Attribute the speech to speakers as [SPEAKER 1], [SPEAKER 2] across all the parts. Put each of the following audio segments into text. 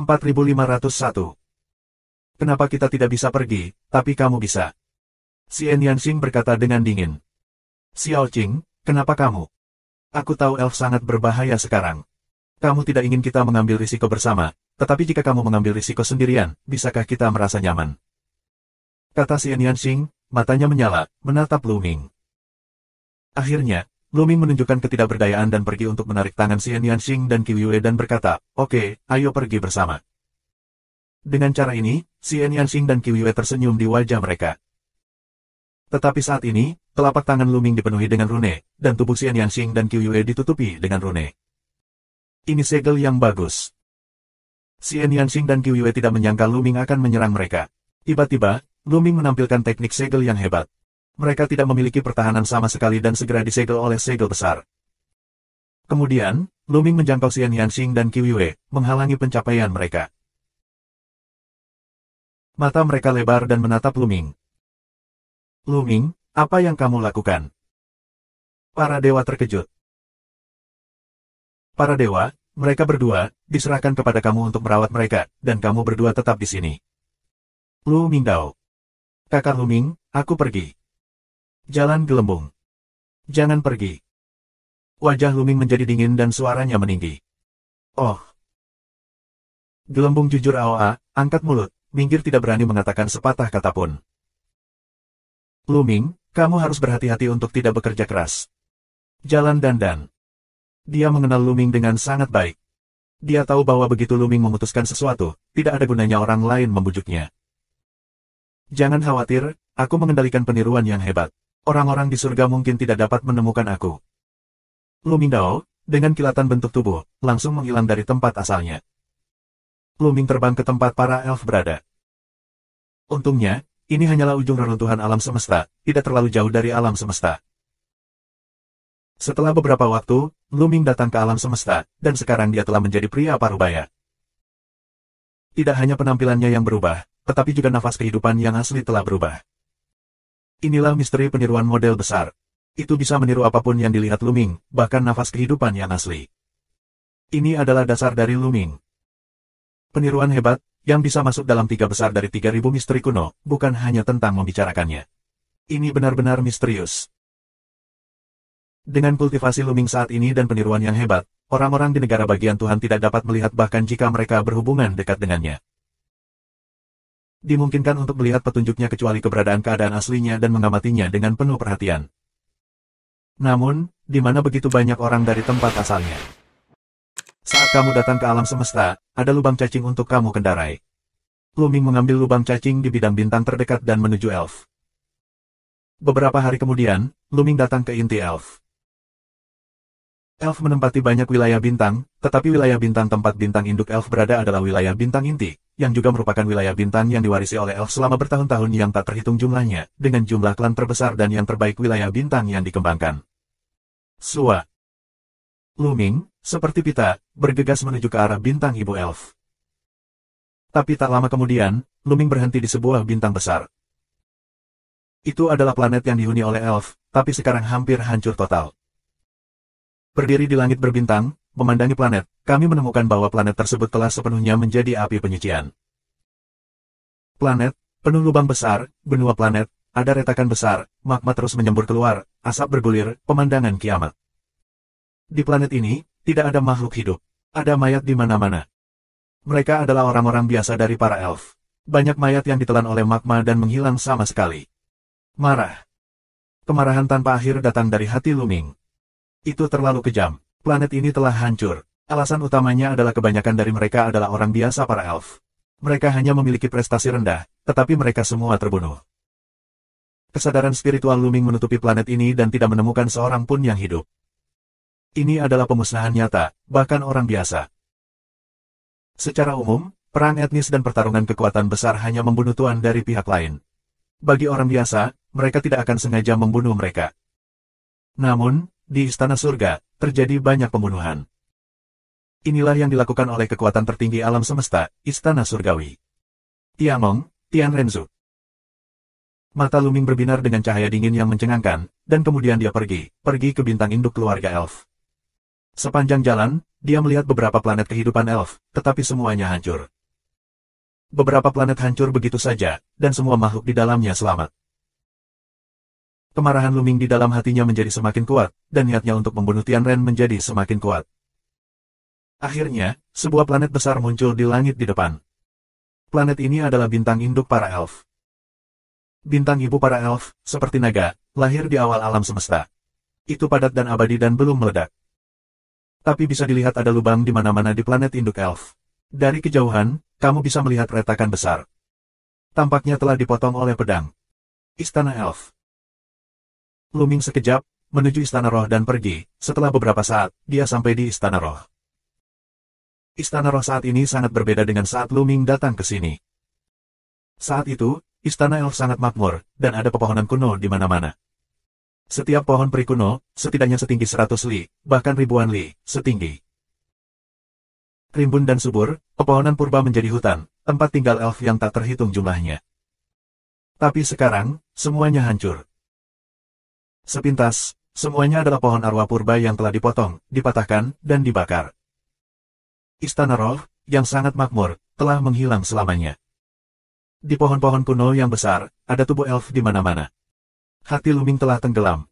[SPEAKER 1] 4501. Kenapa kita tidak bisa pergi, tapi kamu bisa? Xian Yanxing berkata dengan dingin. Xiao Qing, kenapa kamu? Aku tahu elf sangat berbahaya sekarang. Kamu tidak ingin kita mengambil risiko bersama, tetapi jika kamu mengambil risiko sendirian, bisakah kita merasa nyaman? Kata Xian Yanxing, matanya menyala, menatap Lu Ming. Akhirnya, Lu Ming menunjukkan ketidakberdayaan dan pergi untuk menarik tangan Xian Yanxing dan Qiu Yue dan berkata, oke, ayo pergi bersama. Dengan cara ini, Xian Yanxing dan Qiu Yue tersenyum di wajah mereka. Tetapi saat ini, telapak tangan Lu Ming dipenuhi dengan rune, dan tubuh Xian Yanxing dan Qiu Yue ditutupi dengan rune. Ini segel yang bagus. Xian Yanxing dan Qiu Yue tidak menyangka Lu Ming akan menyerang mereka. Tiba-tiba, Lu Ming menampilkan teknik segel yang hebat. Mereka tidak memiliki pertahanan sama sekali dan segera disegel oleh segel besar. Kemudian, Lu Ming menjangkau Xian Yanxing dan Qiu Yue, menghalangi pencapaian mereka. Mata mereka lebar dan menatap Lu Ming. Lu Ming, apa yang kamu lakukan? Para dewa terkejut. Para dewa, mereka berdua, diserahkan kepada kamu untuk merawat mereka, dan kamu berdua tetap di sini. Lu Mingdao. Kakak Lu Ming, aku pergi. Jalan gelembung. Jangan pergi. Wajah Lu Ming menjadi dingin dan suaranya meninggi. Oh. Gelembung jujur AOA, angkat mulut. Minggir tidak berani mengatakan sepatah kata pun. Lu Ming, kamu harus berhati-hati untuk tidak bekerja keras. Jalan dandan. Dia mengenal Lu Ming dengan sangat baik. Dia tahu bahwa begitu Lu Ming memutuskan sesuatu, tidak ada gunanya orang lain membujuknya. Jangan khawatir, aku mengendalikan peniruan yang hebat. Orang-orang di surga mungkin tidak dapat menemukan aku. Lu Mingdao, dengan kilatan bentuk tubuh, langsung menghilang dari tempat asalnya. Lu Ming terbang ke tempat para elf berada. Untungnya, ini hanyalah ujung reruntuhan alam semesta, tidak terlalu jauh dari alam semesta. Setelah beberapa waktu, Lu Ming datang ke alam semesta, dan sekarang dia telah menjadi pria parubaya. Tidak hanya penampilannya yang berubah, tetapi juga nafas kehidupan yang asli telah berubah. Inilah misteri peniruan model besar. Itu bisa meniru apapun yang dilihat Lu Ming, bahkan nafas kehidupan yang asli. Ini adalah dasar dari Lu Ming. Peniruan hebat, yang bisa masuk dalam 3 besar dari 3000 misteri kuno, bukan hanya tentang membicarakannya. Ini benar-benar misterius. Dengan kultivasi Lu Ming saat ini dan peniruan yang hebat, orang-orang di negara bagian Tuhan tidak dapat melihat bahkan jika mereka berhubungan dekat dengannya. Dimungkinkan untuk melihat petunjuknya kecuali keberadaan keadaan aslinya dan mengamatinya dengan penuh perhatian. Namun, di mana begitu banyak orang dari tempat asalnya? Saat kamu datang ke alam semesta, ada lubang cacing untuk kamu kendarai. Lu Ming mengambil lubang cacing di bidang bintang terdekat dan menuju elf. Beberapa hari kemudian, Lu Ming datang ke inti elf. Elf menempati banyak wilayah bintang, tetapi wilayah bintang tempat bintang induk elf berada adalah wilayah bintang inti, yang juga merupakan wilayah bintang yang diwarisi oleh elf selama bertahun-tahun yang tak terhitung jumlahnya, dengan jumlah klan terbesar dan yang terbaik wilayah bintang yang dikembangkan. Sua. Lu Ming, seperti pita, bergegas menuju ke arah bintang ibu elf. Tapi tak lama kemudian, Lu Ming berhenti di sebuah bintang besar. Itu adalah planet yang dihuni oleh elf, tapi sekarang hampir hancur total. Berdiri di langit berbintang, memandangi planet, kami menemukan bahwa planet tersebut telah sepenuhnya menjadi api penyucian. Planet, penuh lubang besar, benua planet, ada retakan besar, magma terus menyembur keluar, asap bergulir, pemandangan kiamat. Di planet ini, tidak ada makhluk hidup. Ada mayat di mana-mana. Mereka adalah orang-orang biasa dari para elf. Banyak mayat yang ditelan oleh magma dan menghilang sama sekali. Marah. Kemarahan tanpa akhir datang dari hati Lu Ming. Itu terlalu kejam. Planet ini telah hancur. Alasan utamanya adalah kebanyakan dari mereka adalah orang biasa para elf. Mereka hanya memiliki prestasi rendah, tetapi mereka semua terbunuh. Kesadaran spiritual Lu Ming menutupi planet ini dan tidak menemukan seorang pun yang hidup. Ini adalah pemusnahan nyata, bahkan orang biasa. Secara umum, perang etnis dan pertarungan kekuatan besar hanya membunuh tuan dari pihak lain. Bagi orang biasa, mereka tidak akan sengaja membunuh mereka. Namun, di Istana Surga, terjadi banyak pembunuhan. Inilah yang dilakukan oleh kekuatan tertinggi alam semesta, Istana Surgawi. Tiangong, Tian Renzu. Mata Lu Ming berbinar dengan cahaya dingin yang mencengangkan, dan kemudian dia pergi ke bintang induk keluarga elf. Sepanjang jalan, dia melihat beberapa planet kehidupan elf, tetapi semuanya hancur. Beberapa planet hancur begitu saja, dan semua makhluk di dalamnya selamat. Kemarahan Luming di dalam hatinya menjadi semakin kuat, dan niatnya untuk membunuh Tianren menjadi semakin kuat. Akhirnya, sebuah planet besar muncul di langit di depan. Planet ini adalah bintang induk para elf. Bintang ibu para elf, seperti naga, lahir di awal alam semesta. Itu padat dan abadi dan belum meledak. Tapi bisa dilihat ada lubang di mana-mana di planet induk elf. Dari kejauhan, kamu bisa melihat retakan besar. Tampaknya telah dipotong oleh pedang. Istana Elf. Luming sekejap, menuju Istana Roh dan pergi. Setelah beberapa saat, dia sampai di Istana Roh. Istana Roh saat ini sangat berbeda dengan saat Luming datang ke sini. Saat itu, Istana Elf sangat makmur, dan ada pepohonan kuno di mana-mana. Setiap pohon peri kuno, setidaknya setinggi 100 li, bahkan ribuan li, setinggi. Rimbun dan subur, pepohonan purba menjadi hutan, tempat tinggal elf yang tak terhitung jumlahnya. Tapi sekarang, semuanya hancur. Sepintas, semuanya adalah pohon arwah purba yang telah dipotong, dipatahkan, dan dibakar. Istana Roh, yang sangat makmur, telah menghilang selamanya. Di pohon-pohon kuno yang besar, ada tubuh elf di mana-mana. Hati Luming telah tenggelam.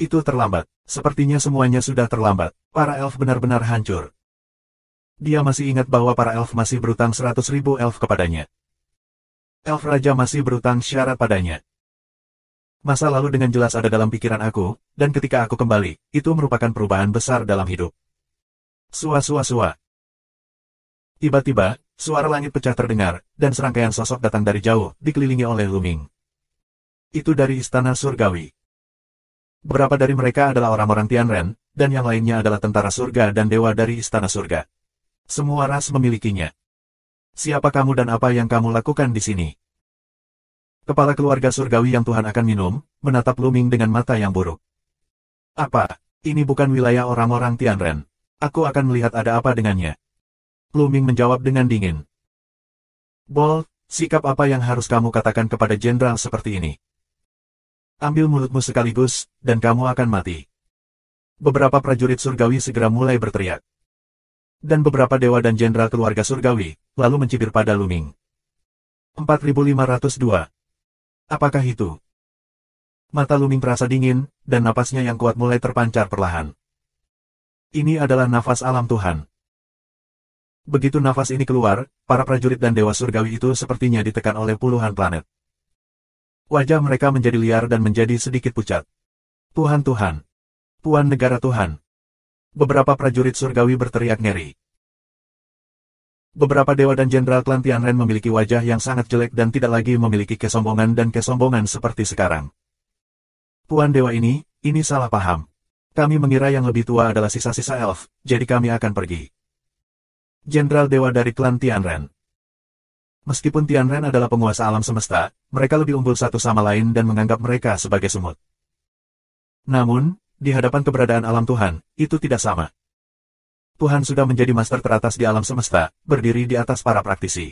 [SPEAKER 1] Itu terlambat, sepertinya semuanya sudah terlambat, para elf benar-benar hancur. Dia masih ingat bahwa para elf masih berutang 100.000 elf kepadanya. Elf Raja masih berutang syarat padanya. Masa lalu dengan jelas ada dalam pikiran aku, dan ketika aku kembali, itu merupakan perubahan besar dalam hidup. Sua-sua-sua. Tiba-tiba, suara langit pecah terdengar, dan serangkaian sosok datang dari jauh, dikelilingi oleh Luming. Itu dari Istana Surgawi. Beberapa dari mereka adalah orang-orang Tianren, dan yang lainnya adalah tentara surga dan dewa dari Istana Surga. Semua ras memilikinya. Siapa kamu dan apa yang kamu lakukan di sini? Kepala keluarga surgawi yang Tuhan akan minum, menatap Luming dengan mata yang buruk. Apa? Ini bukan wilayah orang-orang Tianren. Aku akan melihat ada apa dengannya. Luming menjawab dengan dingin. Bold, sikap apa yang harus kamu katakan kepada jenderal seperti ini? Ambil mulutmu sekaligus, dan kamu akan mati. Beberapa prajurit surgawi segera mulai berteriak. Dan beberapa dewa dan jenderal keluarga surgawi, lalu mencibir pada Luming. 4502. Apakah itu? Mata Luming terasa dingin, dan napasnya yang kuat mulai terpancar perlahan. Ini adalah nafas alam Tuhan. Begitu nafas ini keluar, para prajurit dan dewa surgawi itu sepertinya ditekan oleh puluhan planet. Wajah mereka menjadi liar dan menjadi sedikit pucat. Tuhan, Puan Negara Tuhan. Beberapa prajurit surgawi berteriak ngeri. Beberapa dewa dan jenderal klan Tianren memiliki wajah yang sangat jelek dan tidak lagi memiliki kesombongan seperti sekarang. Puan dewa ini salah paham. Kami mengira yang lebih tua adalah sisa-sisa elf, jadi kami akan pergi. Jenderal dewa dari klan Tianren. Meskipun Tianren adalah penguasa alam semesta, mereka lebih unggul satu sama lain dan menganggap mereka sebagai semut. Namun, di hadapan keberadaan alam Tuhan, itu tidak sama. Tuhan sudah menjadi master teratas di alam semesta, berdiri di atas para praktisi.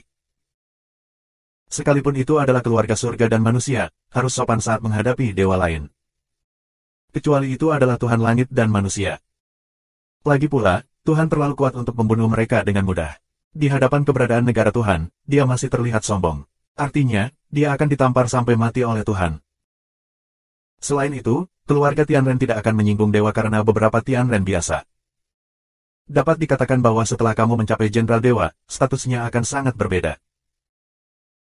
[SPEAKER 1] Sekalipun itu adalah keluarga surga dan manusia, harus sopan saat menghadapi dewa lain. Kecuali itu adalah Tuhan langit dan manusia. Lagi pula, Tuhan terlalu kuat untuk membunuh mereka dengan mudah. Di hadapan keberadaan negara Tuhan, dia masih terlihat sombong. Artinya, dia akan ditampar sampai mati oleh Tuhan. Selain itu, keluarga Tianren tidak akan menyinggung dewa karena beberapa Tianren biasa. Dapat dikatakan bahwa setelah kamu mencapai jenderal dewa, statusnya akan sangat berbeda.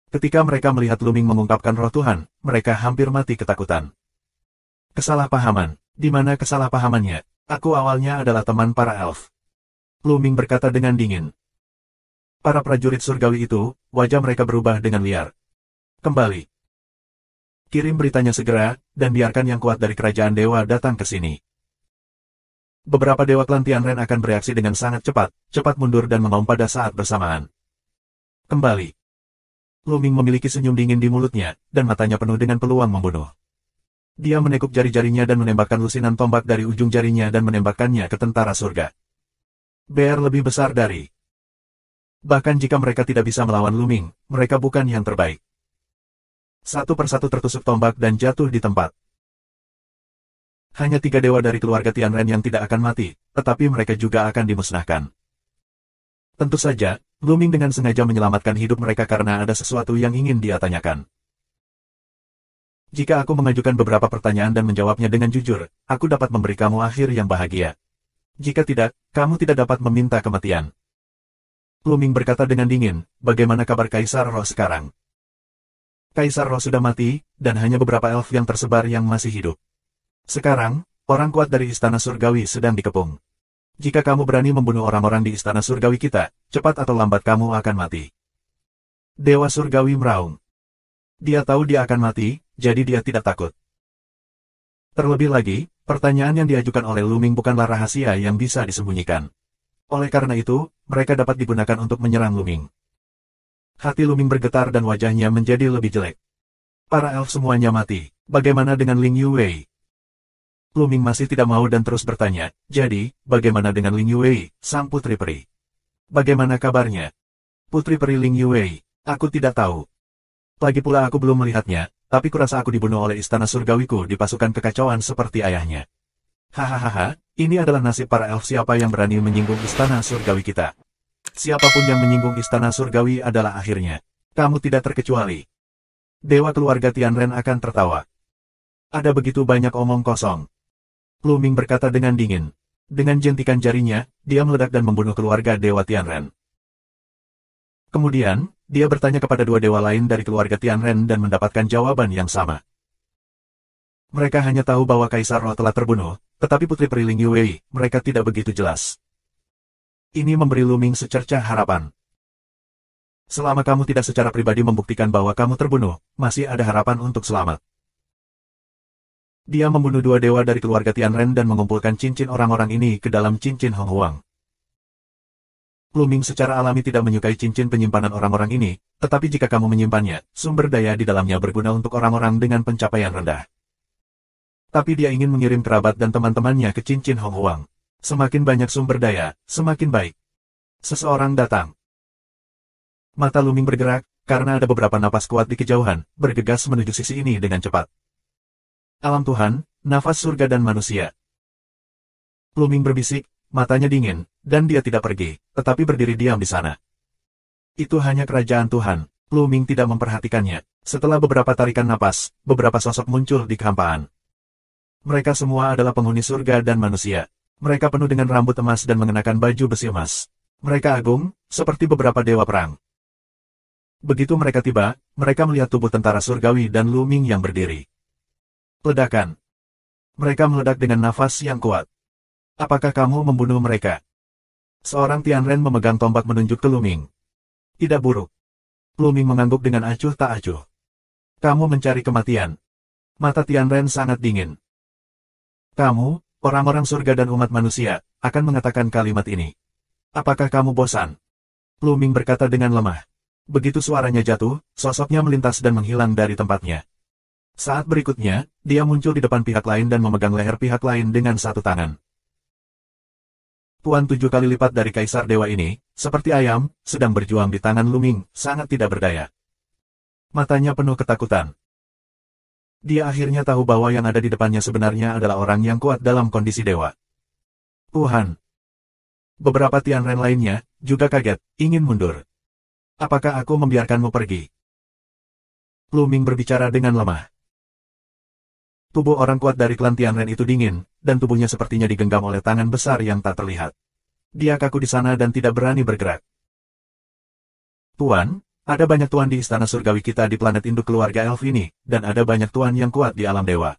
[SPEAKER 1] Ketika mereka melihat Luming mengungkapkan roh Tuhan, mereka hampir mati ketakutan. Kesalahpahaman. Di mana kesalahpahamannya? Aku awalnya adalah teman para elf. Luming berkata dengan dingin. Para prajurit surgawi itu, wajah mereka berubah dengan liar. Kembali. Kirim beritanya segera, dan biarkan yang kuat dari kerajaan dewa datang ke sini. Beberapa dewa klan Tianren akan bereaksi dengan sangat cepat mundur dan mengaum pada saat bersamaan. Kembali. Luming memiliki senyum dingin di mulutnya, dan matanya penuh dengan peluang membunuh. Dia menekuk jari-jarinya dan menembakkan lusinan tombak dari ujung jarinya dan menembakkannya ke tentara surga. BR lebih besar dari. Bahkan jika mereka tidak bisa melawan Luming, mereka bukan yang terbaik. Satu persatu tertusuk tombak dan jatuh di tempat. Hanya 3 dewa dari keluarga Tianren yang tidak akan mati, tetapi mereka juga akan dimusnahkan. Tentu saja, Luming dengan sengaja menyelamatkan hidup mereka karena ada sesuatu yang ingin dia tanyakan. Jika aku mengajukan beberapa pertanyaan dan menjawabnya dengan jujur, aku dapat memberi kamu akhir yang bahagia. Jika tidak, kamu tidak dapat meminta kematian. Luming berkata dengan dingin, bagaimana kabar Kaisar Roh sekarang? Kaisar Roh sudah mati, dan hanya beberapa elf yang tersebar yang masih hidup. Sekarang, orang kuat dari Istana Surgawi sedang dikepung. Jika kamu berani membunuh orang-orang di Istana Surgawi kita, cepat atau lambat kamu akan mati. Dewa Surgawi meraung. Dia tahu dia akan mati, jadi dia tidak takut. Terlebih lagi, pertanyaan yang diajukan oleh Luming bukanlah rahasia yang bisa disembunyikan. Oleh karena itu, mereka dapat digunakan untuk menyerang Luming. Hati Luming bergetar dan wajahnya menjadi lebih jelek. Para elf semuanya mati. Bagaimana dengan Ling Yuwei? Luming masih tidak mau dan terus bertanya, jadi, bagaimana dengan Ling Yuwei, sang putri peri? Bagaimana kabarnya? Putri peri Ling Yuwei, aku tidak tahu. Lagi pula aku belum melihatnya, tapi kurasa aku dibunuh oleh Istana Surgawiku di pasukan kekacauan seperti ayahnya. Hahaha, ini adalah nasib para elf. Siapa yang berani menyinggung Istana Surgawi kita? Siapapun yang menyinggung Istana Surgawi adalah akhirnya. Kamu tidak terkecuali. Dewa keluarga Tianren akan tertawa. Ada begitu banyak omong kosong. Luming berkata dengan dingin. Dengan jentikan jarinya, dia meledak dan membunuh keluarga Dewa Tianren. Kemudian, dia bertanya kepada dua dewa lain dari keluarga Tianren dan mendapatkan jawaban yang sama. Mereka hanya tahu bahwa Kaisar Roh telah terbunuh, tetapi Putri Peri Ling Yuwei, mereka tidak begitu jelas. Ini memberi Luming secercah harapan. Selama kamu tidak secara pribadi membuktikan bahwa kamu terbunuh, masih ada harapan untuk selamat. Dia membunuh dua dewa dari keluarga Tianren dan mengumpulkan cincin orang-orang ini ke dalam cincin Hong Huang. Luming secara alami tidak menyukai cincin penyimpanan orang-orang ini, tetapi jika kamu menyimpannya, sumber daya di dalamnya berguna untuk orang-orang dengan pencapaian rendah. Tapi dia ingin mengirim kerabat dan teman-temannya ke cincin Hong Huang. Semakin banyak sumber daya, semakin baik. Seseorang datang. Mata Luming bergerak, karena ada beberapa napas kuat di kejauhan, bergegas menuju sisi ini dengan cepat. Alam Tuhan, nafas surga dan manusia. Luming berbisik, matanya dingin, dan dia tidak pergi, tetapi berdiri diam di sana. Itu hanya kerajaan Tuhan. Luming tidak memperhatikannya. Setelah beberapa tarikan napas, beberapa sosok muncul di kehampaan. Mereka semua adalah penghuni surga dan manusia. Mereka penuh dengan rambut emas dan mengenakan baju besi emas. Mereka agung, seperti beberapa dewa perang. Begitu mereka tiba, mereka melihat tubuh tentara surgawi dan Luming yang berdiri. Ledakan. Mereka meledak dengan nafas yang kuat. Apakah kamu membunuh mereka? Seorang Tianren memegang tombak menunjuk ke Luming. Tidak buruk. Luming mengangguk dengan acuh tak acuh. Kamu mencari kematian. Mata Tianren sangat dingin. Kamu, orang-orang surga dan umat manusia, akan mengatakan kalimat ini. Apakah kamu bosan? Luming berkata dengan lemah. Begitu suaranya jatuh, sosoknya melintas dan menghilang dari tempatnya. Saat berikutnya, dia muncul di depan pihak lain dan memegang leher pihak lain dengan satu tangan. Tuan 7 kali lipat dari Kaisar Dewa ini, seperti ayam, sedang berjuang di tangan Luming, sangat tidak berdaya. Matanya penuh ketakutan. Dia akhirnya tahu bahwa yang ada di depannya sebenarnya adalah orang yang kuat dalam kondisi dewa. Tuhan. Beberapa Tianren lainnya, juga kaget, ingin mundur. Apakah aku membiarkanmu pergi? Luming berbicara dengan lemah. Tubuh orang kuat dari klan Tianren itu dingin, dan tubuhnya sepertinya digenggam oleh tangan besar yang tak terlihat. Dia kaku di sana dan tidak berani bergerak. Tuan, ada banyak tuan di istana surgawi kita di planet induk keluarga elf ini, dan ada banyak tuan yang kuat di alam dewa.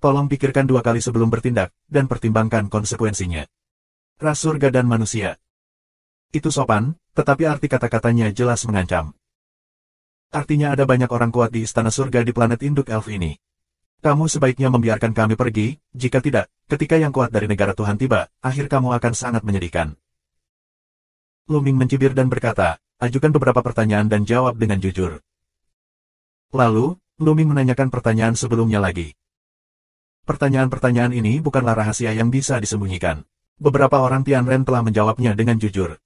[SPEAKER 1] Tolong pikirkan 2 kali sebelum bertindak, dan pertimbangkan konsekuensinya. Ras surga dan manusia. Itu sopan, tetapi arti kata-katanya jelas mengancam. Artinya ada banyak orang kuat di istana surga di planet induk elf ini. Kamu sebaiknya membiarkan kami pergi, jika tidak, ketika yang kuat dari negara Tuhan tiba, akhir kamu akan sangat menyedihkan. Luming mencibir dan berkata, ajukan beberapa pertanyaan dan jawab dengan jujur. Lalu, Luming menanyakan pertanyaan sebelumnya lagi. Pertanyaan-pertanyaan ini bukanlah rahasia yang bisa disembunyikan. Beberapa orang Tianren telah menjawabnya dengan jujur.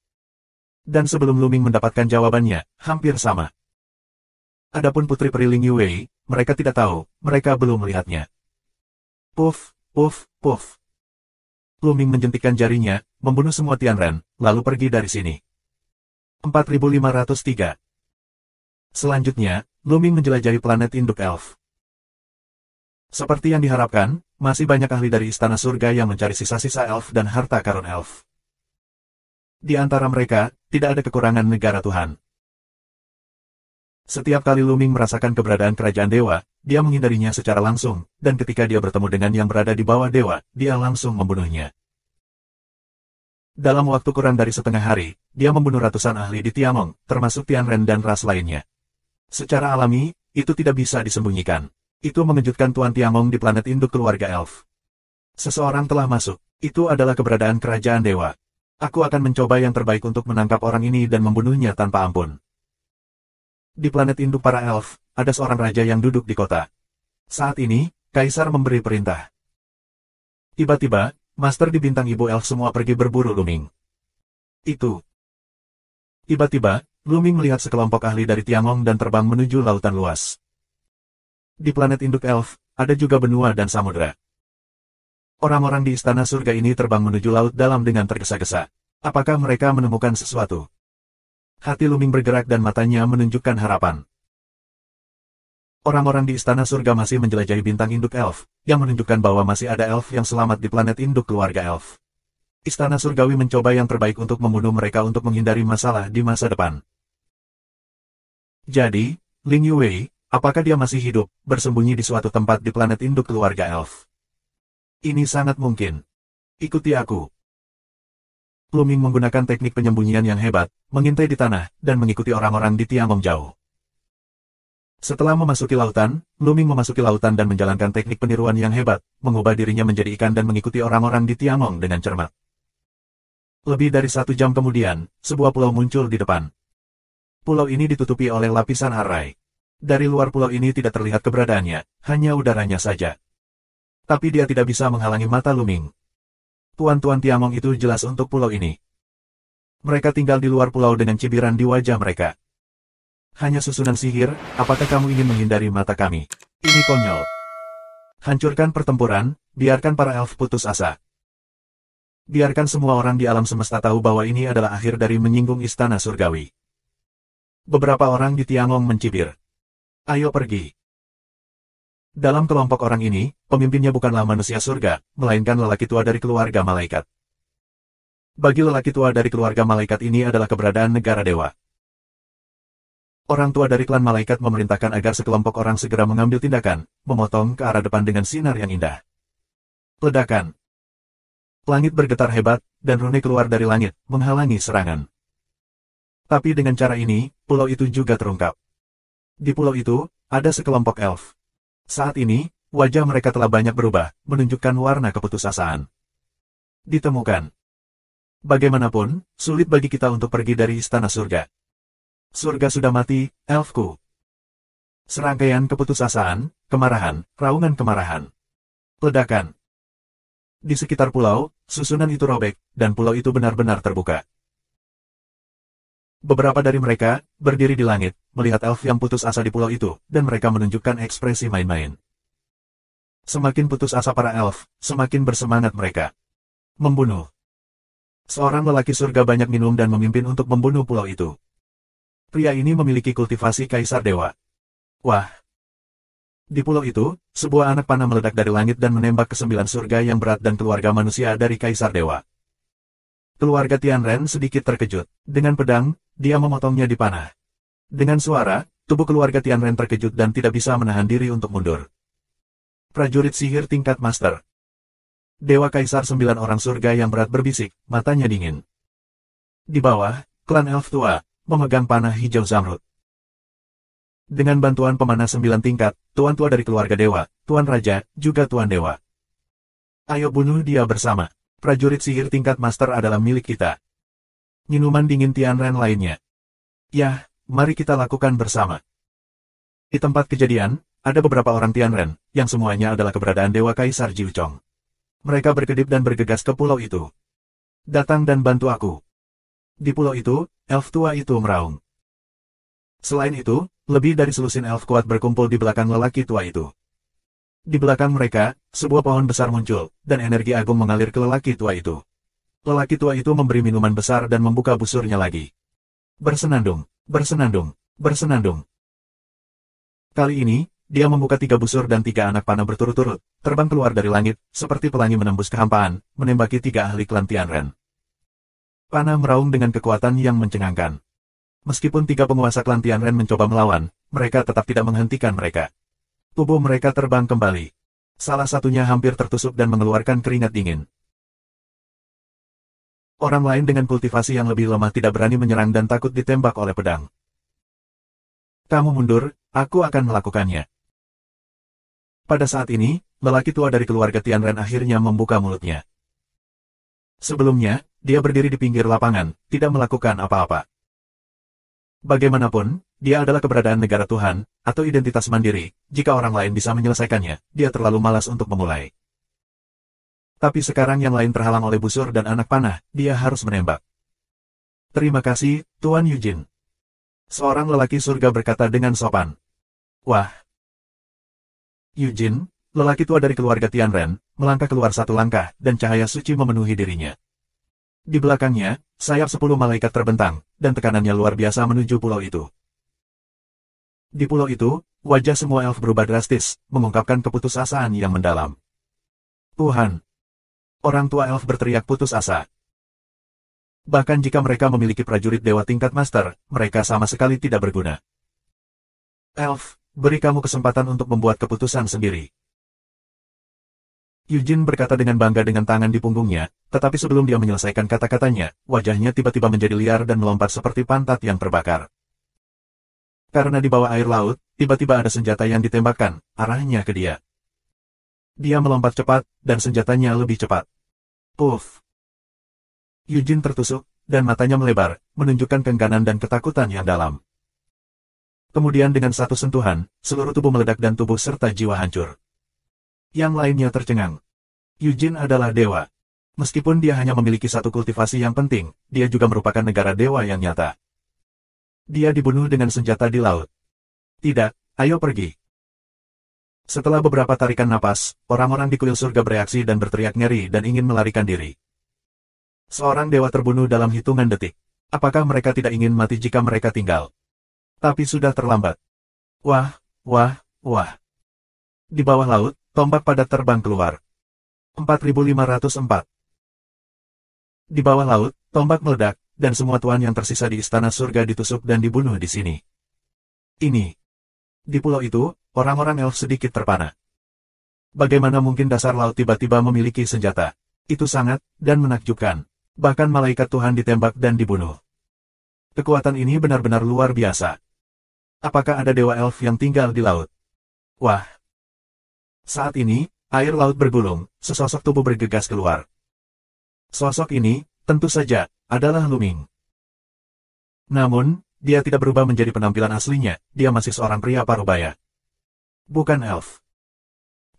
[SPEAKER 1] Dan sebelum Luming mendapatkan jawabannya, hampir sama. Adapun Putri Peri Ling Yuwei, mereka tidak tahu, mereka belum melihatnya. Puff, puff, puff. Luming menjentikkan jarinya, membunuh semua Tianren, lalu pergi dari sini. 4503. Selanjutnya, Luming menjelajahi planet induk elf. Seperti yang diharapkan, masih banyak ahli dari Istana Surga yang mencari sisa-sisa elf dan harta karun elf. Di antara mereka, tidak ada kekurangan negara Tuhan. Setiap kali Luming merasakan keberadaan kerajaan dewa, dia menghindarinya secara langsung, dan ketika dia bertemu dengan yang berada di bawah dewa, dia langsung membunuhnya. Dalam waktu kurang dari setengah hari, dia membunuh ratusan ahli di Tiamong, termasuk Tianren dan ras lainnya. Secara alami, itu tidak bisa disembunyikan. Itu mengejutkan Tuan Tiamong di planet induk keluarga elf. Seseorang telah masuk. Itu adalah keberadaan kerajaan dewa. Aku akan mencoba yang terbaik untuk menangkap orang ini dan membunuhnya tanpa ampun. Di planet induk para elf, ada seorang raja yang duduk di kota. Saat ini, Kaisar memberi perintah. Tiba-tiba, Master di bintang ibu elf semua pergi berburu Luming. Itu. Tiba-tiba, Luming melihat sekelompok ahli dari Tiamong dan terbang menuju lautan luas. Di planet induk elf, ada juga benua dan samudera. Orang-orang di Istana Surga ini terbang menuju laut dalam dengan tergesa-gesa. Apakah mereka menemukan sesuatu? Hati Luming bergerak dan matanya menunjukkan harapan. Orang-orang di Istana Surga masih menjelajahi bintang induk elf, yang menunjukkan bahwa masih ada elf yang selamat di planet induk keluarga elf. Istana Surgawi mencoba yang terbaik untuk membunuh mereka untuk menghindari masalah di masa depan. Jadi, Ling Yuwei, apakah dia masih hidup, bersembunyi di suatu tempat di planet induk keluarga elf? Ini sangat mungkin. Ikuti aku. Luming menggunakan teknik penyembunyian yang hebat, mengintai di tanah, dan mengikuti orang-orang di Tiamong jauh. Setelah memasuki lautan, Luming memasuki lautan dan menjalankan teknik peniruan yang hebat, mengubah dirinya menjadi ikan dan mengikuti orang-orang di Tiamong dengan cermat. Lebih dari 1 jam kemudian, sebuah pulau muncul di depan. Pulau ini ditutupi oleh lapisan arai. Dari luar pulau ini tidak terlihat keberadaannya, hanya udaranya saja. Tapi dia tidak bisa menghalangi mata Luming. Tuan-tuan Tiamong itu jelas untuk pulau ini. Mereka tinggal di luar pulau dengan cibiran di wajah mereka. Hanya susunan sihir, apakah kamu ingin menghindari mata kami? Ini konyol. Hancurkan pertempuran, biarkan para elf putus asa. Biarkan semua orang di alam semesta tahu bahwa ini adalah akhir dari menyinggung Istana Surgawi. Beberapa orang di Tiamong mencibir. Ayo pergi. Dalam kelompok orang ini, pemimpinnya bukanlah manusia surga, melainkan lelaki tua dari keluarga malaikat. Bagi lelaki tua dari keluarga malaikat ini adalah keberadaan negara dewa. Orang tua dari klan malaikat memerintahkan agar sekelompok orang segera mengambil tindakan, memotong ke arah depan dengan sinar yang indah. Ledakan. Langit bergetar hebat, dan rune keluar dari langit, menghalangi serangan. Tapi dengan cara ini, pulau itu juga terungkap. Di pulau itu, ada sekelompok elf. Saat ini, wajah mereka telah banyak berubah, menunjukkan warna keputusasaan. Ditemukan. Bagaimanapun, sulit bagi kita untuk pergi dari Istana Surga. Surga sudah mati, elfku. Serangkaian keputusasaan, kemarahan, raungan kemarahan. Ledakan. Di sekitar pulau, susunan itu robek, dan pulau itu benar-benar terbuka. Beberapa dari mereka berdiri di langit, melihat elf yang putus asa di pulau itu, dan mereka menunjukkan ekspresi main-main. Semakin putus asa para elf, semakin bersemangat mereka. Membunuh. Seorang lelaki surga banyak minum dan memimpin untuk membunuh pulau itu. Pria ini memiliki kultivasi kaisar dewa. Wah! Di pulau itu, sebuah anak panah meledak dari langit dan menembak ke 9 surga yang berat dan keluarga manusia dari kaisar dewa. Keluarga Tianren sedikit terkejut. Dengan pedang, dia memotongnya di panah. Dengan suara, tubuh keluarga Tianren terkejut dan tidak bisa menahan diri untuk mundur. Prajurit sihir tingkat master. Dewa Kaisar 9 orang surga yang berat berbisik, matanya dingin. Di bawah, klan elf tua, memegang panah hijau zamrud. Dengan bantuan pemanah 9 tingkat, tuan tua dari keluarga dewa, tuan raja, juga tuan dewa. Ayo bunuh dia bersama. Prajurit sihir tingkat master adalah milik kita. Minuman dingin Tianren lainnya. Yah, mari kita lakukan bersama. Di tempat kejadian, ada beberapa orang Tianren, yang semuanya adalah keberadaan Dewa Kaisar Jiuchong. Mereka berkedip dan bergegas ke pulau itu. Datang dan bantu aku. Di pulau itu, elf tua itu meraung. Selain itu, lebih dari selusin elf kuat berkumpul di belakang lelaki tua itu. Di belakang mereka, sebuah pohon besar muncul, dan energi agung mengalir ke lelaki tua itu. Lelaki tua itu memberi minuman besar dan membuka busurnya lagi. Bersenandung, bersenandung, bersenandung. Kali ini, dia membuka 3 busur dan 3 anak panah berturut-turut, terbang keluar dari langit, seperti pelangi menembus kehampaan, menembaki 3 ahli klan Tianren. Panah meraung dengan kekuatan yang mencengangkan. Meskipun 3 penguasa klan Tianren mencoba melawan, mereka tetap tidak menghentikan mereka. Tubuh mereka terbang kembali. Salah satunya hampir tertusuk dan mengeluarkan keringat dingin. Orang lain dengan kultivasi yang lebih lemah tidak berani menyerang dan takut ditembak oleh pedang. Kamu mundur, aku akan melakukannya. Pada saat ini, lelaki tua dari keluarga Tianren akhirnya membuka mulutnya. Sebelumnya, dia berdiri di pinggir lapangan, tidak melakukan apa-apa. Bagaimanapun, dia adalah keberadaan negara Tuhan, atau identitas mandiri. Jika orang lain bisa menyelesaikannya, dia terlalu malas untuk memulai. Tapi sekarang yang lain terhalang oleh busur dan anak panah, dia harus menembak. Terima kasih, Tuan Eugene. Seorang lelaki surga berkata dengan sopan. Wah. Eugene, lelaki tua dari keluarga Tianren, melangkah keluar 1 langkah, dan cahaya suci memenuhi dirinya. Di belakangnya, sayap 10 malaikat terbentang, dan tekanannya luar biasa menuju pulau itu. Di pulau itu, wajah semua elf berubah drastis, mengungkapkan keputusasaan yang mendalam. Tuhan! Orang tua elf berteriak putus asa. Bahkan jika mereka memiliki prajurit dewa tingkat master, mereka sama sekali tidak berguna. Elf, beri kamu kesempatan untuk membuat keputusan sendiri. Eugene berkata dengan bangga dengan tangan di punggungnya, tetapi sebelum dia menyelesaikan kata-katanya, wajahnya tiba-tiba menjadi liar dan melompat seperti pantat yang terbakar. Karena di bawah air laut, tiba-tiba ada senjata yang ditembakkan, arahnya ke dia. Dia melompat cepat, dan senjatanya lebih cepat. Puff! Eugene tertusuk, dan matanya melebar, menunjukkan keengganan dan ketakutan yang dalam. Kemudian dengan satu sentuhan, seluruh tubuh meledak dan tubuh serta jiwa hancur. Yang lainnya tercengang. Eugene adalah dewa. Meskipun dia hanya memiliki 1 kultivasi yang penting, dia juga merupakan negara dewa yang nyata. Dia dibunuh dengan senjata di laut. Tidak, ayo pergi. Setelah beberapa tarikan napas, orang-orang di kuil surga bereaksi dan berteriak ngeri dan ingin melarikan diri. Seorang dewa terbunuh dalam hitungan detik. Apakah mereka tidak ingin mati jika mereka tinggal? Tapi sudah terlambat. Wah, wah, wah. Di bawah laut, tombak padat terbang keluar. 4504. Di bawah laut, tombak meledak, dan semua tuan yang tersisa di istana surga ditusuk dan dibunuh di sini. Ini. Di pulau itu, orang-orang elf sedikit terpana. Bagaimana mungkin dasar laut tiba-tiba memiliki senjata? Itu sangat, dan menakjubkan. Bahkan malaikat Tuhan ditembak dan dibunuh. Kekuatan ini benar-benar luar biasa. Apakah ada dewa elf yang tinggal di laut? Wah. Saat ini, air laut bergulung, sesosok tubuh bergegas keluar. Sosok ini, tentu saja, adalah Luming. Namun, dia tidak berubah menjadi penampilan aslinya, dia masih seorang pria parubaya. Bukan elf.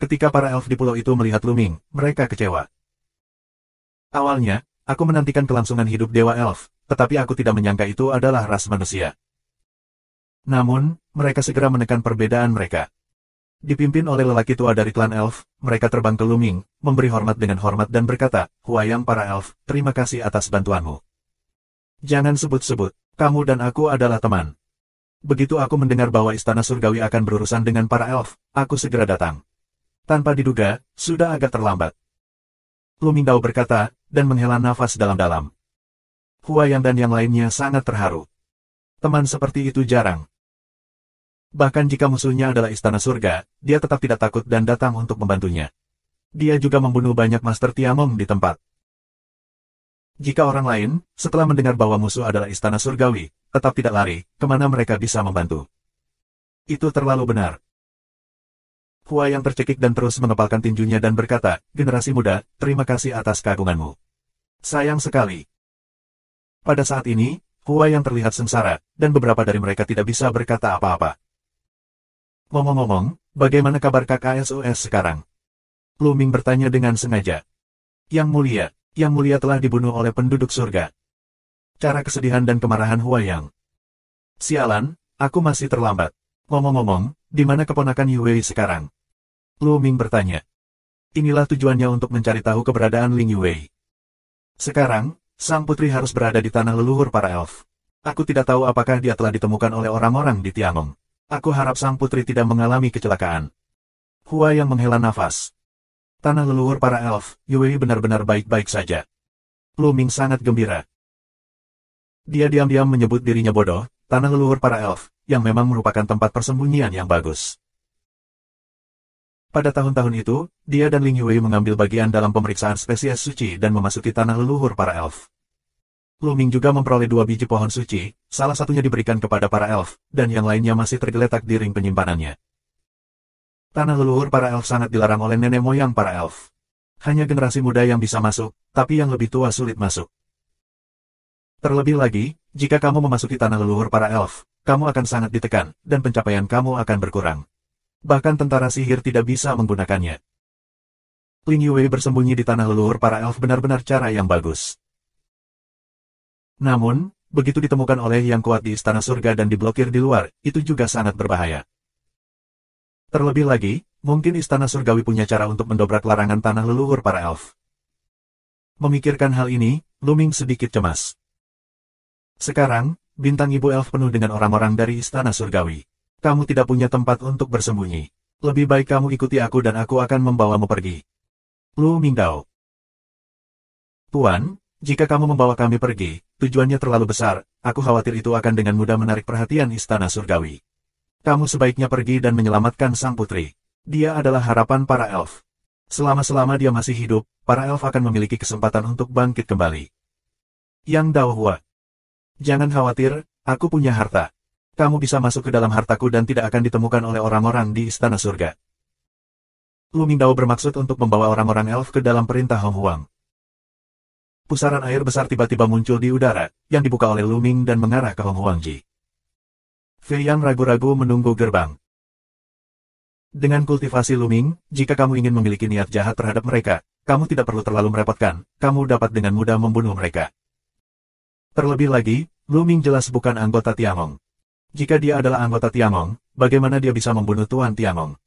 [SPEAKER 1] Ketika para elf di pulau itu melihat Luming, mereka kecewa. Awalnya, aku menantikan kelangsungan hidup dewa elf, tetapi aku tidak menyangka itu adalah ras manusia. Namun, mereka segera menekan perbedaan mereka. Dipimpin oleh lelaki tua dari klan elf, mereka terbang ke Luming, memberi hormat dengan hormat dan berkata, Huayang para elf, terima kasih atas bantuanmu. Jangan sebut-sebut, kamu dan aku adalah teman. Begitu aku mendengar bahwa istana surgawi akan berurusan dengan para elf, aku segera datang. Tanpa diduga, sudah agak terlambat. Luming Dao berkata, dan menghela nafas dalam-dalam. Huayang dan yang lainnya sangat terharu. Teman seperti itu jarang. Bahkan jika musuhnya adalah istana surga, dia tetap tidak takut dan datang untuk membantunya. Dia juga membunuh banyak Master Tiamong di tempat. Jika orang lain, setelah mendengar bahwa musuh adalah istana surgawi, tetap tidak lari, kemana mereka bisa membantu. Itu terlalu benar. Huayang tercekik dan terus mengepalkan tinjunya dan berkata, generasi muda, terima kasih atas keagunganmu. Sayang sekali. Pada saat ini, Huayang terlihat sengsara, dan beberapa dari mereka tidak bisa berkata apa-apa. Ngomong-ngomong, bagaimana kabar KKSUS sekarang? Luming bertanya dengan sengaja. Yang mulia telah dibunuh oleh penduduk surga. Cara kesedihan dan kemarahan Huayang. Sialan, aku masih terlambat. Ngomong-ngomong, di mana keponakan Yue sekarang? Luming bertanya. Inilah tujuannya untuk mencari tahu keberadaan Ling Yue. Sekarang, sang putri harus berada di tanah leluhur para elf. Aku tidak tahu apakah dia telah ditemukan oleh orang-orang di Tiangong. Aku harap sang putri tidak mengalami kecelakaan. Hua yang menghela nafas. Tanah leluhur para elf, Yue benar-benar baik-baik saja. Lu Ming sangat gembira. Dia diam-diam menyebut dirinya bodoh, tanah leluhur para elf, yang memang merupakan tempat persembunyian yang bagus. Pada tahun-tahun itu, dia dan Ling Yue mengambil bagian dalam pemeriksaan spesies suci dan memasuki tanah leluhur para elf. Lu Ming juga memperoleh 2 biji pohon suci, salah satunya diberikan kepada para elf, dan yang lainnya masih tergeletak di ring penyimpanannya. Tanah leluhur para elf sangat dilarang oleh nenek moyang para elf. Hanya generasi muda yang bisa masuk, tapi yang lebih tua sulit masuk. Terlebih lagi, jika kamu memasuki tanah leluhur para elf, kamu akan sangat ditekan, dan pencapaian kamu akan berkurang. Bahkan tentara sihir tidak bisa menggunakannya. Ling Yue bersembunyi di tanah leluhur para elf benar-benar cara yang bagus. Namun, begitu ditemukan oleh yang kuat di istana surga dan diblokir di luar, itu juga sangat berbahaya. Terlebih lagi, mungkin istana surgawi punya cara untuk mendobrak larangan tanah leluhur para elf. Memikirkan hal ini, Lu Ming sedikit cemas. Sekarang, bintang ibu elf penuh dengan orang-orang dari istana surgawi. Kamu tidak punya tempat untuk bersembunyi. Lebih baik kamu ikuti aku dan aku akan membawamu pergi. Lu Mingdao. Tuan, jika kamu membawa kami pergi, tujuannya terlalu besar, aku khawatir itu akan dengan mudah menarik perhatian istana surgawi. Kamu sebaiknya pergi dan menyelamatkan sang putri. Dia adalah harapan para elf. Selama-selama dia masih hidup, para elf akan memiliki kesempatan untuk bangkit kembali. Yang Dao Hua. Jangan khawatir, aku punya harta. Kamu bisa masuk ke dalam hartaku dan tidak akan ditemukan oleh orang-orang di istana surga. Lu Mingdao bermaksud untuk membawa orang-orang elf ke dalam perintah Hong Huang. Pusaran air besar tiba-tiba muncul di udara, yang dibuka oleh Lu Ming dan mengarah ke Hong Huangji. Fei yang ragu-ragu menunggu gerbang. Dengan kultivasi Lu Ming, jika kamu ingin memiliki niat jahat terhadap mereka, kamu tidak perlu terlalu merepotkan, kamu dapat dengan mudah membunuh mereka. Terlebih lagi, Lu Ming jelas bukan anggota Tiangong. Jika dia adalah anggota Tiangong, bagaimana dia bisa membunuh Tuan Tiangong?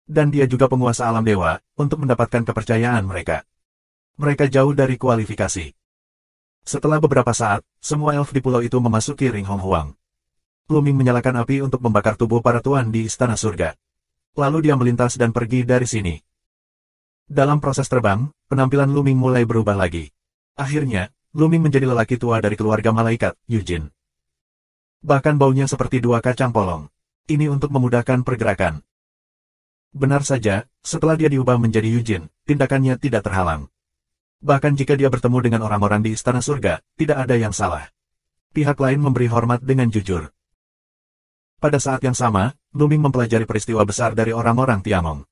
[SPEAKER 1] Dan dia juga penguasa alam dewa, untuk mendapatkan kepercayaan mereka. Mereka jauh dari kualifikasi. Setelah beberapa saat, semua elf di pulau itu memasuki ring Hong Huang. Lu Ming menyalakan api untuk membakar tubuh para tuan di istana surga. Lalu dia melintas dan pergi dari sini. Dalam proses terbang, penampilan Lu Ming mulai berubah lagi. Akhirnya, Lu Ming menjadi lelaki tua dari keluarga malaikat, Yujin. Bahkan baunya seperti 2 kacang polong. Ini untuk memudahkan pergerakan. Benar saja, setelah dia diubah menjadi Yujin, tindakannya tidak terhalang. Bahkan jika dia bertemu dengan orang-orang di istana surga, tidak ada yang salah. Pihak lain memberi hormat dengan jujur. Pada saat yang sama, Lu Ming mempelajari peristiwa besar dari orang-orang Tiangong.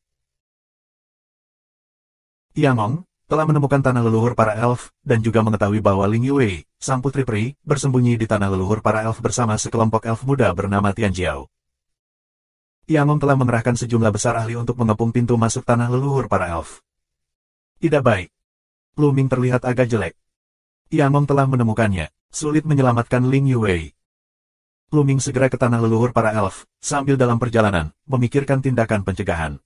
[SPEAKER 1] Tiangong telah menemukan tanah leluhur para elf, dan juga mengetahui bahwa Ling Yue, sang putri peri, bersembunyi di tanah leluhur para elf bersama sekelompok elf muda bernama Tian Jiao. Tiangong telah mengerahkan sejumlah besar ahli untuk mengepung pintu masuk tanah leluhur para elf. Tidak baik. Lu Ming terlihat agak jelek. Tiangong telah menemukannya, sulit menyelamatkan Ling Yue. Lu Ming segera ke tanah leluhur para elf, sambil dalam perjalanan, memikirkan tindakan pencegahan.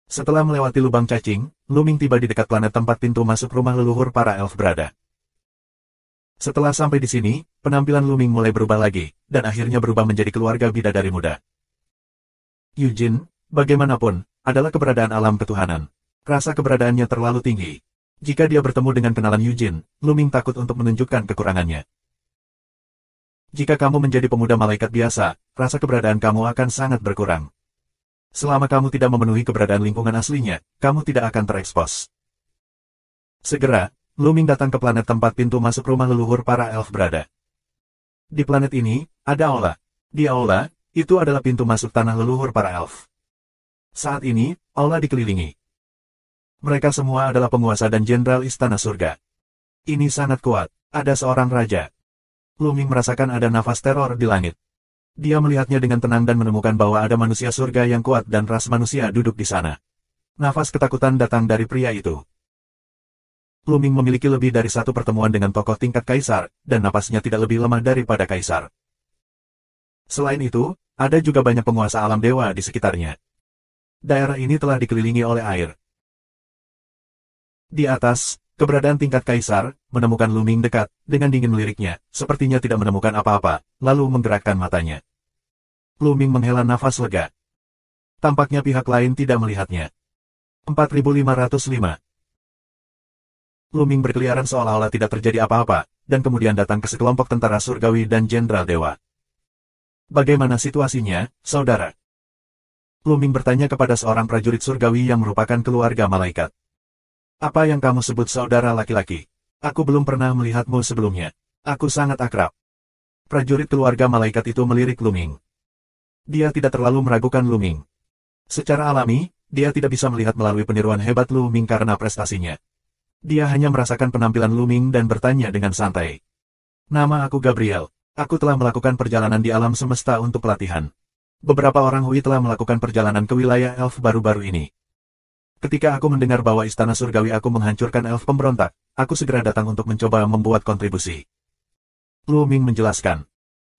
[SPEAKER 1] Setelah melewati lubang cacing, Lu Ming tiba di dekat planet tempat pintu masuk rumah leluhur para elf berada. Setelah sampai di sini, penampilan Lu Ming mulai berubah lagi, dan akhirnya berubah menjadi keluarga bidadari muda. Yujin, bagaimanapun, adalah keberadaan alam ketuhanan. Rasa keberadaannya terlalu tinggi. Jika dia bertemu dengan kenalan Yujin, Lu Ming takut untuk menunjukkan kekurangannya. Jika kamu menjadi pemuda malaikat biasa, rasa keberadaan kamu akan sangat berkurang. Selama kamu tidak memenuhi keberadaan lingkungan aslinya, kamu tidak akan terekspos. Segera, Lu Ming datang ke planet tempat pintu masuk rumah leluhur para elf berada. Di planet ini, ada aula. Di aula, itu adalah pintu masuk tanah leluhur para elf. Saat ini, aula dikelilingi. Mereka semua adalah penguasa dan jenderal istana surga. Ini sangat kuat, ada seorang raja. Lu Ming merasakan ada nafas teror di langit. Dia melihatnya dengan tenang dan menemukan bahwa ada manusia surga yang kuat dan ras manusia duduk di sana. Nafas ketakutan datang dari pria itu. Lu Ming memiliki lebih dari satu pertemuan dengan tokoh tingkat kaisar, dan napasnya tidak lebih lemah daripada kaisar. Selain itu, ada juga banyak penguasa alam dewa di sekitarnya. Daerah ini telah dikelilingi oleh air. Di atas, Keberadaan tingkat kaisar, menemukan Luming dekat, dengan dingin meliriknya, sepertinya tidak menemukan apa-apa, lalu menggerakkan matanya. Luming menghela nafas lega. Tampaknya pihak lain tidak melihatnya. 4505. Luming berkeliaran seolah-olah tidak terjadi apa-apa, dan kemudian datang ke sekelompok tentara surgawi dan jenderal dewa. Bagaimana situasinya, saudara? Luming bertanya kepada seorang prajurit surgawi yang merupakan keluarga malaikat. Apa yang kamu sebut saudara laki-laki? Aku belum pernah melihatmu sebelumnya. Aku sangat akrab. Prajurit keluarga malaikat itu melirik Luming. Dia tidak terlalu meragukan Luming. Secara alami, dia tidak bisa melihat melalui peniruan hebat Luming karena prestasinya. Dia hanya merasakan penampilan Luming dan bertanya dengan santai. Nama aku Gabriel. Aku telah melakukan perjalanan di alam semesta untuk pelatihan. Beberapa orang Hui telah melakukan perjalanan ke wilayah elf baru-baru ini. Ketika aku mendengar bahwa istana surgawi aku menghancurkan elf pemberontak, aku segera datang untuk mencoba membuat kontribusi. Luming menjelaskan.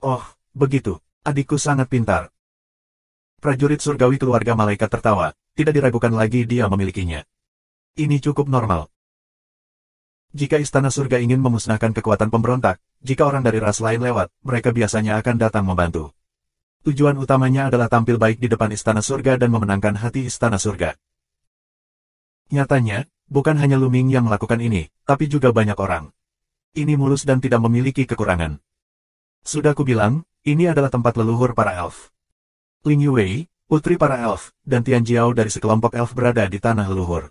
[SPEAKER 1] Oh, begitu. Adikku sangat pintar. Prajurit surgawi keluarga malaikat tertawa, tidak diragukan lagi dia memilikinya. Ini cukup normal. Jika istana surga ingin memusnahkan kekuatan pemberontak, jika orang dari ras lain lewat, mereka biasanya akan datang membantu. Tujuan utamanya adalah tampil baik di depan istana surga dan memenangkan hati istana surga. Nyatanya, bukan hanya Luming yang melakukan ini, tapi juga banyak orang. Ini mulus dan tidak memiliki kekurangan. Sudah kubilang, ini adalah tempat leluhur para elf. Ling Yuwei, putri para elf, dan Tian Jiao dari sekelompok elf berada di tanah leluhur.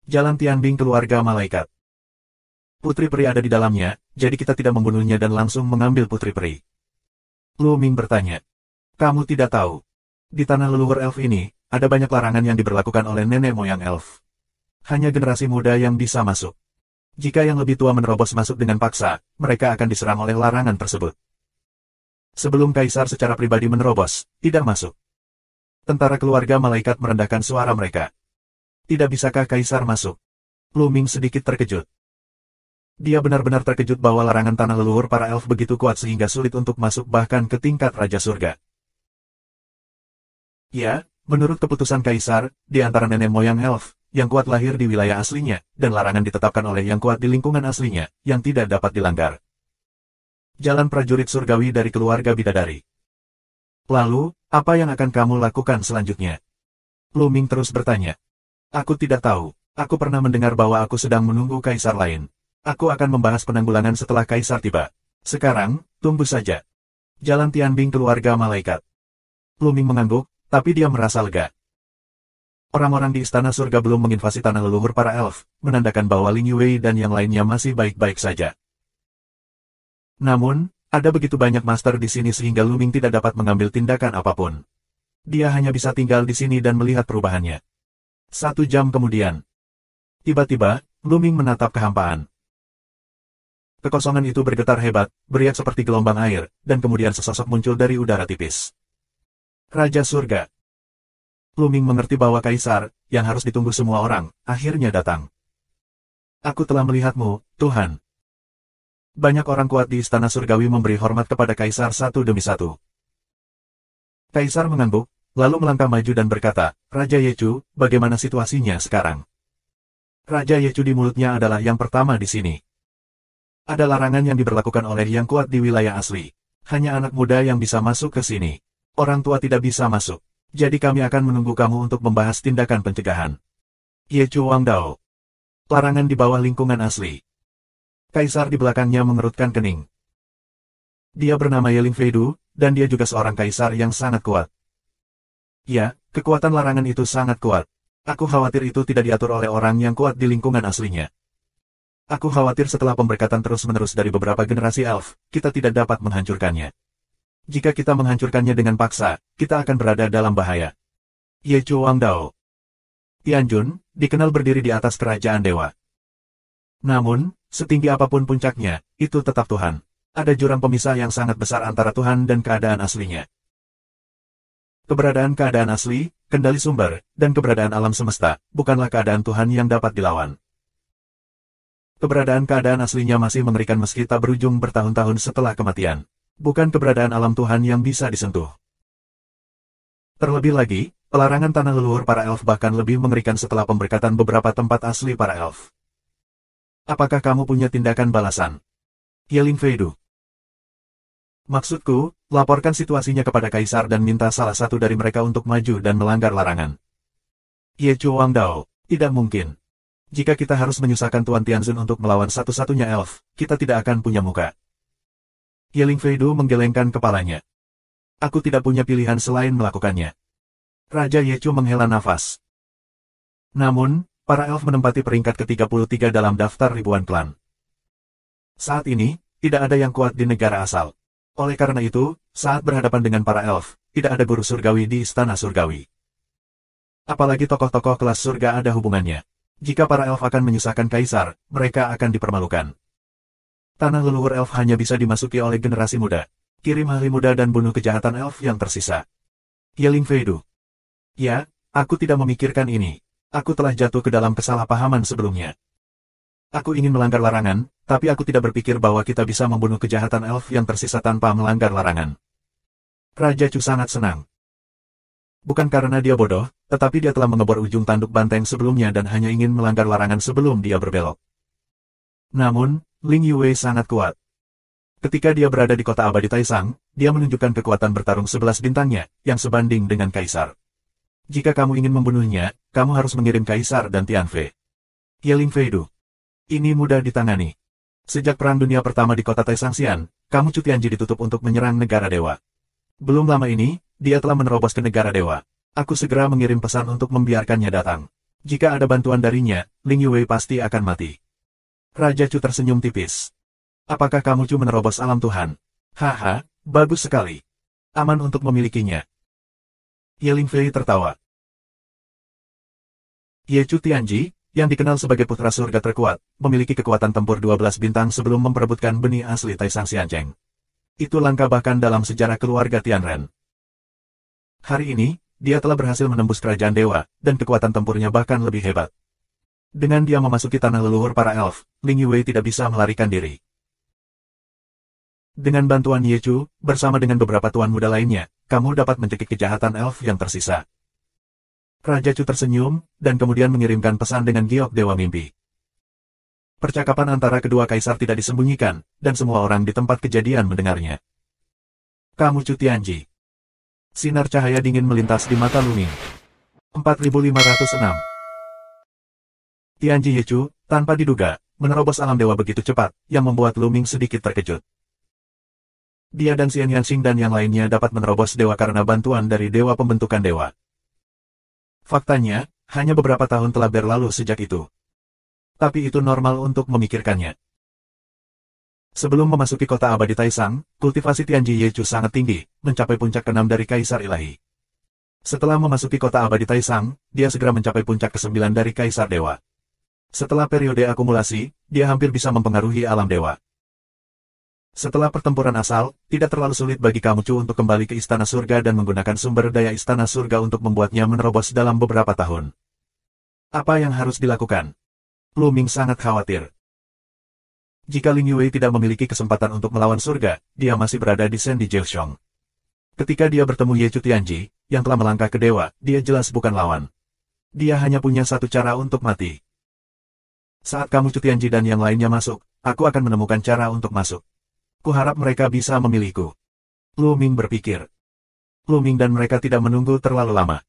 [SPEAKER 1] Jalan Tianbing keluarga malaikat. Putri peri ada di dalamnya, jadi kita tidak membunuhnya dan langsung mengambil putri peri. Luming bertanya. Kamu tidak tahu. Di tanah leluhur elf ini, ada banyak larangan yang diberlakukan oleh nenek moyang elf. Hanya generasi muda yang bisa masuk. Jika yang lebih tua menerobos masuk dengan paksa, mereka akan diserang oleh larangan tersebut. Sebelum kaisar secara pribadi menerobos, tidak masuk. Tentara keluarga malaikat merendahkan suara mereka. Tidak bisakah kaisar masuk? Luming sedikit terkejut. Dia benar-benar terkejut bahwa larangan tanah leluhur para elf begitu kuat sehingga sulit untuk masuk bahkan ke tingkat Raja Surga. Ya, menurut keputusan kaisar, di antara nenek moyang elf, yang kuat lahir di wilayah aslinya, dan larangan ditetapkan oleh yang kuat di lingkungan aslinya, yang tidak dapat dilanggar. Jalan prajurit surgawi dari keluarga bidadari. Lalu, apa yang akan kamu lakukan selanjutnya? Luming terus bertanya. Aku tidak tahu. Aku pernah mendengar bahwa aku sedang menunggu kaisar lain. Aku akan membahas penanggulangan setelah kaisar tiba. Sekarang, tunggu saja. Jalan Tianbing keluarga malaikat. Luming mengangguk, tapi dia merasa lega. Orang-orang di istana surga belum menginvasi tanah leluhur para elf, menandakan bahwa Ling Yuwei dan yang lainnya masih baik-baik saja. Namun, ada begitu banyak master di sini sehingga Luming tidak dapat mengambil tindakan apapun. Dia hanya bisa tinggal di sini dan melihat perubahannya. 1 jam kemudian. Tiba-tiba, Luming menatap kehampaan. Kekosongan itu bergetar hebat, beriak seperti gelombang air, dan kemudian sesosok muncul dari udara tipis. Raja Surga. Luming mengerti bahwa kaisar, yang harus ditunggu semua orang, akhirnya datang. Aku telah melihatmu, Tuhan. Banyak orang kuat di istana surgawi memberi hormat kepada kaisar satu demi satu. Kaisar mengangguk, lalu melangkah maju dan berkata, Raja Yechu, bagaimana situasinya sekarang? Raja Yechu di mulutnya adalah yang pertama di sini. Ada larangan yang diberlakukan oleh yang kuat di wilayah asli. Hanya anak muda yang bisa masuk ke sini. Orang tua tidak bisa masuk. Jadi kami akan menunggu kamu untuk membahas tindakan pencegahan. Yechu Wangdao. Larangan di bawah lingkungan asli. Kaisar di belakangnya mengerutkan kening. Dia bernama Yeling Feidu, dan dia juga seorang kaisar yang sangat kuat. Ya, kekuatan larangan itu sangat kuat. Aku khawatir itu tidak diatur oleh orang yang kuat di lingkungan aslinya. Aku khawatir setelah pemberkatan terus-menerus dari beberapa generasi elf, kita tidak dapat menghancurkannya. Jika kita menghancurkannya dengan paksa, kita akan berada dalam bahaya. Yechu Wangdao. Tianjun, dikenal berdiri di atas kerajaan dewa. Namun, setinggi apapun puncaknya, itu tetap Tuhan. Ada jurang pemisah yang sangat besar antara Tuhan dan keadaan aslinya. Keberadaan asli, kendali sumber, dan keberadaan alam semesta, bukanlah keadaan Tuhan yang dapat dilawan. Keberadaan aslinya masih mengerikan meski tak berujung bertahun-tahun setelah kematian. Bukan keberadaan alam Tuhan yang bisa disentuh. Terlebih lagi, pelarangan tanah leluhur para elf bahkan lebih mengerikan setelah pemberkatan beberapa tempat asli para elf. Apakah kamu punya tindakan balasan? Yeling Feidu. Maksudku, laporkan situasinya kepada Kaisar dan minta salah satu dari mereka untuk maju dan melanggar larangan. Ye Chu Wang Dao, tidak mungkin. Jika kita harus menyusahkan Tuan Tianzun untuk melawan satu-satunya elf, kita tidak akan punya muka. Yeling Feidu menggelengkan kepalanya. Aku tidak punya pilihan selain melakukannya. Raja Ye Chu menghela nafas. Namun, para elf menempati peringkat ke-33 dalam daftar ribuan klan. Saat ini, tidak ada yang kuat di negara asal. Oleh karena itu, saat berhadapan dengan para elf, tidak ada guru surgawi di Istana Surgawi. Apalagi tokoh-tokoh kelas surga ada hubungannya. Jika para elf akan menyusahkan Kaisar, mereka akan dipermalukan. Tanah leluhur elf hanya bisa dimasuki oleh generasi muda. Kirim ahli muda dan bunuh kejahatan elf yang tersisa. Yeling Feidu. Ya, aku tidak memikirkan ini. Aku telah jatuh ke dalam kesalahpahaman sebelumnya. Aku ingin melanggar larangan, tapi aku tidak berpikir bahwa kita bisa membunuh kejahatan elf yang tersisa tanpa melanggar larangan. Raja Chu sangat senang. Bukan karena dia bodoh, tetapi dia telah mengebor ujung tanduk banteng sebelumnya dan hanya ingin melanggar larangan sebelum dia berbelok. Namun, Ling Yue sangat kuat. Ketika dia berada di kota abadi Taisang, dia menunjukkan kekuatan bertarung 11 bintangnya, yang sebanding dengan Kaisar. Jika kamu ingin membunuhnya, kamu harus mengirim Kaisar dan Tianfei. Yeling Feidu. Ini mudah ditangani. Sejak Perang Dunia Pertama di kota Taisangxian, kamu Chu Tianji ditutup untuk menyerang negara dewa. Belum lama ini, dia telah menerobos ke negara dewa. Aku segera mengirim pesan untuk membiarkannya datang. Jika ada bantuan darinya, Ling Yue pasti akan mati. Raja Chu tersenyum tipis. Apakah kamu Chu menerobos alam Tuhan? Haha, bagus sekali. Aman untuk memilikinya. Yeling Fei tertawa. Ye Chu Tianji, yang dikenal sebagai putra surga terkuat, memiliki kekuatan tempur 12 bintang sebelum memperebutkan benih asli Taisangxian Cheng. Itu langka bahkan dalam sejarah keluarga Tianren. Hari ini, dia telah berhasil menembus kerajaan dewa, dan kekuatan tempurnya bahkan lebih hebat. Dengan dia memasuki tanah leluhur para elf, Ling Yue tidak bisa melarikan diri. Dengan bantuan Ye Chu, bersama dengan beberapa tuan muda lainnya, kamu dapat mencekik kejahatan elf yang tersisa. Raja Chu tersenyum, dan kemudian mengirimkan pesan dengan giok Dewa Mimpi. Percakapan antara kedua kaisar tidak disembunyikan, dan semua orang di tempat kejadian mendengarnya. Kamu Chu Tianji. Sinar cahaya dingin melintas di mata Luming. 4506. Tianji Ye Chu, tanpa diduga, menerobos alam dewa begitu cepat, yang membuat Luming sedikit terkejut. Dia dan Xian Yanxing dan yang lainnya dapat menerobos dewa karena bantuan dari dewa pembentukan dewa. Faktanya, hanya beberapa tahun telah berlalu sejak itu. Tapi itu normal untuk memikirkannya. Sebelum memasuki kota abadi Taisang, kultivasi Tianji Ye Chu sangat tinggi, mencapai puncak ke-6 dari Kaisar Ilahi. Setelah memasuki kota abadi Taisang, dia segera mencapai puncak ke-9 dari Kaisar Dewa. Setelah periode akumulasi, dia hampir bisa mempengaruhi alam dewa. Setelah pertempuran asal, tidak terlalu sulit bagi kamu Chu untuk kembali ke Istana Surga dan menggunakan sumber daya Istana Surga untuk membuatnya menerobos dalam beberapa tahun. Apa yang harus dilakukan? Luming sangat khawatir. Jika Ling Yue tidak memiliki kesempatan untuk melawan surga, dia masih berada di Sen di Jiuxiong. Ketika dia bertemu Ye Chu Tianji, yang telah melangkah ke dewa, dia jelas bukan lawan. Dia hanya punya satu cara untuk mati. Saat kamu Chu Tianji dan yang lainnya masuk, aku akan menemukan cara untuk masuk. Kuharap mereka bisa memilihku. Luming berpikir. Luming dan mereka tidak menunggu terlalu lama.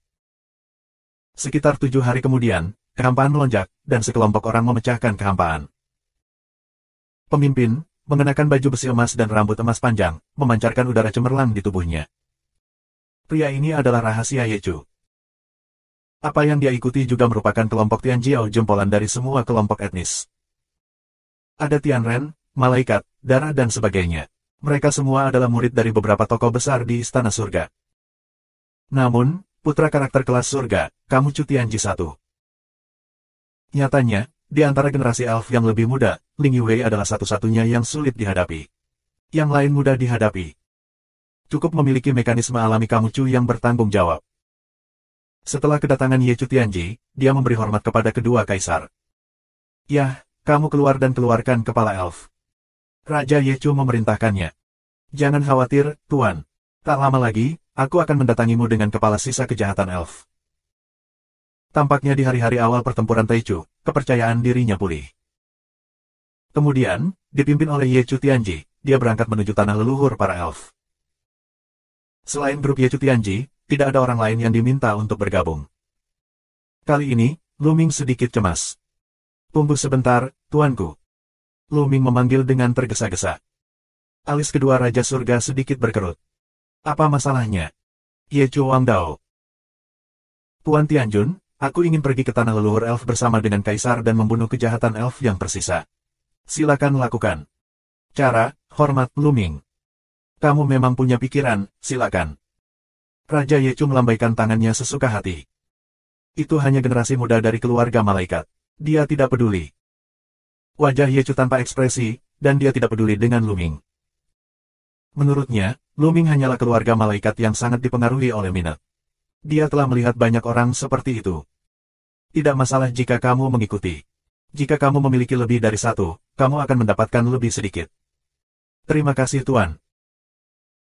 [SPEAKER 1] Sekitar 7 hari kemudian, kehampaan melonjak, dan sekelompok orang memecahkan kehampaan. Pemimpin, mengenakan baju besi emas dan rambut emas panjang, memancarkan udara cemerlang di tubuhnya. Pria ini adalah rahasia Ye Chu. Apa yang dia ikuti juga merupakan kelompok Tianjiao jempolan dari semua kelompok etnis. Ada Tianren, malaikat, darah dan sebagainya. Mereka semua adalah murid dari beberapa tokoh besar di Istana Surga. Namun, putra karakter kelas surga, kamu Chu Tianji 1. Nyatanya, di antara generasi elf yang lebih muda, Ling Yue adalah satu-satunya yang sulit dihadapi. Yang lain mudah dihadapi. Cukup memiliki mekanisme alami kamu Chu yang bertanggung jawab. Setelah kedatangan Ye Chu Tianji, dia memberi hormat kepada kedua kaisar. Yah, kamu keluar dan keluarkan kepala elf. Raja Ye Chu memerintahkannya. Jangan khawatir, Tuan. Tak lama lagi, aku akan mendatangimu dengan kepala sisa kejahatan elf. Tampaknya di hari-hari awal pertempuran Taichu, kepercayaan dirinya pulih. Kemudian, dipimpin oleh Ye Chu Tianji, dia berangkat menuju tanah leluhur para elf. Selain grup Ye Chu Tianji, tidak ada orang lain yang diminta untuk bergabung. Kali ini, Lu Ming sedikit cemas. Tunggu sebentar, tuanku. Lu Ming memanggil dengan tergesa-gesa. Alis kedua Raja Surga sedikit berkerut. Apa masalahnya? Ye Chu Wangdao. Tuan Tianjun, aku ingin pergi ke tanah leluhur elf bersama dengan Kaisar dan membunuh kejahatan elf yang tersisa. Silakan lakukan. Cara, hormat Lu Ming. Kamu memang punya pikiran, silakan. Raja Ye Chu melambaikan tangannya sesuka hati. Itu hanya generasi muda dari keluarga malaikat. Dia tidak peduli. Wajah Ye Chu tanpa ekspresi, dan dia tidak peduli dengan Lu Ming. Menurutnya, Lu Ming hanyalah keluarga malaikat yang sangat dipengaruhi oleh minat. Dia telah melihat banyak orang seperti itu. Tidak masalah jika kamu mengikuti. Jika kamu memiliki lebih dari satu, kamu akan mendapatkan lebih sedikit. Terima kasih Tuan.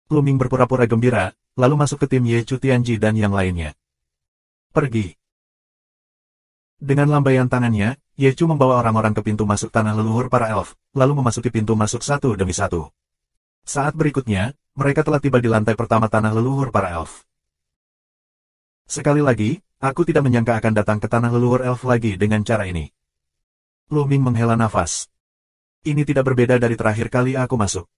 [SPEAKER 1] Lu Ming berpura-pura gembira, lalu masuk ke tim Ye Chu Tianji dan yang lainnya. Pergi. Dengan lambaian tangannya, Ye Chu membawa orang-orang ke pintu masuk tanah leluhur para elf, lalu memasuki pintu masuk satu demi satu. Saat berikutnya, mereka telah tiba di lantai pertama tanah leluhur para elf. Sekali lagi, aku tidak menyangka akan datang ke tanah leluhur elf lagi dengan cara ini. Lu Ming menghela nafas. Ini tidak berbeda dari terakhir kali aku masuk.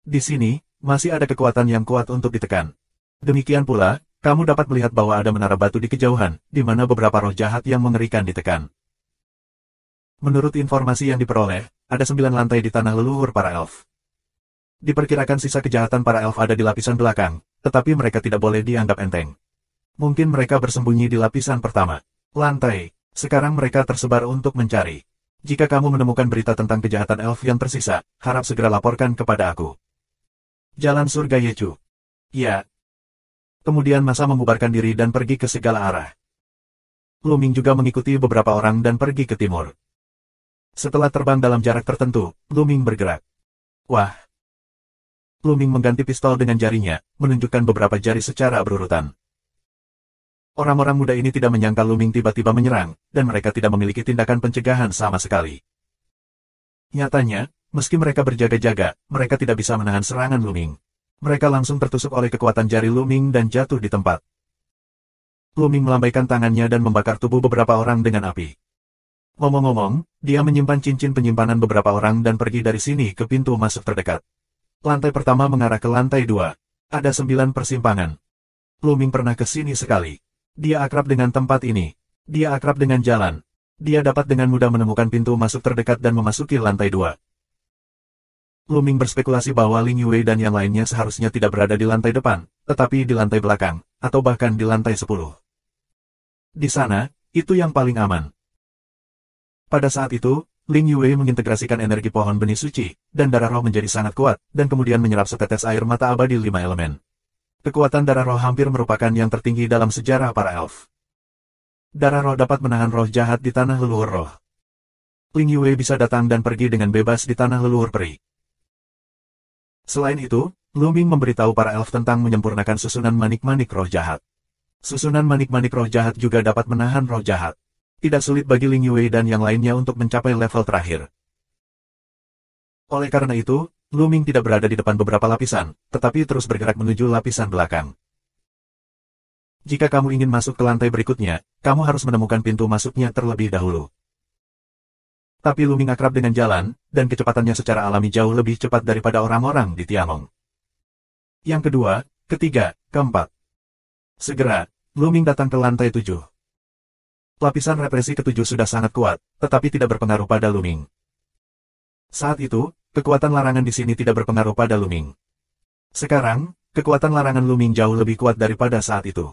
[SPEAKER 1] Di sini, masih ada kekuatan yang kuat untuk ditekan. Demikian pula, kamu dapat melihat bahwa ada menara batu di kejauhan, di mana beberapa roh jahat yang mengerikan ditekan. Menurut informasi yang diperoleh, ada 9 lantai di tanah leluhur para elf. Diperkirakan sisa kejahatan para elf ada di lapisan belakang, tetapi mereka tidak boleh dianggap enteng. Mungkin mereka bersembunyi di lapisan pertama. Lantai, sekarang mereka tersebar untuk mencari. Jika kamu menemukan berita tentang kejahatan elf yang tersisa, harap segera laporkan kepada aku. Jalan surga Ye Chu. Ya. Kemudian masa membubarkan diri dan pergi ke segala arah. Lu Ming juga mengikuti beberapa orang dan pergi ke timur. Setelah terbang dalam jarak tertentu, Lu Ming bergerak. Wah. Lu Ming mengganti pistol dengan jarinya, menunjukkan beberapa jari secara berurutan. Orang-orang muda ini tidak menyangka Lu Ming tiba-tiba menyerang, dan mereka tidak memiliki tindakan pencegahan sama sekali. Nyatanya, meski mereka berjaga-jaga, mereka tidak bisa menahan serangan Lu Ming. Mereka langsung tertusuk oleh kekuatan jari Lu Ming dan jatuh di tempat. Lu Ming melambaikan tangannya dan membakar tubuh beberapa orang dengan api. Ngomong-ngomong, dia menyimpan cincin penyimpanan beberapa orang dan pergi dari sini ke pintu masuk terdekat. Lantai pertama mengarah ke lantai 2. Ada 9 persimpangan. Lu Ming pernah ke sini sekali. Dia akrab dengan tempat ini. Dia akrab dengan jalan. Dia dapat dengan mudah menemukan pintu masuk terdekat dan memasuki lantai 2. Lu Ming berspekulasi bahwa Ling Yue dan yang lainnya seharusnya tidak berada di lantai depan, tetapi di lantai belakang, atau bahkan di lantai 10. Di sana, itu yang paling aman. Pada saat itu, Ling Yue mengintegrasikan energi pohon benih suci, dan darah roh menjadi sangat kuat, dan kemudian menyerap setetes air mata abadi 5 elemen. Kekuatan darah roh hampir merupakan yang tertinggi dalam sejarah para elf. Darah roh dapat menahan roh jahat di tanah leluhur roh. Ling Yue bisa datang dan pergi dengan bebas di tanah leluhur peri. Selain itu, Lu Ming memberitahu para elf tentang menyempurnakan susunan manik-manik roh jahat. Susunan manik-manik roh jahat juga dapat menahan roh jahat. Tidak sulit bagi Ling Yue dan yang lainnya untuk mencapai level terakhir. Oleh karena itu, Lu Ming tidak berada di depan beberapa lapisan, tetapi terus bergerak menuju lapisan belakang. Jika kamu ingin masuk ke lantai berikutnya, kamu harus menemukan pintu masuknya terlebih dahulu. Tapi Lu Ming akrab dengan jalan, dan kecepatannya secara alami jauh lebih cepat daripada orang-orang di Tiangong. Yang kedua, ketiga, keempat. Segera, Lu Ming datang ke lantai 7. Lapisan represi ketujuh sudah sangat kuat, tetapi tidak berpengaruh pada Lu Ming. Saat itu, kekuatan larangan di sini tidak berpengaruh pada Lu Ming. Sekarang, kekuatan larangan Lu Ming jauh lebih kuat daripada saat itu.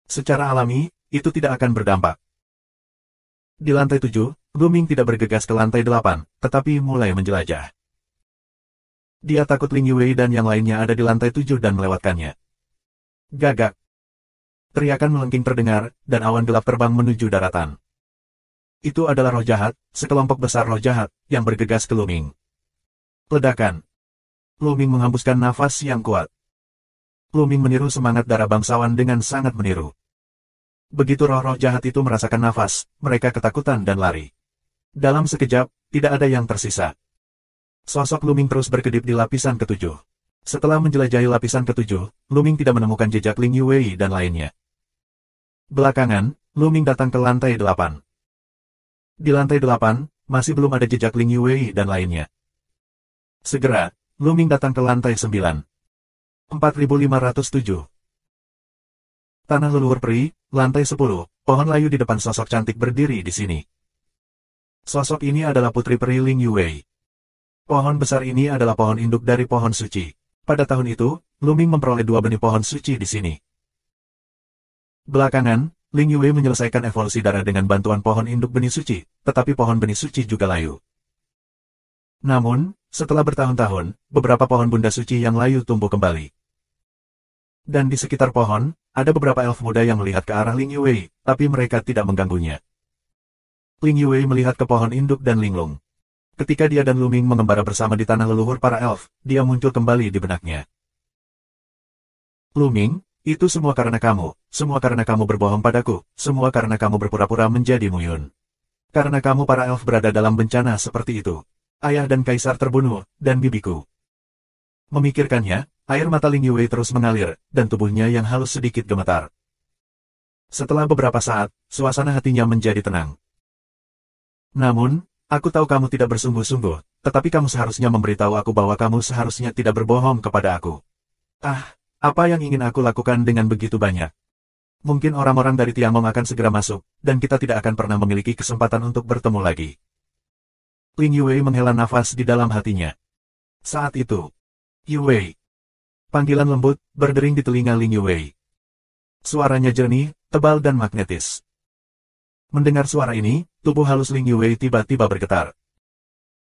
[SPEAKER 1] Secara alami, itu tidak akan berdampak. Di lantai 7, Lu Ming tidak bergegas ke lantai 8, tetapi mulai menjelajah. Dia takut Ling Yue dan yang lainnya ada di lantai 7 dan melewatkannya. Gagak. Teriakan melengking terdengar, dan awan gelap terbang menuju daratan. Itu adalah roh jahat, sekelompok besar roh jahat, yang bergegas ke Lu Ming. Ledakan. Lu Ming menghembuskan nafas yang kuat. Lu Ming meniru semangat darah bangsawan dengan sangat meniru. Begitu roh-roh jahat itu merasakan nafas, mereka ketakutan dan lari. Dalam sekejap, tidak ada yang tersisa. Sosok Luming terus berkedip di lapisan ketujuh. Setelah menjelajahi lapisan ketujuh, Luming tidak menemukan jejak Ling Yuwei dan lainnya. Belakangan, Luming datang ke lantai 8. Di lantai 8, masih belum ada jejak Ling Yuwei dan lainnya. Segera, Luming datang ke lantai 9. 4507. Tanah leluhur peri, lantai 10, pohon layu di depan sosok cantik berdiri di sini. Sosok ini adalah putri peri Ling Yuwei. Pohon besar ini adalah pohon induk dari pohon suci. Pada tahun itu, Luming memperoleh 2 benih pohon suci di sini. Belakangan, Ling Yuwei menyelesaikan evolusi darah dengan bantuan pohon induk benih suci, tetapi pohon benih suci juga layu. Namun, setelah bertahun-tahun, beberapa pohon bunda suci yang layu tumbuh kembali. Dan di sekitar pohon, ada beberapa elf muda yang melihat ke arah Ling Yuwei, tapi mereka tidak mengganggunya. Ling Yuwei melihat ke pohon induk dan linglung. Ketika dia dan Luming mengembara bersama di tanah leluhur para elf, dia muncul kembali di benaknya. Luming, itu semua karena kamu berbohong padaku, semua karena kamu berpura-pura menjadi Muyun. Karena kamu para elf berada dalam bencana seperti itu. Ayah dan kaisar terbunuh, dan bibiku. Memikirkannya, air mata Ling Yuwei terus mengalir, dan tubuhnya yang halus sedikit gemetar. Setelah beberapa saat, suasana hatinya menjadi tenang. Namun, aku tahu kamu tidak bersungguh-sungguh, tetapi kamu seharusnya memberitahu aku bahwa kamu seharusnya tidak berbohong kepada aku. Ah, apa yang ingin aku lakukan dengan begitu banyak? Mungkin orang-orang dari Tiangong akan segera masuk, dan kita tidak akan pernah memiliki kesempatan untuk bertemu lagi. Ling Yuwei menghela nafas di dalam hatinya. Saat itu, Yuwei. Panggilan lembut, berdering di telinga Ling Yuwei. Suaranya jernih, tebal dan magnetis. Mendengar suara ini, tubuh halus Ling Yuwei tiba-tiba bergetar.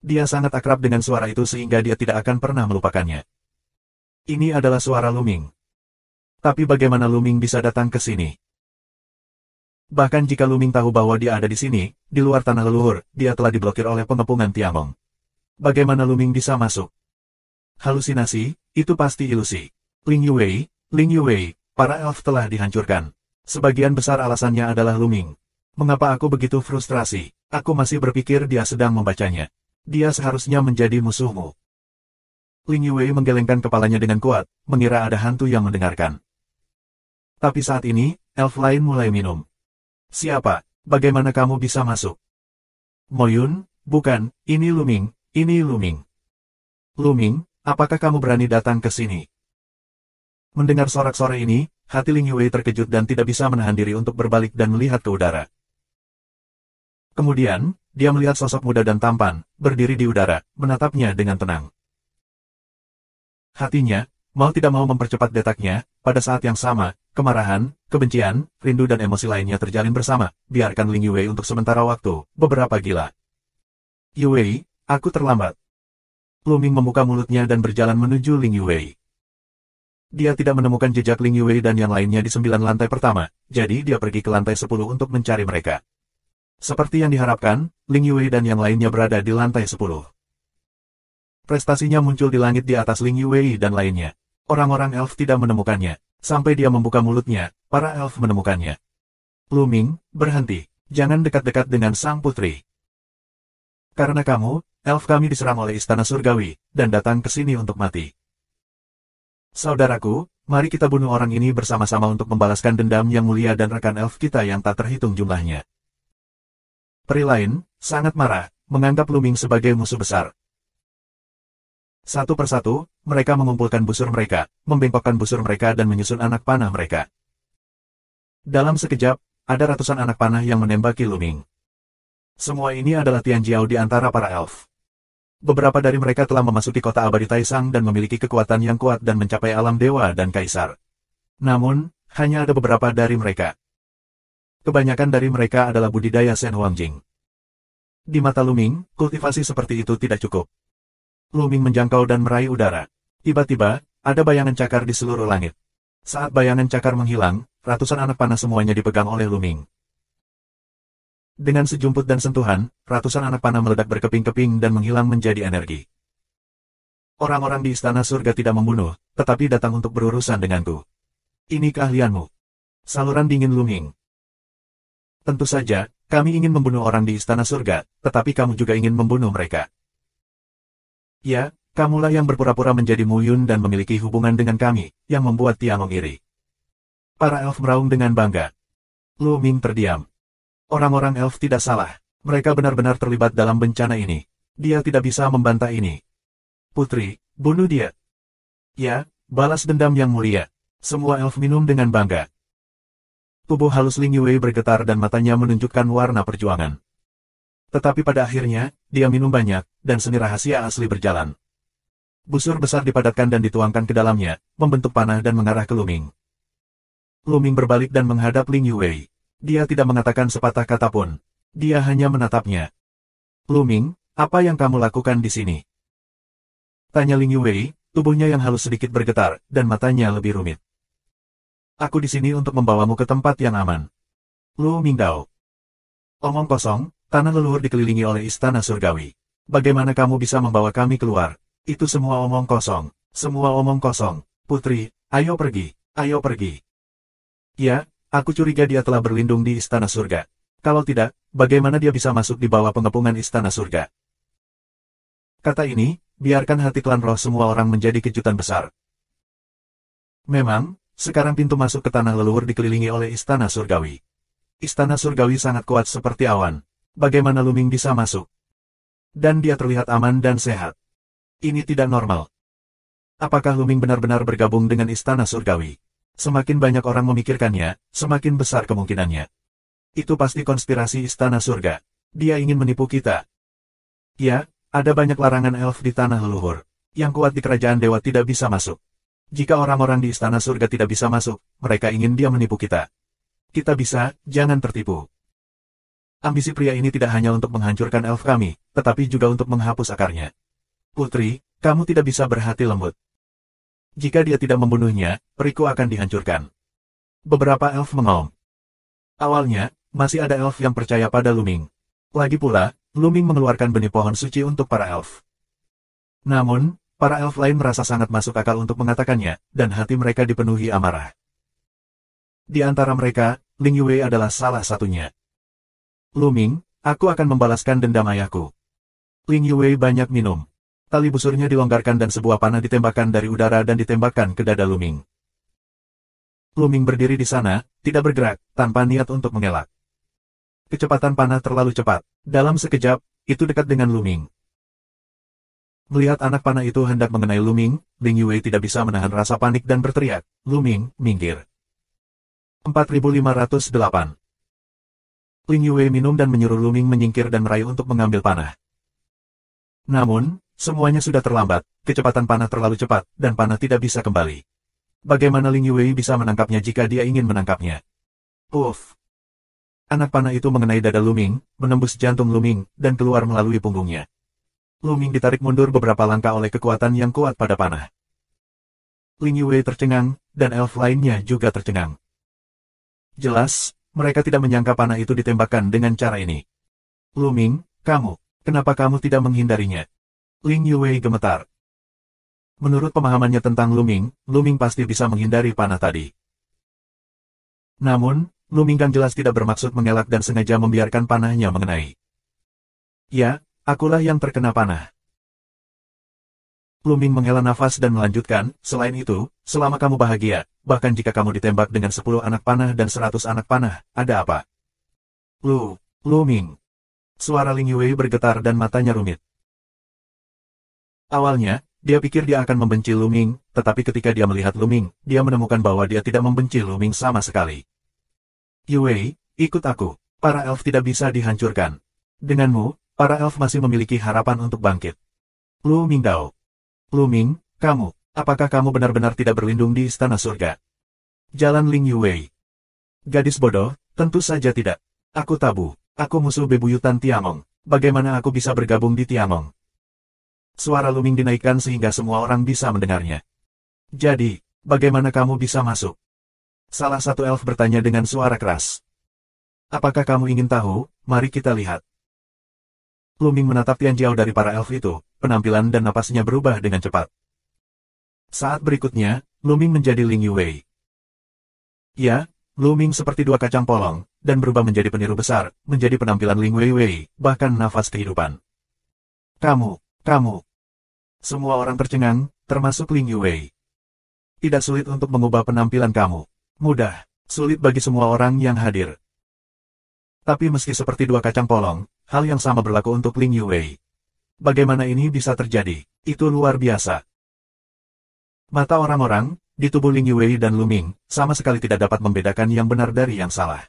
[SPEAKER 1] Dia sangat akrab dengan suara itu sehingga dia tidak akan pernah melupakannya. Ini adalah suara Luming. Tapi bagaimana Luming bisa datang ke sini? Bahkan jika Luming tahu bahwa dia ada di sini, di luar tanah leluhur, dia telah diblokir oleh pengepungan Tiangong. Bagaimana Luming bisa masuk? Halusinasi, itu pasti ilusi. Ling Yuwei, para elf telah dihancurkan. Sebagian besar alasannya adalah Luming. Mengapa aku begitu frustrasi? Aku masih berpikir dia sedang membacanya. Dia seharusnya menjadi musuhmu. Ling Yuwei menggelengkan kepalanya dengan kuat, mengira ada hantu yang mendengarkan. Tapi saat ini, elf lain mulai minum. Siapa? Bagaimana kamu bisa masuk? Moyun? Bukan, ini Luming, ini Luming. Luming, apakah kamu berani datang ke sini? Mendengar sorak-sorai ini, hati Ling Yuwei terkejut dan tidak bisa menahan diri untuk berbalik dan melihat ke udara. Kemudian, dia melihat sosok muda dan tampan, berdiri di udara, menatapnya dengan tenang. Hatinya, mau tidak mau mempercepat detaknya, pada saat yang sama, kemarahan, kebencian, rindu dan emosi lainnya terjalin bersama, biarkan Ling Yuwei untuk sementara waktu, beberapa gila. Yuwei, aku terlambat. Luming membuka mulutnya dan berjalan menuju Ling Yuwei. Dia tidak menemukan jejak Ling Yuwei dan yang lainnya di 9 lantai pertama, jadi dia pergi ke lantai 10 untuk mencari mereka. Seperti yang diharapkan, Ling Yuwei dan yang lainnya berada di lantai 10. Prestasinya muncul di langit di atas Ling Yuwei dan lainnya. Orang-orang elf tidak menemukannya. Sampai dia membuka mulutnya, para elf menemukannya. Luming, berhenti. Jangan dekat-dekat dengan sang putri. Karena kamu, elf kami diserang oleh istana surgawi, dan datang ke sini untuk mati. Saudaraku, mari kita bunuh orang ini bersama-sama untuk membalaskan dendam yang mulia dan rekan elf kita yang tak terhitung jumlahnya. Peri lain, sangat marah, menganggap Luming sebagai musuh besar. Satu persatu, mereka mengumpulkan busur mereka, membengkokkan busur mereka dan menyusun anak panah mereka. Dalam sekejap, ada ratusan anak panah yang menembaki Luming. Semua ini adalah Tianjiao di antara para elf. Beberapa dari mereka telah memasuki kota abadi Taisang dan memiliki kekuatan yang kuat dan mencapai alam dewa dan kaisar. Namun, hanya ada beberapa dari mereka. Kebanyakan dari mereka adalah budidaya Shen Huangjing. Di mata Luming, kultivasi seperti itu tidak cukup. Luming menjangkau dan meraih udara. Tiba-tiba, ada bayangan cakar di seluruh langit. Saat bayangan cakar menghilang, ratusan anak panah semuanya dipegang oleh Luming. Dengan sejumput dan sentuhan, ratusan anak panah meledak berkeping-keping dan menghilang menjadi energi. Orang-orang di istana surga tidak membunuh, tetapi datang untuk berurusan denganku. Ini keahlianmu. Saluran dingin Luming. Tentu saja, kami ingin membunuh orang di Istana Surga, tetapi kamu juga ingin membunuh mereka. Ya, kamulah yang berpura-pura menjadi Muyun dan memiliki hubungan dengan kami, yang membuat Tiangong iri. Para elf meraung dengan bangga. Lu Ming terdiam. Orang-orang elf tidak salah. Mereka benar-benar terlibat dalam bencana ini. Dia tidak bisa membantah ini. Putri, bunuh dia. Ya, balas dendam yang mulia. Semua elf minum dengan bangga. Tubuh halus Ling Yue bergetar dan matanya menunjukkan warna perjuangan. Tetapi pada akhirnya, dia minum banyak, dan seni rahasia asli berjalan. Busur besar dipadatkan dan dituangkan ke dalamnya, membentuk panah dan mengarah ke Lu Ming. Lu Ming berbalik dan menghadap Ling Yue. Dia tidak mengatakan sepatah kata pun. Dia hanya menatapnya. Lu Ming, apa yang kamu lakukan di sini? Tanya Ling Yue, tubuhnya yang halus sedikit bergetar, dan matanya lebih rumit. Aku di sini untuk membawamu ke tempat yang aman. Lu Ming Dao. Omong kosong, tanah leluhur dikelilingi oleh istana surgawi. Bagaimana kamu bisa membawa kami keluar? Itu semua omong kosong. Semua omong kosong. Putri, ayo pergi. Ayo pergi. Ya, aku curiga dia telah berlindung di istana surga. Kalau tidak, bagaimana dia bisa masuk di bawah pengepungan istana surga? Kata ini, biarkan hati klan roh semua orang menjadi kejutan besar. Memang, sekarang pintu masuk ke tanah leluhur dikelilingi oleh istana surgawi. Istana surgawi sangat kuat seperti awan. Bagaimana Lu Ming bisa masuk? Dan dia terlihat aman dan sehat. Ini tidak normal. Apakah Lu Ming benar-benar bergabung dengan istana surgawi? Semakin banyak orang memikirkannya, semakin besar kemungkinannya. Itu pasti konspirasi istana surga. Dia ingin menipu kita. Ya, ada banyak larangan elf di tanah leluhur. Yang kuat di kerajaan dewa tidak bisa masuk. Jika orang-orang di istana surga tidak bisa masuk, mereka ingin dia menipu kita. Kita bisa, jangan tertipu. Ambisi pria ini tidak hanya untuk menghancurkan elf kami, tetapi juga untuk menghapus akarnya. Putri, kamu tidak bisa berhati lembut. Jika dia tidak membunuhnya, periku akan dihancurkan. Beberapa elf mengaum. Awalnya, masih ada elf yang percaya pada Lu Ming. Lagi pula, Lu Ming mengeluarkan benih pohon suci untuk para elf. Namun, para elf lain merasa sangat masuk akal untuk mengatakannya, dan hati mereka dipenuhi amarah. Di antara mereka, Ling Yue adalah salah satunya. Lu Ming, aku akan membalaskan dendam ayahku. Ling Yue banyak minum. Tali busurnya dilonggarkan dan sebuah panah ditembakkan dari udara dan ditembakkan ke dada Lu Ming. Lu Ming berdiri di sana, tidak bergerak, tanpa niat untuk mengelak. Kecepatan panah terlalu cepat. Dalam sekejap, itu dekat dengan Lu Ming. Melihat anak panah itu hendak mengenai Lu Ming, Ling Yue tidak bisa menahan rasa panik dan berteriak, "Lu Ming, minggir." 4508. Ling Yue minum dan menyuruh Lu Ming menyingkir dan meraih untuk mengambil panah. Namun, semuanya sudah terlambat, kecepatan panah terlalu cepat, dan panah tidak bisa kembali. Bagaimana Ling Yue bisa menangkapnya jika dia ingin menangkapnya? Uff! Anak panah itu mengenai dada Lu Ming, menembus jantung Lu Ming, dan keluar melalui punggungnya. Lu Ming ditarik mundur beberapa langkah oleh kekuatan yang kuat pada panah. Ling Yue tercengang, dan elf lainnya juga tercengang. Jelas, mereka tidak menyangka panah itu ditembakkan dengan cara ini. Lu Ming, kenapa kamu tidak menghindarinya? Ling Yue gemetar. Menurut pemahamannya tentang Lu Ming pasti bisa menghindari panah tadi. Namun, Lu Ming jelas tidak bermaksud mengelak dan sengaja membiarkan panahnya mengenai. Ya, akulah yang terkena panah. Lu Ming menghela nafas dan melanjutkan, selain itu, selama kamu bahagia, bahkan jika kamu ditembak dengan 10 anak panah dan 100 anak panah, ada apa? Lu Ming. Suara Ling Yue bergetar dan matanya rumit. Awalnya, dia pikir dia akan membenci Lu Ming, tetapi ketika dia melihat Lu Ming, dia menemukan bahwa dia tidak membenci Lu Ming sama sekali. Yue, ikut aku. Para elf tidak bisa dihancurkan. Denganmu, para elf masih memiliki harapan untuk bangkit. Lu Ming Dao. Lu Ming, apakah kamu benar-benar tidak berlindung di istana surga? Jalan Ling Yue. Gadis bodoh, tentu saja tidak. Aku tabu. Aku musuh bebuyutan Tiangong. Bagaimana aku bisa bergabung di Tiangong? Suara Lu Ming dinaikkan sehingga semua orang bisa mendengarnya. Jadi, bagaimana kamu bisa masuk? Salah satu elf bertanya dengan suara keras. Apakah kamu ingin tahu? Mari kita lihat. Lu Ming menatap Tian Jiao dari para elf itu, penampilan dan napasnya berubah dengan cepat. Saat berikutnya, Lu Ming menjadi Ling Yue. Ya, Luming seperti dua kacang polong, dan berubah menjadi peniru besar, menjadi penampilan Ling Weiwei, bahkan nafas kehidupan. Kamu. Semua orang tercengang, termasuk Ling Yuwei. Tidak sulit untuk mengubah penampilan kamu. Mudah, sulit bagi semua orang yang hadir. Tapi meski seperti dua kacang polong, hal yang sama berlaku untuk Ling Yuwei. Bagaimana ini bisa terjadi? Itu luar biasa. Mata orang-orang, di tubuh Ling Yuwei dan Luming, sama sekali tidak dapat membedakan yang benar dari yang salah.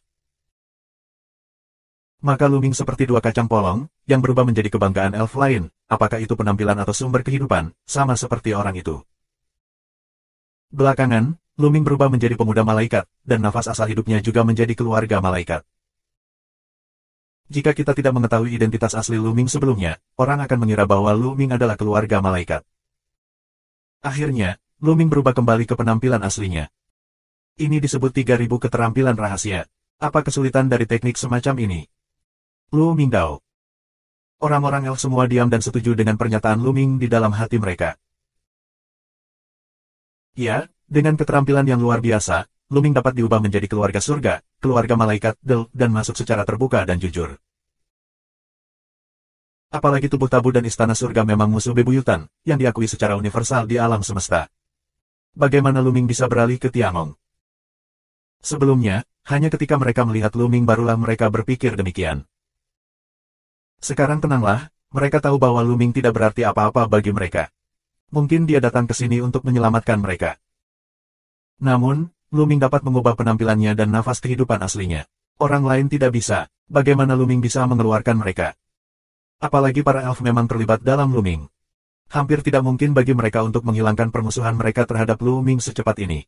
[SPEAKER 1] Maka Luming seperti dua kacang polong, yang berubah menjadi kebanggaan elf lain, apakah itu penampilan atau sumber kehidupan, sama seperti orang itu. Belakangan, Luming berubah menjadi pemuda malaikat, dan nafas asal hidupnya juga menjadi keluarga malaikat. Jika kita tidak mengetahui identitas asli Luming sebelumnya, orang akan mengira bahwa Luming adalah keluarga malaikat. Akhirnya, Luming berubah kembali ke penampilan aslinya. Ini disebut 3000 keterampilan rahasia. Apa kesulitan dari teknik semacam ini? Luming Dao. Orang-orang elf semua diam dan setuju dengan pernyataan Luming di dalam hati mereka. Ya, dengan keterampilan yang luar biasa, Luming dapat diubah menjadi keluarga surga, keluarga malaikat, dan masuk secara terbuka dan jujur. Apalagi tubuh tabu dan istana surga memang musuh bebuyutan, yang diakui secara universal di alam semesta. Bagaimana Luming bisa beralih ke Tiangong? Sebelumnya, hanya ketika mereka melihat Luming barulah mereka berpikir demikian. Sekarang tenanglah, mereka tahu bahwa Luming tidak berarti apa-apa bagi mereka. Mungkin dia datang ke sini untuk menyelamatkan mereka. Namun, Luming dapat mengubah penampilannya dan nafas kehidupan aslinya. Orang lain tidak bisa. Bagaimana Luming bisa mengeluarkan mereka? Apalagi para elf memang terlibat dalam Luming. Hampir tidak mungkin bagi mereka untuk menghilangkan permusuhan mereka terhadap Luming secepat ini.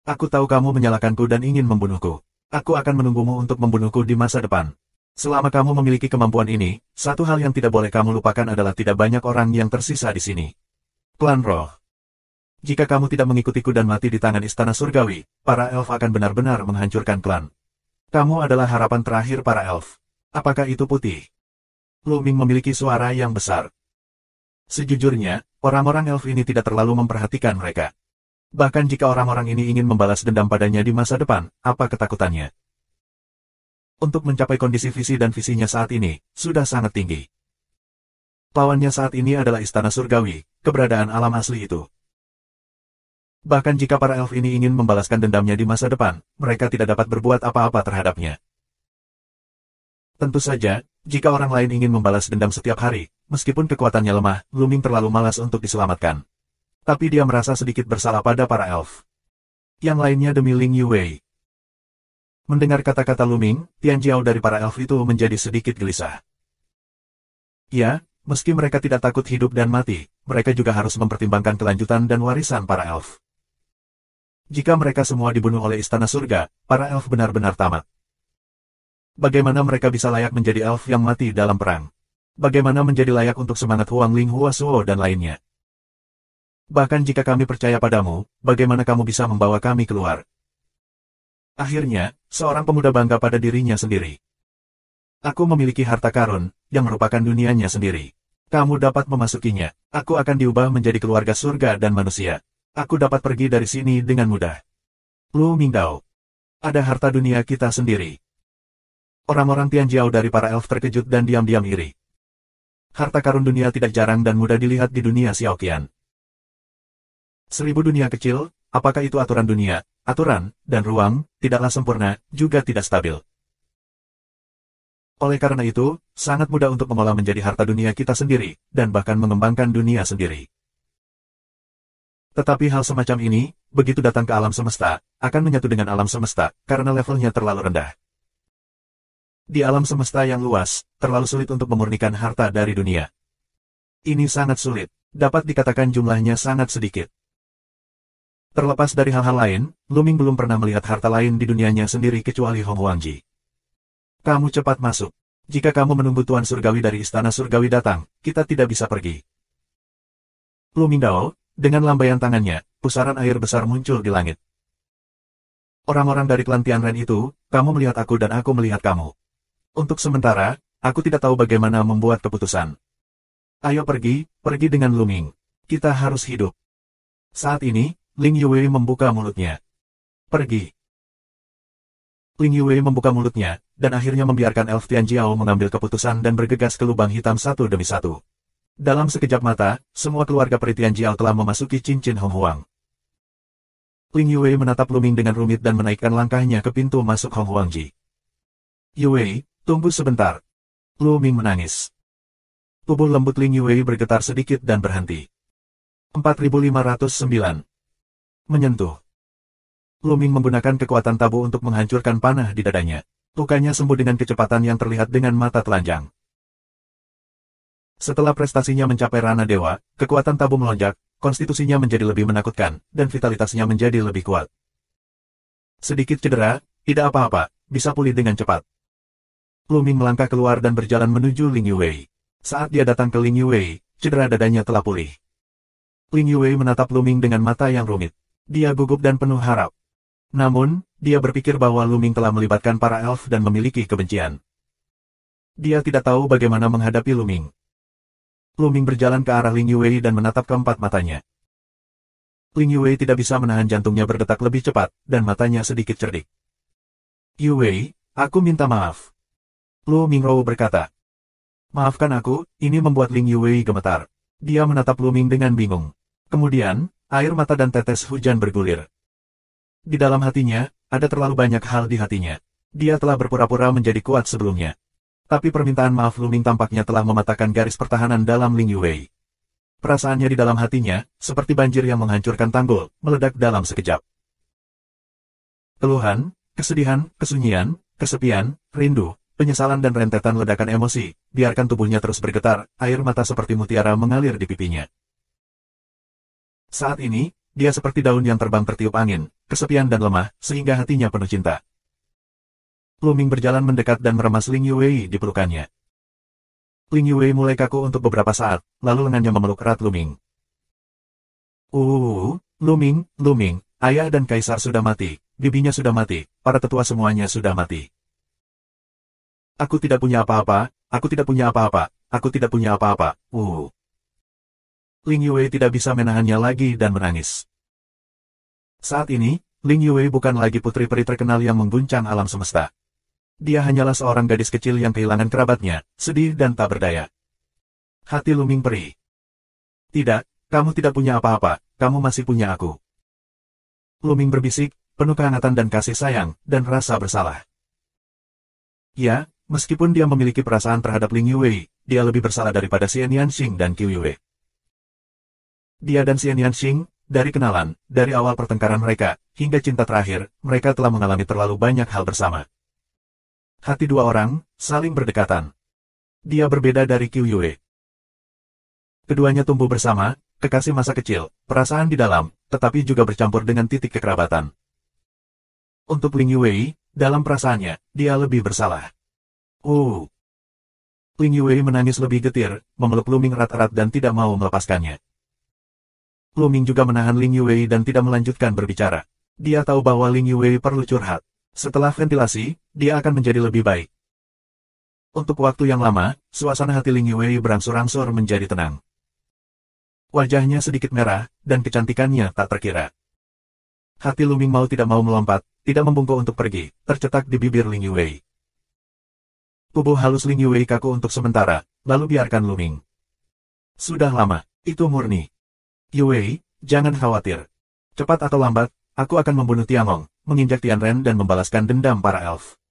[SPEAKER 1] Aku tahu kamu menyalahkanku dan ingin membunuhku. Aku akan menunggumu untuk membunuhku di masa depan. Selama kamu memiliki kemampuan ini, satu hal yang tidak boleh kamu lupakan adalah tidak banyak orang yang tersisa di sini. Klan Roh. Jika kamu tidak mengikutiku dan mati di tangan istana surgawi, para elf akan benar-benar menghancurkan klan. Kamu adalah harapan terakhir para elf. Apakah itu putih? Luming memiliki suara yang besar. Sejujurnya, orang-orang elf ini tidak terlalu memperhatikan mereka. Bahkan jika orang-orang ini ingin membalas dendam padanya di masa depan, apa ketakutannya? Untuk mencapai kondisi visi dan visinya saat ini, sudah sangat tinggi. Lawannya saat ini adalah istana surgawi, keberadaan alam asli itu. Bahkan jika para elf ini ingin membalaskan dendamnya di masa depan, mereka tidak dapat berbuat apa-apa terhadapnya. Tentu saja, jika orang lain ingin membalas dendam setiap hari, meskipun kekuatannya lemah, Luming terlalu malas untuk diselamatkan. Tapi dia merasa sedikit bersalah pada para elf. Yang lainnya demi Ling Yuwei. Mendengar kata-kata Luming, Tianjiao dari para elf itu menjadi sedikit gelisah. Ya, meski mereka tidak takut hidup dan mati, mereka juga harus mempertimbangkan kelanjutan dan warisan para elf. Jika mereka semua dibunuh oleh istana surga, para elf benar-benar tamat. Bagaimana mereka bisa layak menjadi elf yang mati dalam perang? Bagaimana menjadi layak untuk semangat Huang Ling Huasuo dan lainnya? Bahkan jika kami percaya padamu, bagaimana kamu bisa membawa kami keluar? Akhirnya, seorang pemuda bangga pada dirinya sendiri. Aku memiliki harta karun, yang merupakan dunianya sendiri. Kamu dapat memasukinya. Aku akan diubah menjadi keluarga surga dan manusia. Aku dapat pergi dari sini dengan mudah. Luming Dao. Ada harta dunia kita sendiri. Orang-orang Tianjiao dari para elf terkejut dan diam-diam iri. Harta karun dunia tidak jarang dan mudah dilihat di dunia Xiaoqian. 1000 dunia kecil, apakah itu aturan dunia? Aturan, dan ruang, tidaklah sempurna, juga tidak stabil. Oleh karena itu, sangat mudah untuk mengolah menjadi harta dunia kita sendiri, dan bahkan mengembangkan dunia sendiri. Tetapi hal semacam ini, begitu datang ke alam semesta, akan menyatu dengan alam semesta, karena levelnya terlalu rendah. Di alam semesta yang luas, terlalu sulit untuk memurnikan harta dari dunia. Ini sangat sulit, dapat dikatakan jumlahnya sangat sedikit. Terlepas dari hal-hal lain, Luming belum pernah melihat harta lain di dunianya sendiri kecuali Hong Huangji. Kamu cepat masuk. Jika kamu menunggu Tuan Surgawi dari Istana Surgawi datang, kita tidak bisa pergi. Luming Dao, dengan lambaian tangannya, pusaran air besar muncul di langit. Orang-orang dari klan Tianren itu, kamu melihat aku dan aku melihat kamu. Untuk sementara, aku tidak tahu bagaimana membuat keputusan. Ayo pergi dengan Luming. Kita harus hidup. Saat ini, Ling Yuwei membuka mulutnya. Pergi. Ling Yue membuka mulutnya, dan akhirnya membiarkan Elf Tianjiao mengambil keputusan dan bergegas ke lubang hitam satu demi satu. Dalam sekejap mata, semua keluarga peri Tianjiao telah memasuki cincin Hong Huang. Ling Yue menatap Lu Ming dengan rumit dan menaikkan langkahnya ke pintu masuk Hong Huangji. Yue, tunggu sebentar. Lu Ming menangis. Tubuh lembut Ling Yue bergetar sedikit dan berhenti. 4509. Menyentuh. Lu Ming menggunakan kekuatan tabu untuk menghancurkan panah di dadanya. Lukanya sembuh dengan kecepatan yang terlihat dengan mata telanjang. Setelah prestasinya mencapai ranah dewa, kekuatan tabu melonjak, konstitusinya menjadi lebih menakutkan, dan vitalitasnya menjadi lebih kuat. Sedikit cedera, tidak apa-apa, bisa pulih dengan cepat. Lu Ming melangkah keluar dan berjalan menuju Ling Yue. Saat dia datang ke Ling Yue, cedera dadanya telah pulih. Ling Yue menatap Lu Ming dengan mata yang rumit. Dia gugup dan penuh harap. Namun, dia berpikir bahwa Lu Ming telah melibatkan para elf dan memiliki kebencian. Dia tidak tahu bagaimana menghadapi Lu Ming. Lu Ming berjalan ke arah Ling Yue dan menatap keempat matanya. Ling Yue tidak bisa menahan jantungnya berdetak lebih cepat, dan matanya sedikit cerdik. Yue, aku minta maaf. Lu Mingrou berkata. Maafkan aku, ini membuat Ling Yue gemetar. Dia menatap Lu Ming dengan bingung. Kemudian, air mata dan tetes hujan bergulir. Di dalam hatinya, ada terlalu banyak hal di hatinya. Dia telah berpura-pura menjadi kuat sebelumnya. Tapi permintaan maaf Lu Ming tampaknya telah mematahkan garis pertahanan dalam Ling Yue. Perasaannya di dalam hatinya, seperti banjir yang menghancurkan tanggul, meledak dalam sekejap. Keluhan, kesedihan, kesunyian, kesepian, rindu, penyesalan dan rentetan ledakan emosi, biarkan tubuhnya terus bergetar, air mata seperti mutiara mengalir di pipinya. Saat ini, dia seperti daun yang terbang tertiup angin, kesepian dan lemah, sehingga hatinya penuh cinta. Lu Ming berjalan mendekat dan meremas Ling Yue di pelukannya. Ling Yue mulai kaku untuk beberapa saat, lalu lengannya memeluk erat Lu Ming. Lu Ming, ayah dan kaisar sudah mati, bibinya sudah mati, para tetua semuanya sudah mati. Aku tidak punya apa-apa, aku tidak punya apa-apa, aku tidak punya apa-apa, Ling Yue tidak bisa menahannya lagi dan menangis. Saat ini, Ling Yue bukan lagi putri peri terkenal yang mengguncang alam semesta. Dia hanyalah seorang gadis kecil yang kehilangan kerabatnya, sedih dan tak berdaya. Hati Lu Ming perih. Tidak, kamu tidak punya apa-apa, kamu masih punya aku. Lu Ming berbisik, penuh kehangatan dan kasih sayang, dan rasa bersalah. Ya, meskipun dia memiliki perasaan terhadap Ling Yue, dia lebih bersalah daripada Xian Yanxing dan Qiu Yue. Dia dan Xian Yanxing, dari kenalan, dari awal pertengkaran mereka, hingga cinta terakhir, mereka telah mengalami terlalu banyak hal bersama. Hati dua orang, saling berdekatan. Dia berbeda dari Qiu Yue. Keduanya tumbuh bersama, kekasih masa kecil, perasaan di dalam, tetapi juga bercampur dengan titik kekerabatan. Untuk Ling Yue, dalam perasaannya, dia lebih bersalah. Ling Yue menangis lebih getir, memeluk Lu Ming erat-erat dan tidak mau melepaskannya. Lu Ming juga menahan Ling Yue dan tidak melanjutkan berbicara. Dia tahu bahwa Ling Yue perlu curhat. Setelah ventilasi, dia akan menjadi lebih baik. Untuk waktu yang lama, suasana hati Ling Yue berangsur-angsur menjadi tenang. Wajahnya sedikit merah, dan kecantikannya tak terkira. Hati Lu Ming mau tidak mau melompat, tidak membungkuk untuk pergi, tercetak di bibir Ling Yue. Tubuh halus Ling Yue kaku untuk sementara, lalu biarkan Lu Ming. Sudah lama, itu murni. Yue, jangan khawatir. Cepat atau lambat, aku akan membunuh Tiangong, menginjak Tianren dan membalaskan dendam para elf.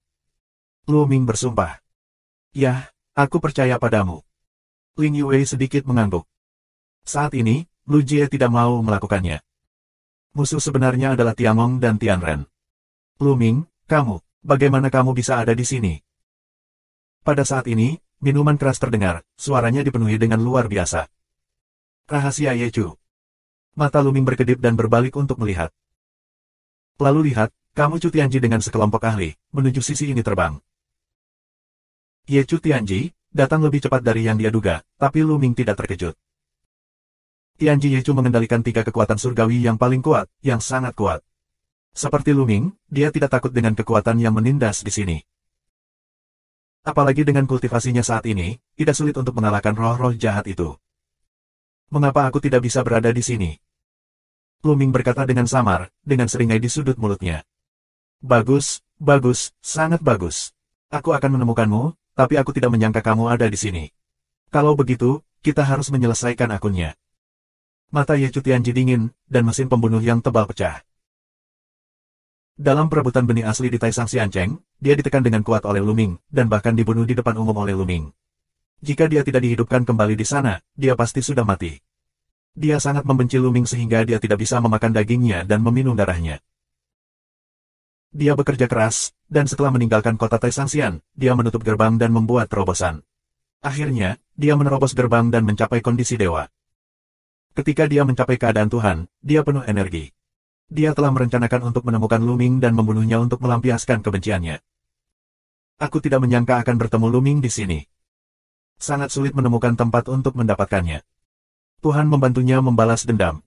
[SPEAKER 1] Lu Ming bersumpah. Yah, aku percaya padamu. Ling Yue sedikit mengangguk. Saat ini, Lu Jie tidak mau melakukannya. Musuh sebenarnya adalah Tiangong dan Tianren. Lu Ming, kamu, bagaimana kamu bisa ada di sini? Pada saat ini, minuman keras terdengar, suaranya dipenuhi dengan luar biasa. Rahasia Yechu. Mata Lu Ming berkedip dan berbalik untuk melihat. Lalu lihat, kamu Chu Tianji dengan sekelompok ahli, menuju sisi ini terbang. Yechu Tianji, datang lebih cepat dari yang dia duga, tapi Lu Ming tidak terkejut. Tianji Yechu mengendalikan 3 kekuatan surgawi yang paling kuat, yang sangat kuat. Seperti Lu Ming, dia tidak takut dengan kekuatan yang menindas di sini. Apalagi dengan kultivasinya saat ini, tidak sulit untuk mengalahkan roh-roh jahat itu. Mengapa aku tidak bisa berada di sini? Lu Ming berkata dengan samar, dengan seringai di sudut mulutnya. Bagus, Bagus, sangat bagus. Aku akan menemukanmu, tapi aku tidak menyangka kamu ada di sini. Kalau begitu, kita harus menyelesaikan akunnya. Mata Ye Chu Tianji dingin, dan mesin pembunuh yang tebal pecah. Dalam perebutan benih asli di Taisang Xiancheng, dia ditekan dengan kuat oleh Lu Ming, dan bahkan dibunuh di depan umum oleh Lu Ming. Jika dia tidak dihidupkan kembali di sana, dia pasti sudah mati. Dia sangat membenci Lu Ming sehingga dia tidak bisa memakan dagingnya dan meminum darahnya. Dia bekerja keras, dan setelah meninggalkan kota Taisangxian, dia menutup gerbang dan membuat terobosan. Akhirnya, dia menerobos gerbang dan mencapai kondisi dewa. Ketika dia mencapai keadaan Tuhan, dia penuh energi. Dia telah merencanakan untuk menemukan Lu Ming dan membunuhnya untuk melampiaskan kebenciannya. Aku tidak menyangka akan bertemu Lu Ming di sini. Sangat sulit menemukan tempat untuk mendapatkannya. Tuhan membantunya membalas dendam.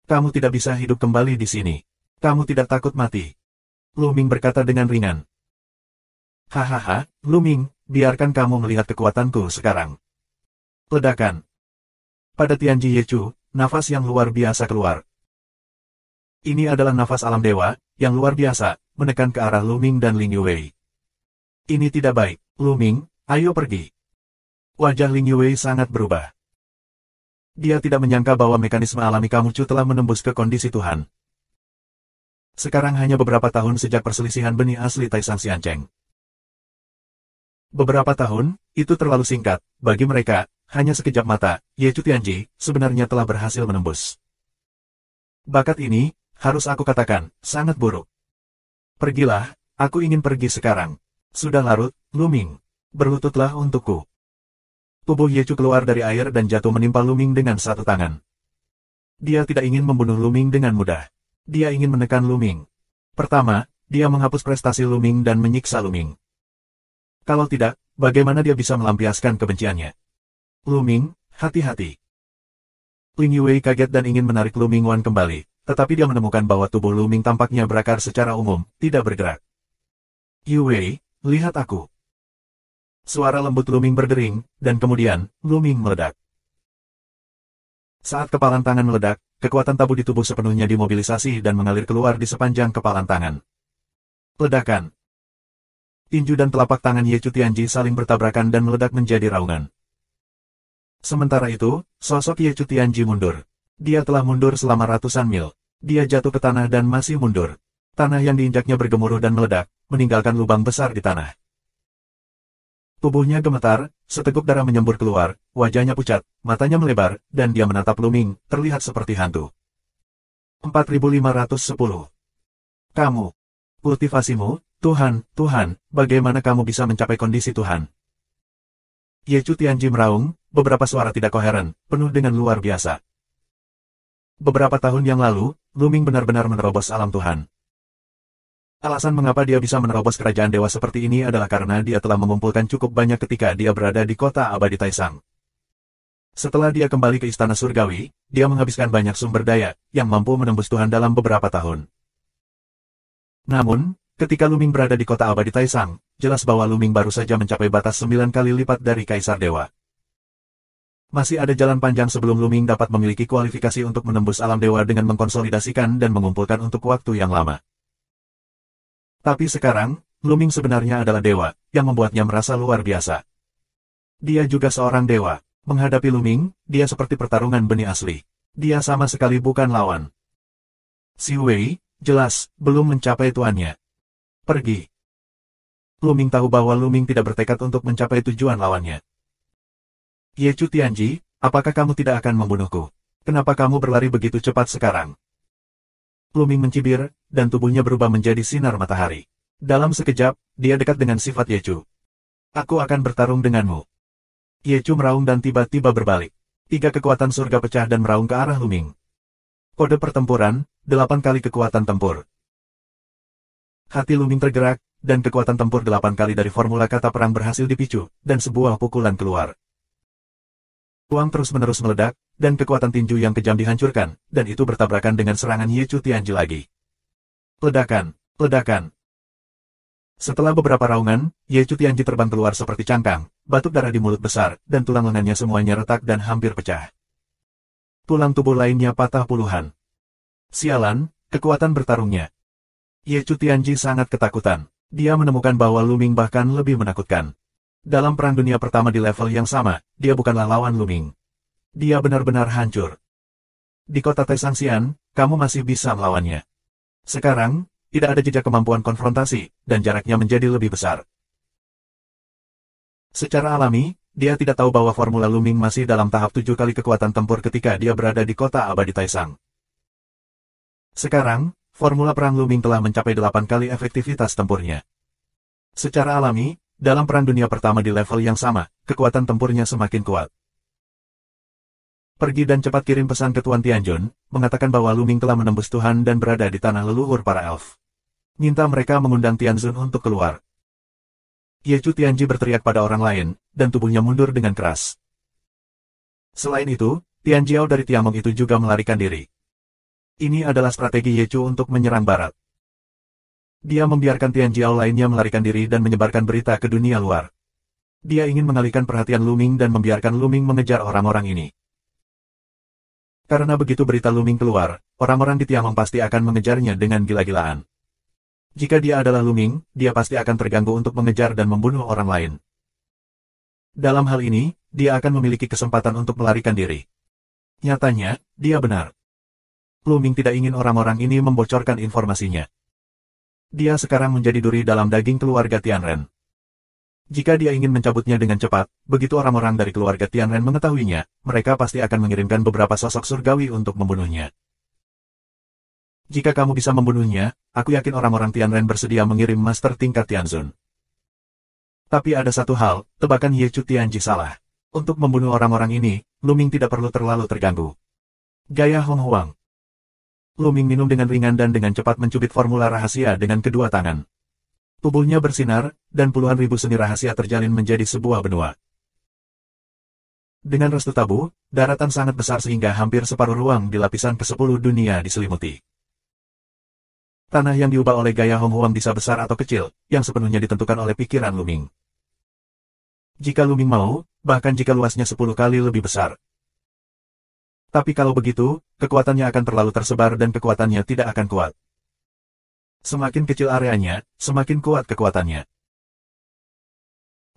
[SPEAKER 1] Kamu tidak bisa hidup kembali di sini. Kamu tidak takut mati. Lu Ming berkata dengan ringan. Hahaha, Lu Ming, biarkan kamu melihat kekuatanku sekarang. Ledakan. Pada Tianji Ye Chu, nafas yang luar biasa keluar. Ini adalah nafas alam dewa, yang luar biasa, menekan ke arah Lu Ming dan Ling Yuwei. Ini tidak baik, Lu Ming, ayo pergi. Wajah Ling Yuwei sangat berubah. Dia tidak menyangka bahwa mekanisme alami Kamucu telah menembus ke kondisi Tuhan. Sekarang hanya beberapa tahun sejak perselisihan benih asli Taisang Xiancheng. Beberapa tahun, itu terlalu singkat, bagi mereka, hanya sekejap mata, Ye Chu Tianji, sebenarnya telah berhasil menembus. Bakat ini, harus aku katakan, sangat buruk. Pergilah, aku ingin pergi sekarang. Sudah larut, Lu Ming. Berlututlah untukku. Tubuh Ye Chu keluar dari air dan jatuh menimpa Lu Ming dengan satu tangan. Dia tidak ingin membunuh Lu Ming dengan mudah. Dia ingin menekan Lu Ming. Pertama, dia menghapus prestasi Lu Ming dan menyiksa Lu Ming. Kalau tidak, bagaimana dia bisa melampiaskan kebenciannya? Lu Ming, hati-hati. Ling Yuwei kaget dan ingin menarik Lu Ming Wan kembali, tetapi dia menemukan bahwa tubuh Lu Ming tampaknya berakar secara umum, tidak bergerak. Yuwei, lihat aku. Suara lembut Lu Ming berdering, dan kemudian, Lu Ming meledak. Saat kepalan tangan meledak, kekuatan tabu di tubuh sepenuhnya dimobilisasi dan mengalir keluar di sepanjang kepalan tangan. Ledakan. Tinju dan telapak tangan Ye Chu Tianji saling bertabrakan dan meledak menjadi raungan. Sementara itu, sosok Ye Chu Tianji mundur. Dia telah mundur selama ratusan mil. Dia jatuh ke tanah dan masih mundur. Tanah yang diinjaknya bergemuruh dan meledak, meninggalkan lubang besar di tanah. Tubuhnya gemetar, seteguk darah menyembur keluar, wajahnya pucat, matanya melebar, dan dia menatap Lu Ming, terlihat seperti hantu. 4510. Kamu. Kultivasimu, Tuhan, bagaimana kamu bisa mencapai kondisi Tuhan? Ye Chu Tianji meraung, beberapa suara tidak koheren, penuh dengan luar biasa. Beberapa tahun yang lalu, Lu Ming benar-benar menerobos alam Tuhan. Alasan mengapa dia bisa menerobos kerajaan dewa seperti ini adalah karena dia telah mengumpulkan cukup banyak ketika dia berada di kota abadi Taisang. Setelah dia kembali ke Istana Surgawi, dia menghabiskan banyak sumber daya, yang mampu menembus Tuhan dalam beberapa tahun. Namun, ketika Lu Ming berada di kota abadi Taisang, jelas bahwa Lu Ming baru saja mencapai batas 9 kali lipat dari Kaisar Dewa. Masih ada jalan panjang sebelum Lu Ming dapat memiliki kualifikasi untuk menembus alam dewa dengan mengkonsolidasikan dan mengumpulkan untuk waktu yang lama. Tapi sekarang, Lu Ming sebenarnya adalah dewa, yang membuatnya merasa luar biasa. Dia juga seorang dewa. Menghadapi Lu Ming, dia seperti pertarungan benih asli. Dia sama sekali bukan lawan. Si Wei, jelas, belum mencapai tuannya. Pergi. Lu Ming tahu bahwa Lu Ming tidak bertekad untuk mencapai tujuan lawannya. Ye Chu Tianji, apakah kamu tidak akan membunuhku? Kenapa kamu berlari begitu cepat sekarang? Lu Ming mencibir, dan tubuhnya berubah menjadi sinar matahari. Dalam sekejap, dia dekat dengan sifat Ye Chu. Aku akan bertarung denganmu. Ye Chu meraung dan tiba-tiba berbalik. 3 kekuatan surga pecah dan meraung ke arah Lu Ming. Kode pertempuran, 8 kali kekuatan tempur. Hati Lu Ming tergerak, dan kekuatan tempur 8 kali dari formula kata perang berhasil dipicu, dan sebuah pukulan keluar. Uang terus-menerus meledak, dan kekuatan tinju yang kejam dihancurkan, dan itu bertabrakan dengan serangan Ye Chu Tianji lagi. Ledakan, ledakan. Setelah beberapa raungan, Ye Chu Tianji terbang keluar seperti cangkang, batuk darah di mulut besar, dan tulang lengannya semuanya retak dan hampir pecah. Tulang tubuh lainnya patah puluhan. Sialan, kekuatan bertarungnya. Ye Chu Tianji sangat ketakutan. Dia menemukan bahwa Luming bahkan lebih menakutkan. Dalam Perang Dunia Pertama di level yang sama, dia bukanlah lawan Luming. Dia benar-benar hancur. Di kota Taisangxian, kamu masih bisa melawannya. Sekarang, tidak ada jejak kemampuan konfrontasi, dan jaraknya menjadi lebih besar. Secara alami, dia tidak tahu bahwa formula Luming masih dalam tahap 7 kali kekuatan tempur ketika dia berada di kota abadi Taisang. Sekarang, formula perang Luming telah mencapai 8 kali efektivitas tempurnya. Secara alami, dalam Perang Dunia Pertama di level yang sama, kekuatan tempurnya semakin kuat. Pergi dan cepat kirim pesan ke Tuan Tianjun, mengatakan bahwa Luming telah menembus Tuhan dan berada di tanah leluhur para elf. Minta mereka mengundang Tianjun untuk keluar. Ye Chu Tianji berteriak pada orang lain, dan tubuhnya mundur dengan keras. Selain itu, Tian Jiao dari Tiamong itu juga melarikan diri. Ini adalah strategi Ye Chu untuk menyerang barat. Dia membiarkan Tian Jiao lainnya melarikan diri dan menyebarkan berita ke dunia luar. Dia ingin mengalihkan perhatian Luming dan membiarkan Luming mengejar orang-orang ini. Karena begitu berita Luming keluar, orang-orang di Tiamong pasti akan mengejarnya dengan gila-gilaan. Jika dia adalah Luming, dia pasti akan terganggu untuk mengejar dan membunuh orang lain. Dalam hal ini, dia akan memiliki kesempatan untuk melarikan diri. Nyatanya, dia benar. Luming tidak ingin orang-orang ini membocorkan informasinya. Dia sekarang menjadi duri dalam daging keluarga Tianren. Jika dia ingin mencabutnya dengan cepat, begitu orang-orang dari keluarga Tianren mengetahuinya, mereka pasti akan mengirimkan beberapa sosok surgawi untuk membunuhnya. Jika kamu bisa membunuhnya, aku yakin orang-orang Tianren bersedia mengirim master tingkat Tianzun. Tapi ada satu hal, tebakan Ye Chu Tianji salah. Untuk membunuh orang-orang ini, Luming tidak perlu terlalu terganggu. Gaya Hong Huang. Luming minum dengan ringan dan dengan cepat mencubit formula rahasia dengan kedua tangan. Tubuhnya bersinar, dan puluhan ribu seni rahasia terjalin menjadi sebuah benua. Dengan restu tabu, daratan sangat besar sehingga hampir separuh ruang di lapisan ke-10 dunia diselimuti. Tanah yang diubah oleh gaya Hong Huang bisa besar atau kecil, yang sepenuhnya ditentukan oleh pikiran Luming. Jika Luming mau, bahkan jika luasnya 10 kali lebih besar. Tapi kalau begitu, kekuatannya akan terlalu tersebar dan kekuatannya tidak akan kuat. Semakin kecil areanya, semakin kuat kekuatannya.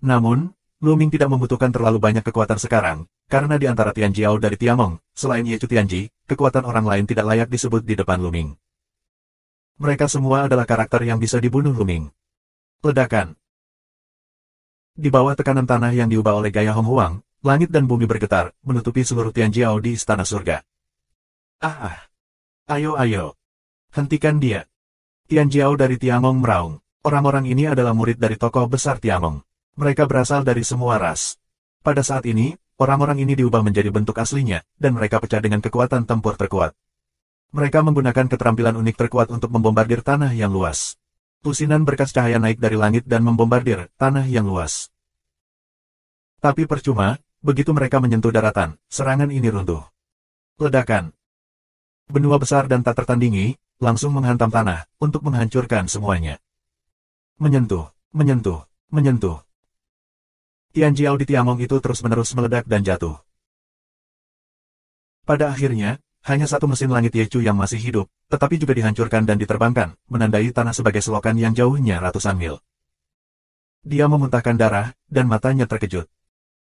[SPEAKER 1] Namun, Luming tidak membutuhkan terlalu banyak kekuatan sekarang, karena di antara Tian Jiao dari Tiamong, selain Ye Chu Tianji, kekuatan orang lain tidak layak disebut di depan Luming. Mereka semua adalah karakter yang bisa dibunuh Luming. Ledakan. Di bawah tekanan tanah yang diubah oleh gaya Hong Huang, langit dan bumi bergetar, menutupi seluruh Tian Jiao di Istana Surga. Ayo. Hentikan dia. Tian Jiao dari Tiamong meraung. Orang-orang ini adalah murid dari tokoh besar Tiamong. Mereka berasal dari semua ras. Pada saat ini, orang-orang ini diubah menjadi bentuk aslinya, dan mereka pecah dengan kekuatan tempur terkuat. Mereka menggunakan keterampilan unik terkuat untuk membombardir tanah yang luas. Lusinan berkas cahaya naik dari langit dan membombardir tanah yang luas. Tapi percuma, begitu mereka menyentuh daratan, serangan ini runtuh. Ledakan. Benua besar dan tak tertandingi, langsung menghantam tanah, untuk menghancurkan semuanya. Menyentuh. Tian Jiao di Tiamong itu terus-menerus meledak dan jatuh. Pada akhirnya, hanya satu mesin langit Ye Chu yang masih hidup, tetapi juga dihancurkan dan diterbangkan, menandai tanah sebagai selokan yang jauhnya ratusan mil. Dia memuntahkan darah, dan matanya terkejut.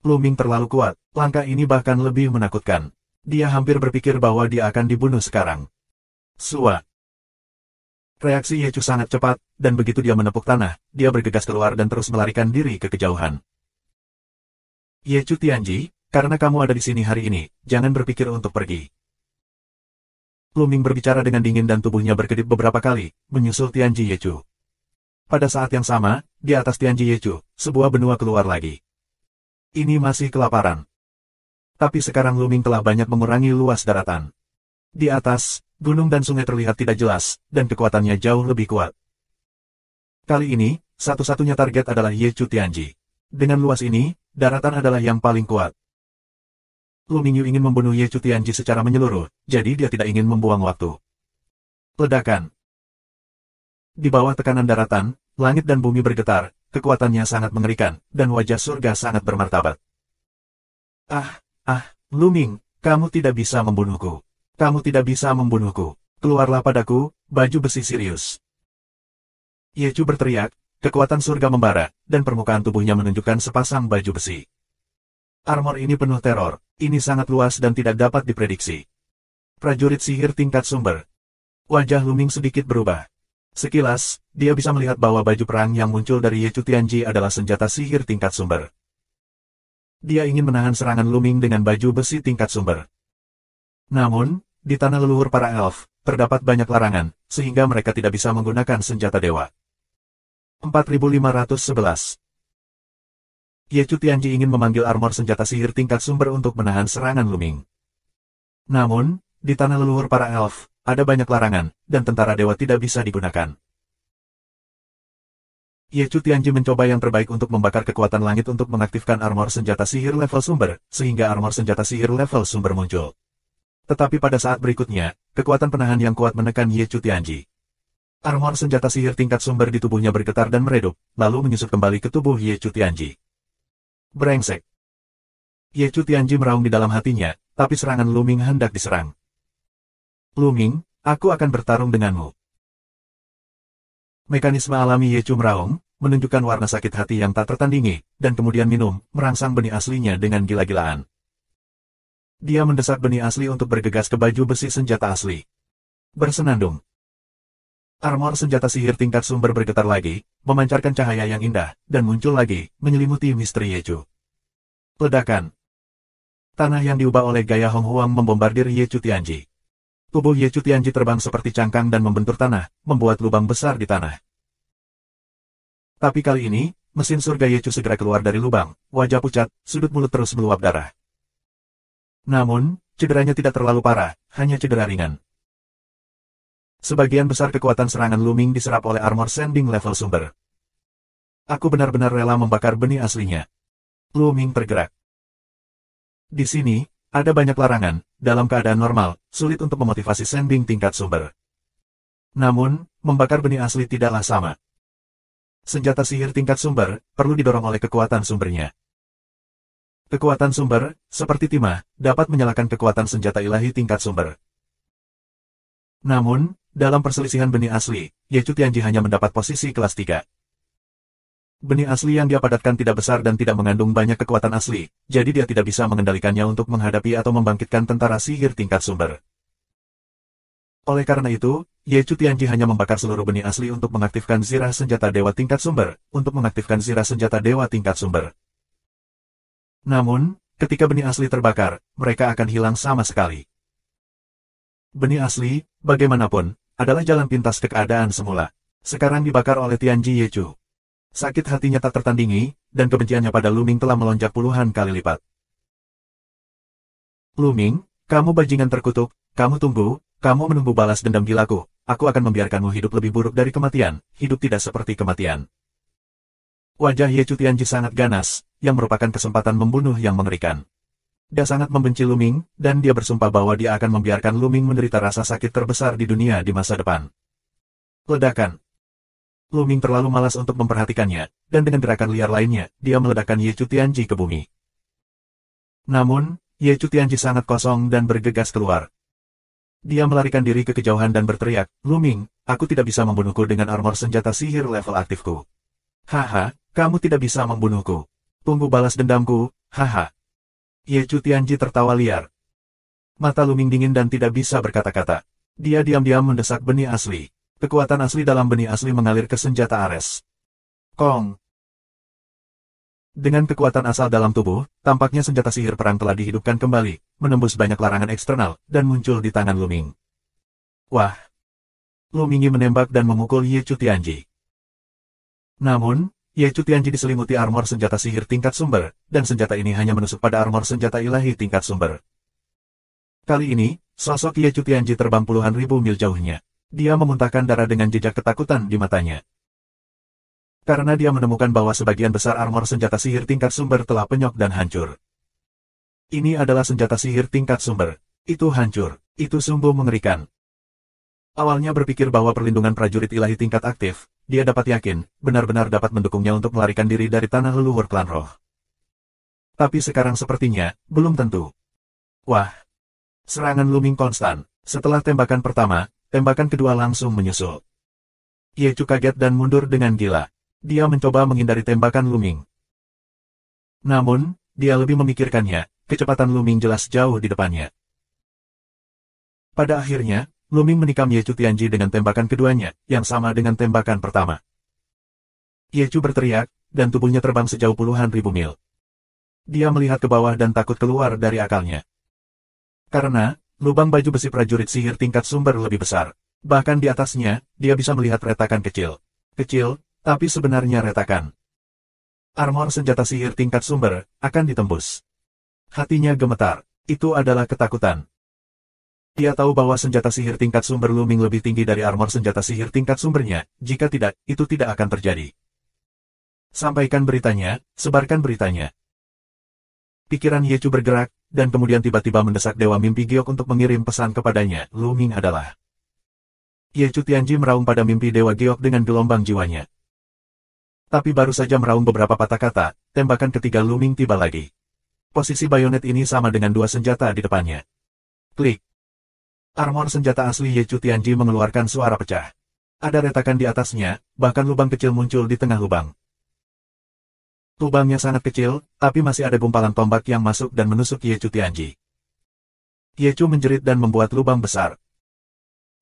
[SPEAKER 1] Luming terlalu kuat, langkah ini bahkan lebih menakutkan. Dia hampir berpikir bahwa dia akan dibunuh sekarang. Sua. Reaksi Ye Chu sangat cepat, dan begitu dia menepuk tanah, dia bergegas keluar dan terus melarikan diri ke kejauhan. Ye Chu Tianji, karena kamu ada di sini hari ini, jangan berpikir untuk pergi. Luming berbicara dengan dingin dan tubuhnya berkedip beberapa kali, menyusul Tianji Ye Chu. Pada saat yang sama, di atas Tianji Ye Chu, sebuah benua keluar lagi. Ini masih kelaparan. Tapi sekarang Luming telah banyak mengurangi luas daratan. Di atas, gunung dan sungai terlihat tidak jelas, dan kekuatannya jauh lebih kuat. Kali ini, satu-satunya target adalah Ye Chu Tianji. Dengan luas ini, daratan adalah yang paling kuat. Luming Yu ingin membunuh Ye Chu Tianji secara menyeluruh, jadi dia tidak ingin membuang waktu. Ledakan. Di bawah tekanan daratan, langit dan bumi bergetar, kekuatannya sangat mengerikan, dan wajah surga sangat bermartabat. Luming, kamu tidak bisa membunuhku. Kamu tidak bisa membunuhku. Keluarlah padaku, baju besi Sirius. Ye Chu berteriak, kekuatan surga membara, dan permukaan tubuhnya menunjukkan sepasang baju besi. Armor ini penuh teror, ini sangat luas dan tidak dapat diprediksi. Prajurit sihir tingkat sumber. Wajah Luming sedikit berubah. Sekilas, dia bisa melihat bahwa baju perang yang muncul dari Ye Chu Tianji adalah senjata sihir tingkat sumber. Dia ingin menahan serangan Luming dengan baju besi tingkat sumber. Namun, di tanah leluhur para elf, terdapat banyak larangan, sehingga mereka tidak bisa menggunakan senjata dewa. 4511. Ye Chu Tianji ingin memanggil armor senjata sihir tingkat sumber untuk menahan serangan Luming. Namun, di tanah leluhur para elf, ada banyak larangan, dan tentara dewa tidak bisa digunakan. Ye Chu Tianji mencoba yang terbaik untuk membakar kekuatan langit untuk mengaktifkan armor senjata sihir level sumber, sehingga armor senjata sihir level sumber muncul. Tetapi pada saat berikutnya, kekuatan penahan yang kuat menekan Ye Chu Tianji. Armor senjata sihir tingkat sumber di tubuhnya bergetar dan meredup, lalu menyusup kembali ke tubuh Ye Chu Tianji. Brengsek. Ye Chu Tianji meraung di dalam hatinya, tapi serangan Luming hendak diserang. Luming, aku akan bertarung denganmu. Mekanisme alami Ye Chu meraung, menunjukkan warna sakit hati yang tak tertandingi, dan kemudian minum, merangsang benih aslinya dengan gila-gilaan. Dia mendesak benih asli untuk bergegas ke baju besi senjata asli. Bersenandung. Armor senjata sihir tingkat sumber bergetar lagi, memancarkan cahaya yang indah, dan muncul lagi, menyelimuti misteri Ye Chu. Ledakan. Tanah yang diubah oleh gaya Hong Huang membombardir Ye Chu Tianji. Tubuh Ye Chu Tianji terbang seperti cangkang dan membentur tanah, membuat lubang besar di tanah. Tapi kali ini, mesin surga Ye Chu segera keluar dari lubang, wajah pucat, sudut mulut terus meluap darah. Namun, cederanya tidak terlalu parah, hanya cedera ringan. Sebagian besar kekuatan serangan Luming diserap oleh armor sending level sumber. Aku benar-benar rela membakar benih aslinya. Luming tergerak. Di sini, ada banyak larangan, dalam keadaan normal, sulit untuk memotivasi sending tingkat sumber. Namun, membakar benih asli tidaklah sama. Senjata sihir tingkat sumber, perlu didorong oleh kekuatan sumbernya. Kekuatan sumber, seperti timah, dapat menyalakan kekuatan senjata ilahi tingkat sumber. Namun, dalam perselisihan benih asli, Ye Chu Tianji hanya mendapat posisi kelas 3. Benih asli yang dia padatkan tidak besar dan tidak mengandung banyak kekuatan asli, jadi dia tidak bisa mengendalikannya untuk menghadapi atau membangkitkan tentara sihir tingkat sumber. Oleh karena itu, Ye Chu Tianji hanya membakar seluruh benih asli untuk mengaktifkan zirah senjata dewa tingkat sumber, untuk mengaktifkan zirah senjata dewa tingkat sumber. Namun, ketika benih asli terbakar, mereka akan hilang sama sekali. Benih asli, bagaimanapun, adalah jalan pintas ke keadaan semula. Sekarang dibakar oleh Tianji Ye Chu. Sakit hatinya tak tertandingi, dan kebenciannya pada Luming telah melonjak puluhan kali lipat. Luming, kamu bajingan terkutuk, kamu menunggu balas dendam gilaku, aku akan membiarkanmu hidup lebih buruk dari kematian, hidup tidak seperti kematian. Wajah Ye Chu Tianji sangat ganas, yang merupakan kesempatan membunuh yang mengerikan. Dia sangat membenci Luming, dan dia bersumpah bahwa dia akan membiarkan Luming menderita rasa sakit terbesar di dunia di masa depan. Ledakan. Luming terlalu malas untuk memperhatikannya, dan dengan gerakan liar lainnya, dia meledakkan Ye Chu Tianji ke bumi. Namun, Ye Chu Tianji sangat kosong dan bergegas keluar. Dia melarikan diri ke kejauhan dan berteriak, Luming, aku tidak bisa membunuhku dengan armor senjata sihir level aktifku. Haha, kamu tidak bisa membunuhku. Tunggu balas dendamku, haha. Ye Chu Tianji tertawa liar. Mata Luming dingin dan tidak bisa berkata-kata. Dia diam-diam mendesak benih asli. Kekuatan asli dalam benih asli mengalir ke senjata Ares. Kong. Dengan kekuatan asal dalam tubuh, tampaknya senjata sihir perang telah dihidupkan kembali, menembus banyak larangan eksternal, dan muncul di tangan Luming. Wah! Luming menembak dan memukul Ye Chu Tianji. Namun, Ye Chu Tianji diselimuti armor senjata sihir tingkat sumber, dan senjata ini hanya menusuk pada armor senjata ilahi tingkat sumber. Kali ini, sosok Ye Chu Tianji terbang puluhan ribu mil jauhnya. Dia memuntahkan darah dengan jejak ketakutan di matanya. Karena dia menemukan bahwa sebagian besar armor senjata sihir tingkat sumber telah penyok dan hancur. Ini adalah senjata sihir tingkat sumber. Itu hancur. Itu sungguh mengerikan. Awalnya berpikir bahwa perlindungan prajurit ilahi tingkat aktif, dia dapat yakin, benar-benar dapat mendukungnya untuk melarikan diri dari tanah leluhur klan roh. Tapi sekarang sepertinya, belum tentu. Wah! Serangan Luming konstan. Setelah tembakan pertama, tembakan kedua langsung menyusul. Ye Chu kaget dan mundur dengan gila. Dia mencoba menghindari tembakan Lu Ming. Namun, dia lebih memikirkannya, kecepatan Lu Ming jelas jauh di depannya. Pada akhirnya, Lu Ming menikam Ye Chu Tianji dengan tembakan keduanya, yang sama dengan tembakan pertama. Ye Chu berteriak, dan tubuhnya terbang sejauh puluhan ribu mil. Dia melihat ke bawah dan takut keluar dari akalnya. Karena, lubang baju besi prajurit sihir tingkat sumber lebih besar. Bahkan di atasnya, dia bisa melihat retakan kecil. Kecil, tapi sebenarnya retakan. Armor senjata sihir tingkat sumber akan ditembus. Hatinya gemetar. Itu adalah ketakutan. Dia tahu bahwa senjata sihir tingkat sumber Lu Ming lebih tinggi dari armor senjata sihir tingkat sumbernya. Jika tidak, itu tidak akan terjadi. Sampaikan beritanya, sebarkan beritanya. Pikiran Ye Chu bergerak, dan kemudian tiba-tiba mendesak Dewa Mimpi Giok untuk mengirim pesan kepadanya. Lu Ming adalah. Ye Chu Tianji meraung pada mimpi Dewa Giok dengan gelombang jiwanya. Tapi baru saja meraung beberapa patah kata, tembakan ketiga Lu Ming tiba lagi. Posisi bayonet ini sama dengan dua senjata di depannya. Klik. Armor senjata asli Ye Chu Tianji mengeluarkan suara pecah. Ada retakan di atasnya, bahkan lubang kecil muncul di tengah lubang. Lubangnya sangat kecil, tapi masih ada gumpalan tombak yang masuk dan menusuk Ye Chu Tianji. Ye Chu menjerit dan membuat lubang besar.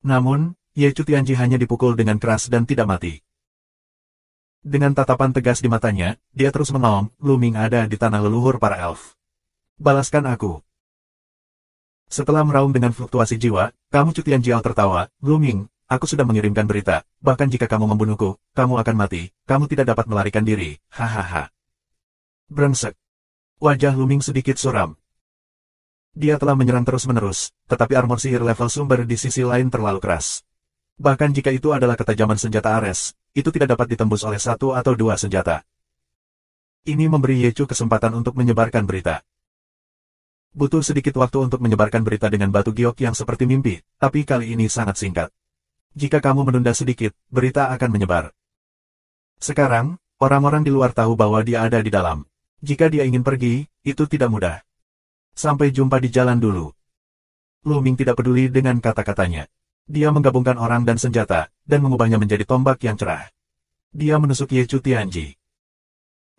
[SPEAKER 1] Namun, Ye Chu Tianji hanya dipukul dengan keras dan tidak mati. Dengan tatapan tegas di matanya, dia terus mengaum, Lu Ming ada di tanah leluhur para elf. Balaskan aku. Setelah meraung dengan fluktuasi jiwa, kamu Chu Tianji tertawa, Lu Ming, aku sudah mengirimkan berita, bahkan jika kamu membunuhku, kamu akan mati, kamu tidak dapat melarikan diri, hahaha. Brengsek. Wajah Lu Ming sedikit suram. Dia telah menyerang terus-menerus, tetapi armor sihir level sumber di sisi lain terlalu keras. Bahkan jika itu adalah ketajaman senjata Ares, itu tidak dapat ditembus oleh satu atau dua senjata. Ini memberi Ye Chu kesempatan untuk menyebarkan berita. Butuh sedikit waktu untuk menyebarkan berita dengan batu giok yang seperti mimpi, tapi kali ini sangat singkat. Jika kamu menunda sedikit, berita akan menyebar. Sekarang, orang-orang di luar tahu bahwa dia ada di dalam. Jika dia ingin pergi, itu tidak mudah. Sampai jumpa di jalan dulu. Lu Ming tidak peduli dengan kata-katanya. Dia menggabungkan orang dan senjata, dan mengubahnya menjadi tombak yang cerah. Dia menusuk Ye Chu Tianji.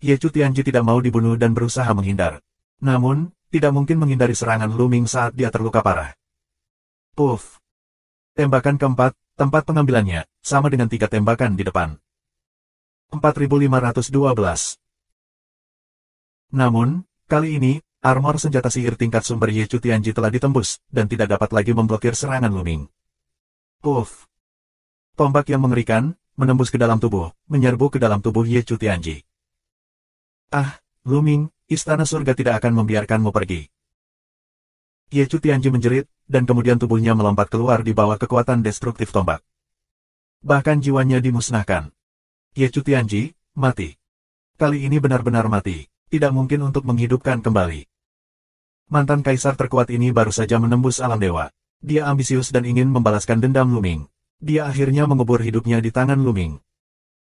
[SPEAKER 1] Ye Chu Tianji tidak mau dibunuh dan berusaha menghindar. Namun, tidak mungkin menghindari serangan Lu Ming saat dia terluka parah. Puff. Tembakan keempat, tempat pengambilannya, sama dengan 3 tembakan di depan. 4512. Namun, kali ini, armor senjata sihir tingkat sumber Ye Chu Tianji telah ditembus, dan tidak dapat lagi memblokir serangan Lu Ming. Puff. Tombak yang mengerikan, menembus ke dalam tubuh, menyerbu ke dalam tubuh Ye Chu Tianji. Ah, Lu Ming, istana surga tidak akan membiarkanmu pergi. Ye Chu Tianji menjerit, dan kemudian tubuhnya melompat keluar di bawah kekuatan destruktif tombak. Bahkan jiwanya dimusnahkan. Ye Chu Tianji, mati. Kali ini benar-benar mati, tidak mungkin untuk menghidupkan kembali. Mantan kaisar terkuat ini baru saja menembus alam dewa. Dia ambisius dan ingin membalaskan dendam Lu Ming. Dia akhirnya mengubur hidupnya di tangan Lu Ming.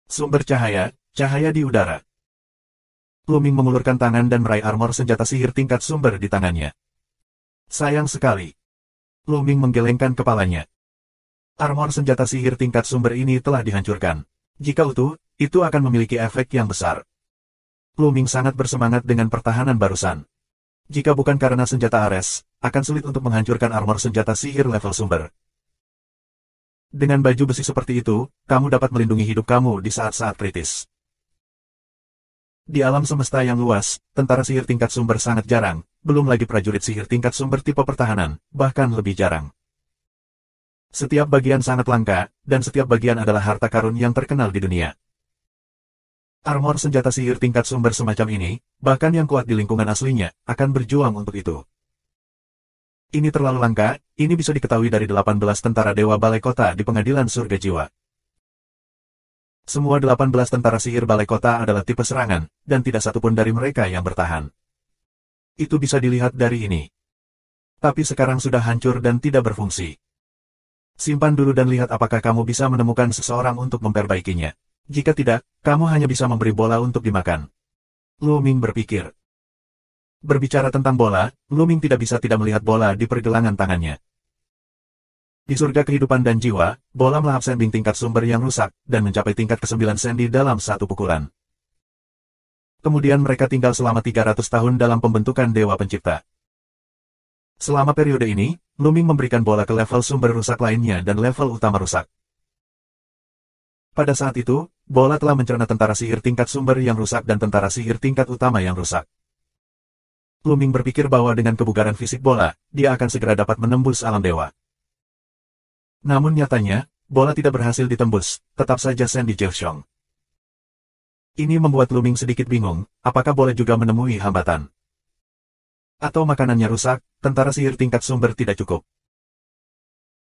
[SPEAKER 1] Sumber cahaya, cahaya di udara. Lu Ming mengulurkan tangan dan meraih armor senjata sihir tingkat sumber di tangannya. Sayang sekali. Lu Ming menggelengkan kepalanya. Armor senjata sihir tingkat sumber ini telah dihancurkan. Jika utuh, itu akan memiliki efek yang besar. Lu Ming sangat bersemangat dengan pertahanan barusan. Jika bukan karena senjata Ares, akan sulit untuk menghancurkan armor senjata sihir level sumber. Dengan baju besi seperti itu, kamu dapat melindungi hidup kamu di saat-saat kritis. Di alam semesta yang luas, tentara sihir tingkat sumber sangat jarang, belum lagi prajurit sihir tingkat sumber tipe pertahanan, bahkan lebih jarang. Setiap bagian sangat langka, dan setiap bagian adalah harta karun yang terkenal di dunia. Armor senjata sihir tingkat sumber semacam ini, bahkan yang kuat di lingkungan aslinya, akan berjuang untuk itu. Ini terlalu langka, ini bisa diketahui dari 18 tentara Dewa Balai Kota di Pengadilan Surga Jiwa. Semua 18 tentara sihir Balai Kota adalah tipe serangan, dan tidak satupun dari mereka yang bertahan. Itu bisa dilihat dari ini. Tapi sekarang sudah hancur dan tidak berfungsi. Simpan dulu dan lihat apakah kamu bisa menemukan seseorang untuk memperbaikinya. Jika tidak, kamu hanya bisa memberi bola untuk dimakan. Lu Ming berpikir. Berbicara tentang bola, Lu Ming tidak bisa tidak melihat bola di pergelangan tangannya. Di surga kehidupan dan jiwa, bola melahap sending tingkat sumber yang rusak, dan mencapai tingkat ke-9 sendi dalam satu pukulan. Kemudian mereka tinggal selama 300 tahun dalam pembentukan Dewa Pencipta. Selama periode ini, Luming memberikan bola ke level sumber rusak lainnya dan level utama rusak. Pada saat itu, bola telah mencerna tentara sihir tingkat sumber yang rusak dan tentara sihir tingkat utama yang rusak. Luming berpikir bahwa dengan kebugaran fisik bola, dia akan segera dapat menembus alam dewa. Namun nyatanya, bola tidak berhasil ditembus, tetap saja Sandy Jiaxiong. Ini membuat Luming sedikit bingung, apakah bola juga menemui hambatan? Atau makanannya rusak, tentara sihir tingkat sumber tidak cukup.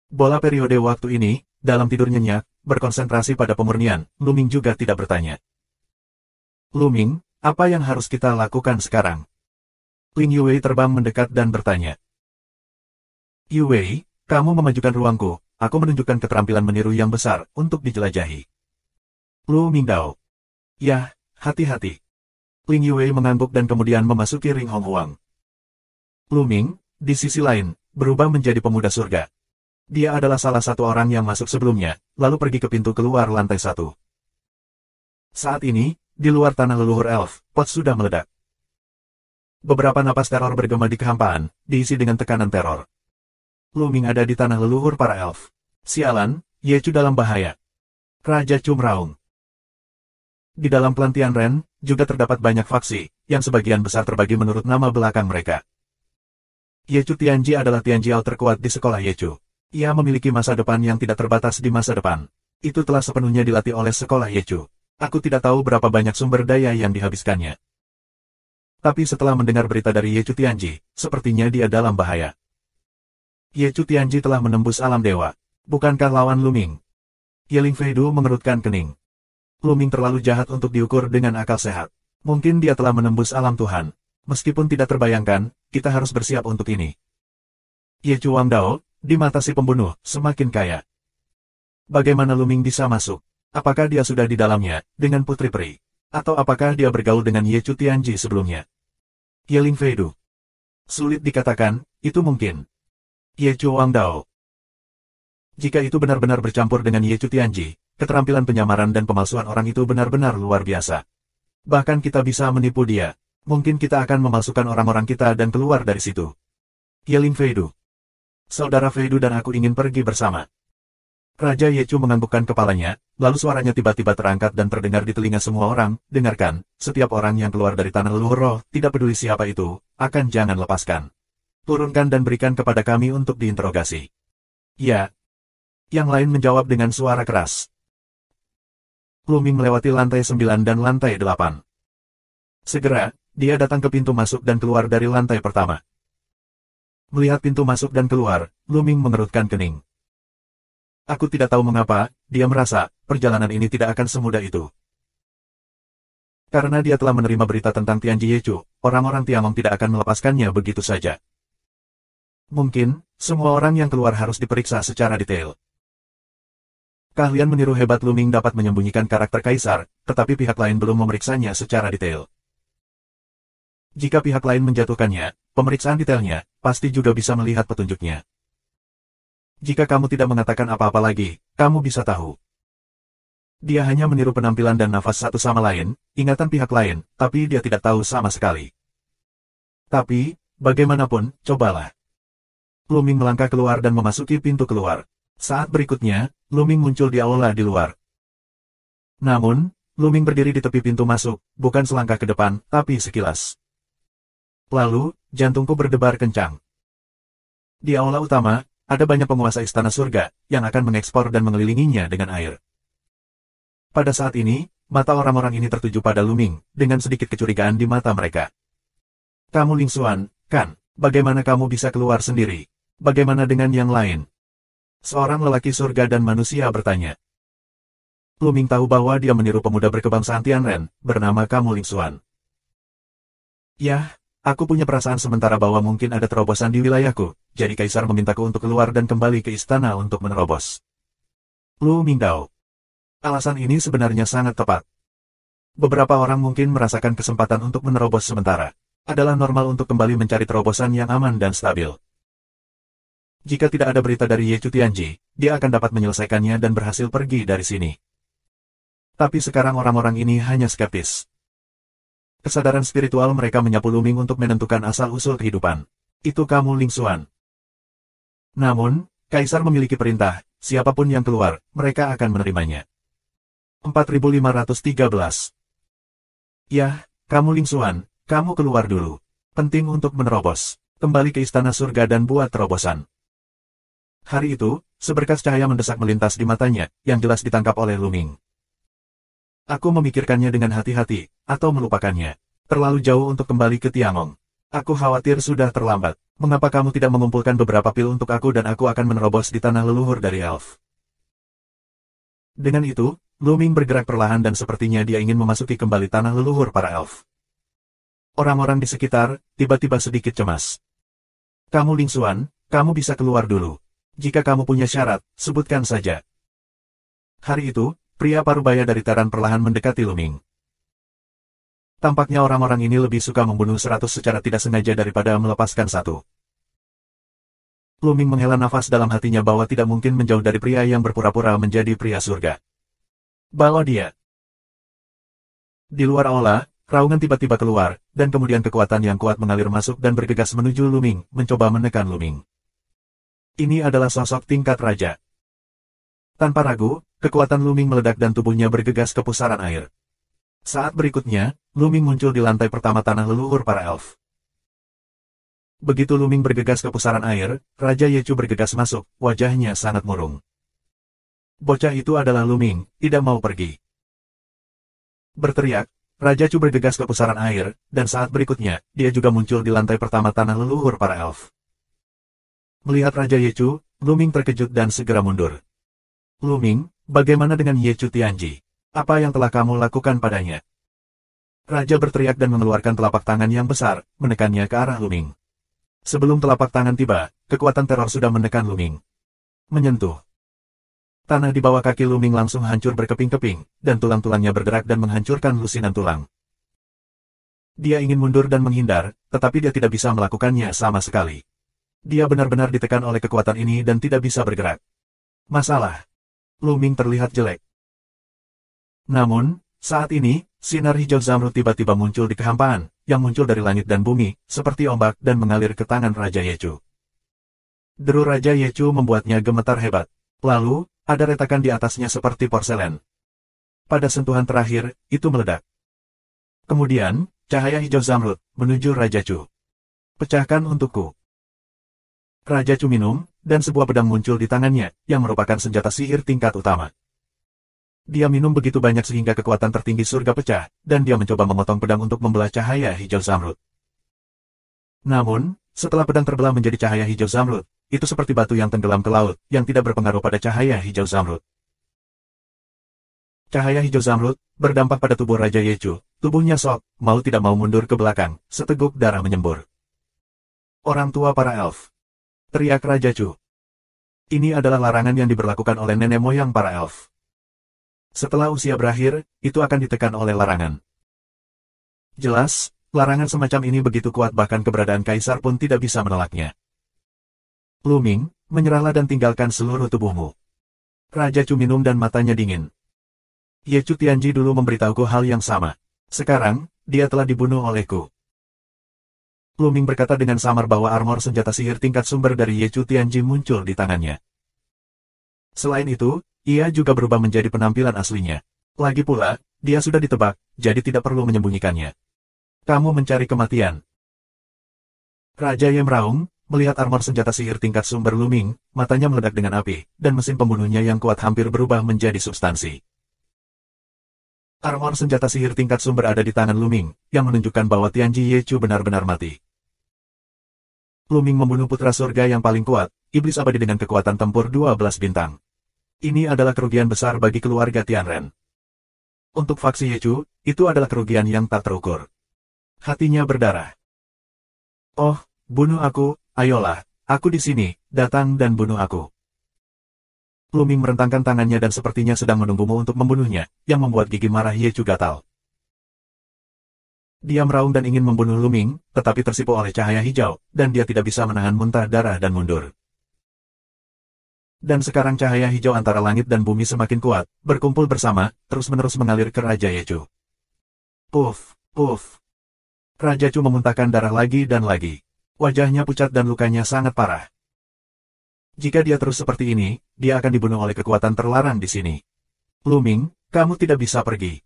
[SPEAKER 1] Bola periode waktu ini, dalam tidur nyenyak, berkonsentrasi pada pemurnian, Luming juga tidak bertanya. Luming, apa yang harus kita lakukan sekarang? Ling Yue terbang mendekat dan bertanya. Yue, kamu memajukan ruangku, aku menunjukkan keterampilan meniru yang besar untuk dijelajahi. Lu Mingdao. Yah, hati-hati. Ling Yue mengangguk dan kemudian memasuki ring Hong Huang. Luming, di sisi lain, berubah menjadi pemuda surga. Dia adalah salah satu orang yang masuk sebelumnya, lalu pergi ke pintu keluar lantai 1. Saat ini, di luar tanah leluhur elf, pot sudah meledak. Beberapa napas teror bergema di kehampaan, diisi dengan tekanan teror. Luming ada di tanah leluhur para elf. Sialan, Yechu dalam bahaya. Raja Cumraung. Di dalam pelantian Ren, juga terdapat banyak faksi, yang sebagian besar terbagi menurut nama belakang mereka. Yechu Tianji adalah Tianjiao terkuat di sekolah Yechu. Ia memiliki masa depan yang tidak terbatas di masa depan. Itu telah sepenuhnya dilatih oleh sekolah Yechu. Aku tidak tahu berapa banyak sumber daya yang dihabiskannya. Tapi setelah mendengar berita dari Yechu Tianji, sepertinya dia dalam bahaya. Yechu Tianji telah menembus alam dewa. Bukankah lawan Luming? Yeling Feidu mengerutkan kening. Luming terlalu jahat untuk diukur dengan akal sehat. Mungkin dia telah menembus alam Tuhan. Meskipun tidak terbayangkan, kita harus bersiap untuk ini. Yechu Wangdao, di mata si pembunuh, semakin kaya. Bagaimana Luming bisa masuk? Apakah dia sudah di dalamnya, dengan putri peri? Atau apakah dia bergaul dengan Yechu Tianji sebelumnya? Yeling Feidu. Sulit dikatakan, itu mungkin. Yechu Wangdao. Jika itu benar-benar bercampur dengan Yechu Tianji, keterampilan penyamaran dan pemalsuan orang itu benar-benar luar biasa. Bahkan kita bisa menipu dia. Mungkin kita akan memalsukan orang-orang kita dan keluar dari situ. Yeling Feidu. Saudara Feidu dan aku ingin pergi bersama. Raja Yechu menganggukkan kepalanya, lalu suaranya tiba-tiba terangkat dan terdengar di telinga semua orang. Dengarkan, setiap orang yang keluar dari tanah leluhur roh, tidak peduli siapa itu, akan jangan lepaskan. Turunkan dan berikan kepada kami untuk diinterogasi. Ya. Yang lain menjawab dengan suara keras. Luming melewati lantai 9 dan lantai 8. Segera, dia datang ke pintu masuk dan keluar dari lantai pertama. Melihat pintu masuk dan keluar, Luming mengerutkan kening. Aku tidak tahu mengapa, dia merasa, perjalanan ini tidak akan semudah itu. Karena dia telah menerima berita tentang Tianji Yechu, orang-orang Tiamong tidak akan melepaskannya begitu saja. Mungkin, semua orang yang keluar harus diperiksa secara detail. Keahlian meniru hebat Luming dapat menyembunyikan karakter kaisar, tetapi pihak lain belum memeriksanya secara detail. Jika pihak lain menjatuhkannya, pemeriksaan detailnya, pasti juga bisa melihat petunjuknya. Jika kamu tidak mengatakan apa-apa lagi, kamu bisa tahu. Dia hanya meniru penampilan dan nafas satu sama lain, ingatan pihak lain, tapi dia tidak tahu sama sekali. Tapi, bagaimanapun, cobalah. Luming melangkah keluar dan memasuki pintu keluar. Saat berikutnya, Luming muncul di aula di luar. Namun, Luming berdiri di tepi pintu masuk, bukan selangkah ke depan, tapi sekilas. Lalu, jantungku berdebar kencang. Di aula utama, ada banyak penguasa istana surga, yang akan mengekspor dan mengelilinginya dengan air. Pada saat ini, mata orang-orang ini tertuju pada Luming, dengan sedikit kecurigaan di mata mereka. Kamu Ling Xuan, kan? Bagaimana kamu bisa keluar sendiri? Bagaimana dengan yang lain? Seorang lelaki surga dan manusia bertanya. Luming tahu bahwa dia meniru pemuda berkebangsaan Tianren, bernama Kamu Ling Xuan. Yah. Aku punya perasaan sementara bahwa mungkin ada terobosan di wilayahku, jadi kaisar memintaku untuk keluar dan kembali ke istana untuk menerobos. Lu Mingdao. Alasan ini sebenarnya sangat tepat. Beberapa orang mungkin merasakan kesempatan untuk menerobos sementara. Adalah normal untuk kembali mencari terobosan yang aman dan stabil. Jika tidak ada berita dari Ye Chu Tianji, dia akan dapat menyelesaikannya dan berhasil pergi dari sini. Tapi sekarang orang-orang ini hanya skeptis. Kesadaran spiritual mereka menyapu Luming untuk menentukan asal-usul kehidupan. Itu kamu, Ling Xuan. Namun, Kaisar memiliki perintah, siapapun yang keluar, mereka akan menerimanya. 4513. Yah, kamu Ling Xuan, kamu keluar dulu. Penting untuk menerobos. Kembali ke Istana Surga dan buat terobosan. Hari itu, seberkas cahaya mendesak melintas di matanya, yang jelas ditangkap oleh Luming. Aku memikirkannya dengan hati-hati, atau melupakannya. Terlalu jauh untuk kembali ke Tiangong. Aku khawatir sudah terlambat. Mengapa kamu tidak mengumpulkan beberapa pil untuk aku dan aku akan menerobos di tanah leluhur dari elf? Dengan itu, Luming bergerak perlahan dan sepertinya dia ingin memasuki kembali tanah leluhur para elf. Orang-orang di sekitar, tiba-tiba sedikit cemas. Kamu Ling Xuan, kamu bisa keluar dulu. Jika kamu punya syarat, sebutkan saja. Hari itu, pria parubaya dari Teran perlahan mendekati Luming. Tampaknya orang-orang ini lebih suka membunuh 100 secara tidak sengaja daripada melepaskan satu. Luming menghela nafas dalam hatinya bahwa tidak mungkin menjauh dari pria yang berpura-pura menjadi pria surga. Bawa dia. Di luar aula, raungan tiba-tiba keluar, dan kemudian kekuatan yang kuat mengalir masuk dan bergegas menuju Luming, mencoba menekan Luming. Ini adalah sosok tingkat raja. Tanpa ragu, kekuatan Luming meledak dan tubuhnya bergegas ke pusaran air. Saat berikutnya, Luming muncul di lantai pertama tanah leluhur para elf. Begitu Luming bergegas ke pusaran air, Raja Ye Chu bergegas masuk, wajahnya sangat murung. Bocah itu adalah Luming, tidak mau pergi. Berteriak, Raja Chu bergegas ke pusaran air, dan saat berikutnya, dia juga muncul di lantai pertama tanah leluhur para elf. Melihat Raja Ye Chu, Luming terkejut dan segera mundur. Luming, bagaimana dengan Ye Chu Tianji? Apa yang telah kamu lakukan padanya? Raja berteriak dan mengeluarkan telapak tangan yang besar, menekannya ke arah Luming. Sebelum telapak tangan tiba, kekuatan teror sudah menekan Luming. Menyentuh. Tanah di bawah kaki Luming langsung hancur berkeping-keping, dan tulang-tulangnya bergerak dan menghancurkan lusinan tulang. Dia ingin mundur dan menghindar, tetapi dia tidak bisa melakukannya sama sekali. Dia benar-benar ditekan oleh kekuatan ini dan tidak bisa bergerak. Masalah. Luming terlihat jelek. Namun, saat ini, sinar hijau zamrud tiba-tiba muncul di kehampaan, yang muncul dari langit dan bumi, seperti ombak dan mengalir ke tangan Raja Ye Chu. Deru Raja Ye Chu membuatnya gemetar hebat. Lalu, ada retakan di atasnya seperti porselen. Pada sentuhan terakhir, itu meledak. Kemudian, cahaya hijau zamrud, menuju Raja Chu. Pecahkan untukku. Raja Chu minum, dan sebuah pedang muncul di tangannya, yang merupakan senjata sihir tingkat utama. Dia minum begitu banyak sehingga kekuatan tertinggi surga pecah, dan dia mencoba memotong pedang untuk membelah cahaya hijau zamrud. Namun, setelah pedang terbelah menjadi cahaya hijau zamrud, itu seperti batu yang tenggelam ke laut, yang tidak berpengaruh pada cahaya hijau zamrud. Cahaya hijau zamrud berdampak pada tubuh Raja Ye Chu, tubuhnya sok, mau tidak mau mundur ke belakang, seteguk darah menyembur. Orang tua para elf. Teriak Raja Chu. Ini adalah larangan yang diberlakukan oleh nenek moyang para elf. Setelah usia berakhir, itu akan ditekan oleh larangan. Jelas, larangan semacam ini begitu kuat bahkan keberadaan kaisar pun tidak bisa menolaknya. Luming, menyerahlah dan tinggalkan seluruh tubuhmu. Raja Chu minum dan matanya dingin. Ye Chu Tianji dulu memberitahuku hal yang sama. Sekarang, dia telah dibunuh olehku. Luming berkata dengan samar bahwa armor senjata sihir tingkat sumber dari Ye Chu Tianji muncul di tangannya. Selain itu, ia juga berubah menjadi penampilan aslinya. Lagi pula, dia sudah ditebak, jadi tidak perlu menyembunyikannya. Kamu mencari kematian. Raja Ye meraung, melihat armor senjata sihir tingkat sumber Luming, matanya meledak dengan api, dan mesin pembunuhnya yang kuat hampir berubah menjadi substansi. Armor senjata sihir tingkat sumber ada di tangan Luming, yang menunjukkan bahwa Tianji Ye Chu benar-benar mati. Luming membunuh putra surga yang paling kuat, iblis abadi dengan kekuatan tempur 12 bintang. Ini adalah kerugian besar bagi keluarga Tianren. Untuk faksi Ye Chu, itu adalah kerugian yang tak terukur. Hatinya berdarah. Oh, bunuh aku, ayolah, aku di sini, datang dan bunuh aku. Luming merentangkan tangannya dan sepertinya sedang menunggumu untuk membunuhnya, yang membuat gigi marah Ye Chu gatal. Dia meraung dan ingin membunuh Luming, tetapi tersipu oleh cahaya hijau, dan dia tidak bisa menahan muntah darah dan mundur. Dan sekarang cahaya hijau antara langit dan bumi semakin kuat, berkumpul bersama, terus-menerus mengalir ke Raja Yechu. Puff, puff. Raja Chu memuntahkan darah lagi dan lagi. Wajahnya pucat dan lukanya sangat parah. Jika dia terus seperti ini, dia akan dibunuh oleh kekuatan terlarang di sini. Lu Ming, kamu tidak bisa pergi.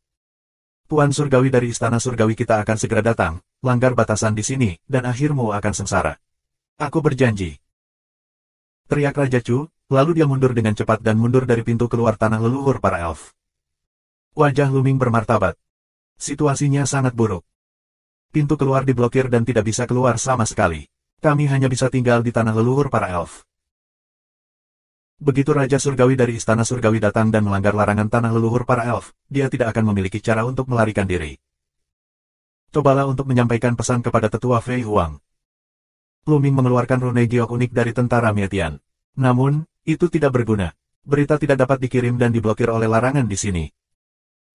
[SPEAKER 1] Puan Surgawi dari Istana Surgawi kita akan segera datang, langgar batasan di sini, dan akhirmu akan sengsara. Aku berjanji. Teriak Raja Chu, lalu dia mundur dengan cepat dan mundur dari pintu keluar tanah leluhur para elf. Wajah Lu Ming bermartabat. Situasinya sangat buruk. Pintu keluar diblokir dan tidak bisa keluar sama sekali. Kami hanya bisa tinggal di tanah leluhur para elf. Begitu Raja Surgawi dari Istana Surgawi datang dan melanggar larangan tanah leluhur para elf, dia tidak akan memiliki cara untuk melarikan diri. Cobalah untuk menyampaikan pesan kepada tetua Fei Huang. Lu Ming mengeluarkan rune giok unik dari tentara Mietian. Namun, itu tidak berguna. Berita tidak dapat dikirim dan diblokir oleh larangan di sini.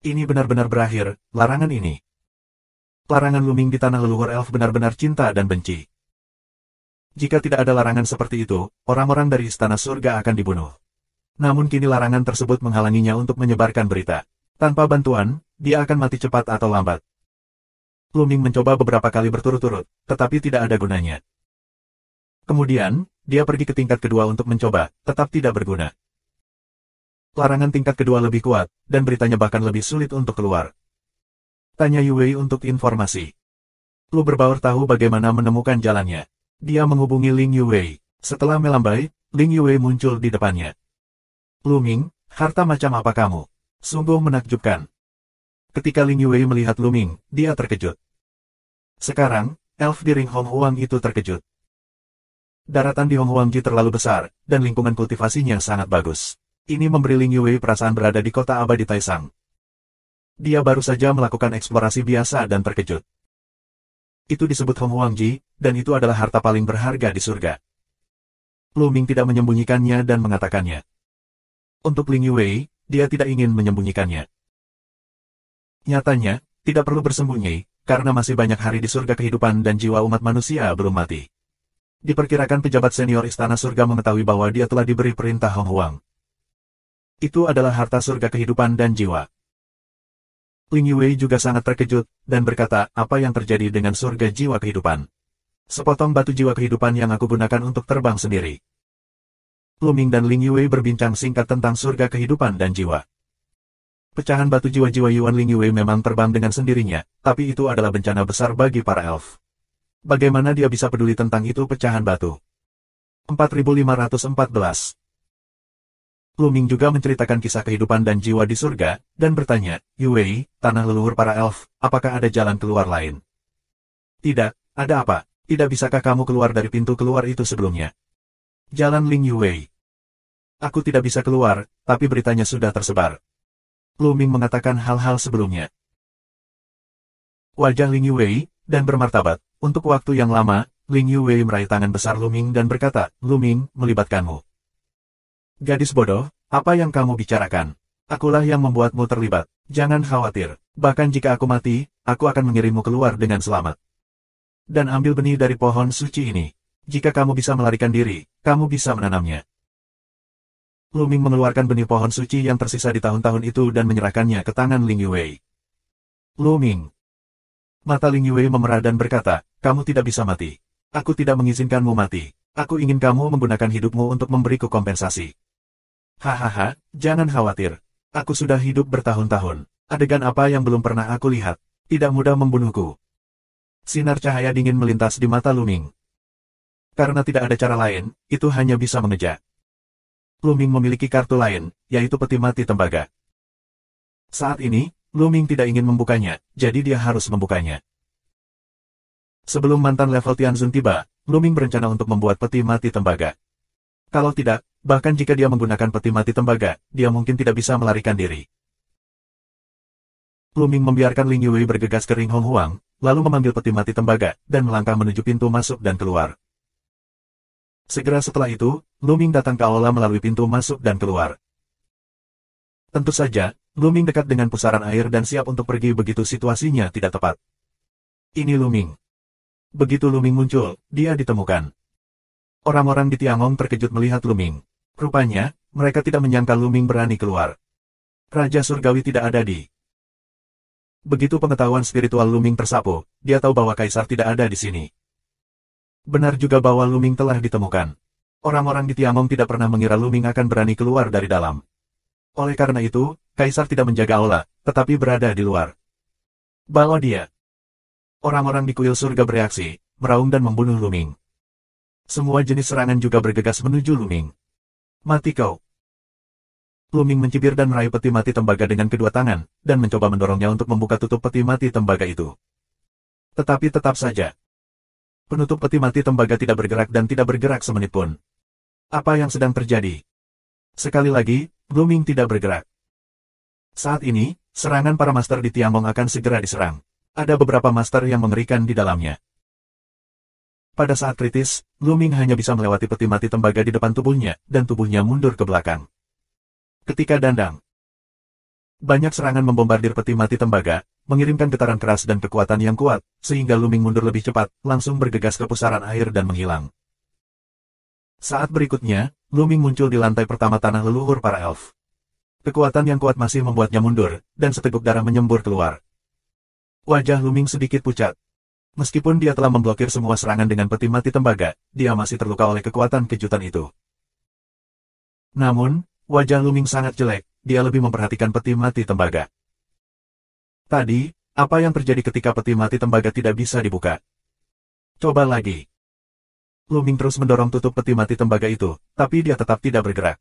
[SPEAKER 1] Ini benar-benar berakhir, larangan ini. Larangan Lu Ming di tanah leluhur elf benar-benar cinta dan benci. Jika tidak ada larangan seperti itu, orang-orang dari Istana Surga akan dibunuh. Namun kini larangan tersebut menghalanginya untuk menyebarkan berita. Tanpa bantuan, dia akan mati cepat atau lambat. Lu Ming mencoba beberapa kali berturut-turut, tetapi tidak ada gunanya. Kemudian, dia pergi ke tingkat kedua untuk mencoba, tetap tidak berguna. Larangan tingkat kedua lebih kuat, dan beritanya bahkan lebih sulit untuk keluar. Tanya Yu Wei untuk informasi. Lu berbaur tahu bagaimana menemukan jalannya. Dia menghubungi Ling Yu Wei. Setelah melambai, Ling Yu Wei muncul di depannya. Lu Ming, harta macam apa kamu? Sungguh menakjubkan. Ketika Ling Yu Wei melihat Lu Ming, dia terkejut. Sekarang, elf di ring Hong Huang itu terkejut. Daratan di Hong Huangji terlalu besar, dan lingkungan kultivasinya sangat bagus. Ini memberi Ling Yu Wei perasaan berada di kota abadi Taisang. Dia baru saja melakukan eksplorasi biasa dan terkejut. Itu disebut Hong Huangji, dan itu adalah harta paling berharga di surga. Lu Ming tidak menyembunyikannya dan mengatakannya. Untuk Ling Yu Wei, dia tidak ingin menyembunyikannya. Nyatanya, tidak perlu bersembunyi, karena masih banyak hari di surga kehidupan dan jiwa umat manusia belum mati. Diperkirakan pejabat senior Istana Surga mengetahui bahwa dia telah diberi perintah Hong Huang. Itu adalah harta surga kehidupan dan jiwa. Ling Yu Wei juga sangat terkejut, dan berkata, apa yang terjadi dengan surga jiwa kehidupan? Sepotong batu jiwa kehidupan yang aku gunakan untuk terbang sendiri. Lu Ming dan Ling Yu Wei berbincang singkat tentang surga kehidupan dan jiwa. Pecahan batu jiwa-jiwa Yuan Ling Yu Wei memang terbang dengan sendirinya, tapi itu adalah bencana besar bagi para elf. Bagaimana dia bisa peduli tentang itu pecahan batu? 4514. Lu Ming juga menceritakan kisah kehidupan dan jiwa di surga, dan bertanya, Yu Wei, tanah leluhur para elf, apakah ada jalan keluar lain? Tidak, ada apa? Tidak bisakah kamu keluar dari pintu keluar itu sebelumnya? Jalan Ling Yu Wei. Aku tidak bisa keluar, tapi beritanya sudah tersebar. Lu Ming mengatakan hal-hal sebelumnya. Wajah Ling Yu Wei, dan bermartabat, untuk waktu yang lama, Ling Yu Wei meraih tangan besar Lu Ming dan berkata, Lu Ming, melibatkanmu. Gadis bodoh, apa yang kamu bicarakan? Akulah yang membuatmu terlibat. Jangan khawatir, bahkan jika aku mati, aku akan mengirimmu keluar dengan selamat. Dan ambil benih dari pohon suci ini. Jika kamu bisa melarikan diri, kamu bisa menanamnya. Lu Ming mengeluarkan benih pohon suci yang tersisa di tahun-tahun itu dan menyerahkannya ke tangan Ling Yu Wei. Lu Ming. Mata Ling Yu Wei memerah dan berkata, kamu tidak bisa mati. Aku tidak mengizinkanmu mati. Aku ingin kamu menggunakan hidupmu untuk memberiku kompensasi. Hahaha, jangan khawatir. Aku sudah hidup bertahun-tahun. Adegan apa yang belum pernah aku lihat. Tidak mudah membunuhku. Sinar cahaya dingin melintas di mata Lu Ming. Karena tidak ada cara lain, itu hanya bisa mengejak. Lu Ming memiliki kartu lain, yaitu peti mati tembaga. Saat ini, Lu Ming tidak ingin membukanya, jadi dia harus membukanya. Sebelum mantan level Tianzun tiba, Lu Ming berencana untuk membuat peti mati tembaga. Kalau tidak, bahkan jika dia menggunakan peti mati tembaga, dia mungkin tidak bisa melarikan diri. Lu Ming membiarkan Ling Yu Wei bergegas ke ring Hong Huang, lalu mengambil peti mati tembaga, dan melangkah menuju pintu masuk dan keluar. Segera setelah itu, Lu Ming datang ke aula melalui pintu masuk dan keluar. Tentu saja, Lu Ming dekat dengan pusaran air dan siap untuk pergi begitu situasinya tidak tepat. Ini Lu Ming. Begitu Lu Ming muncul, dia ditemukan. Orang-orang di Tiangong terkejut melihat Lu Ming. Rupanya, mereka tidak menyangka Luming berani keluar. Raja Surgawi tidak ada di. Begitu pengetahuan spiritual Luming tersapu, dia tahu bahwa Kaisar tidak ada di sini. Benar juga bahwa Luming telah ditemukan. Orang-orang di Tiamong tidak pernah mengira Luming akan berani keluar dari dalam. Oleh karena itu, Kaisar tidak menjaga aula, tetapi berada di luar. Bawa dia. Orang-orang di kuil surga bereaksi, meraung dan membunuh Luming. Semua jenis serangan juga bergegas menuju Luming. Mati kau. Luming mencibir dan meraih peti mati tembaga dengan kedua tangan, dan mencoba mendorongnya untuk membuka tutup peti mati tembaga itu. Tetapi tetap saja. Penutup peti mati tembaga tidak bergerak dan tidak bergerak semenit pun. Apa yang sedang terjadi? Sekali lagi, Luming tidak bergerak. Saat ini, serangan para master di Tiamong akan segera diserang. Ada beberapa master yang mengerikan di dalamnya. Pada saat kritis, Luming hanya bisa melewati peti mati tembaga di depan tubuhnya, dan tubuhnya mundur ke belakang. Ketika dandang, banyak serangan membombardir peti mati tembaga, mengirimkan getaran keras dan kekuatan yang kuat, sehingga Luming mundur lebih cepat, langsung bergegas ke pusaran air dan menghilang. Saat berikutnya, Luming muncul di lantai pertama tanah leluhur para elf. Kekuatan yang kuat masih membuatnya mundur, dan seteguk darah menyembur keluar. Wajah Luming sedikit pucat. Meskipun dia telah memblokir semua serangan dengan peti mati tembaga, dia masih terluka oleh kekuatan kejutan itu. Namun, wajah Luming sangat jelek, dia lebih memperhatikan peti mati tembaga. Tadi, apa yang terjadi ketika peti mati tembaga tidak bisa dibuka? Coba lagi. Luming terus mendorong tutup peti mati tembaga itu, tapi dia tetap tidak bergerak.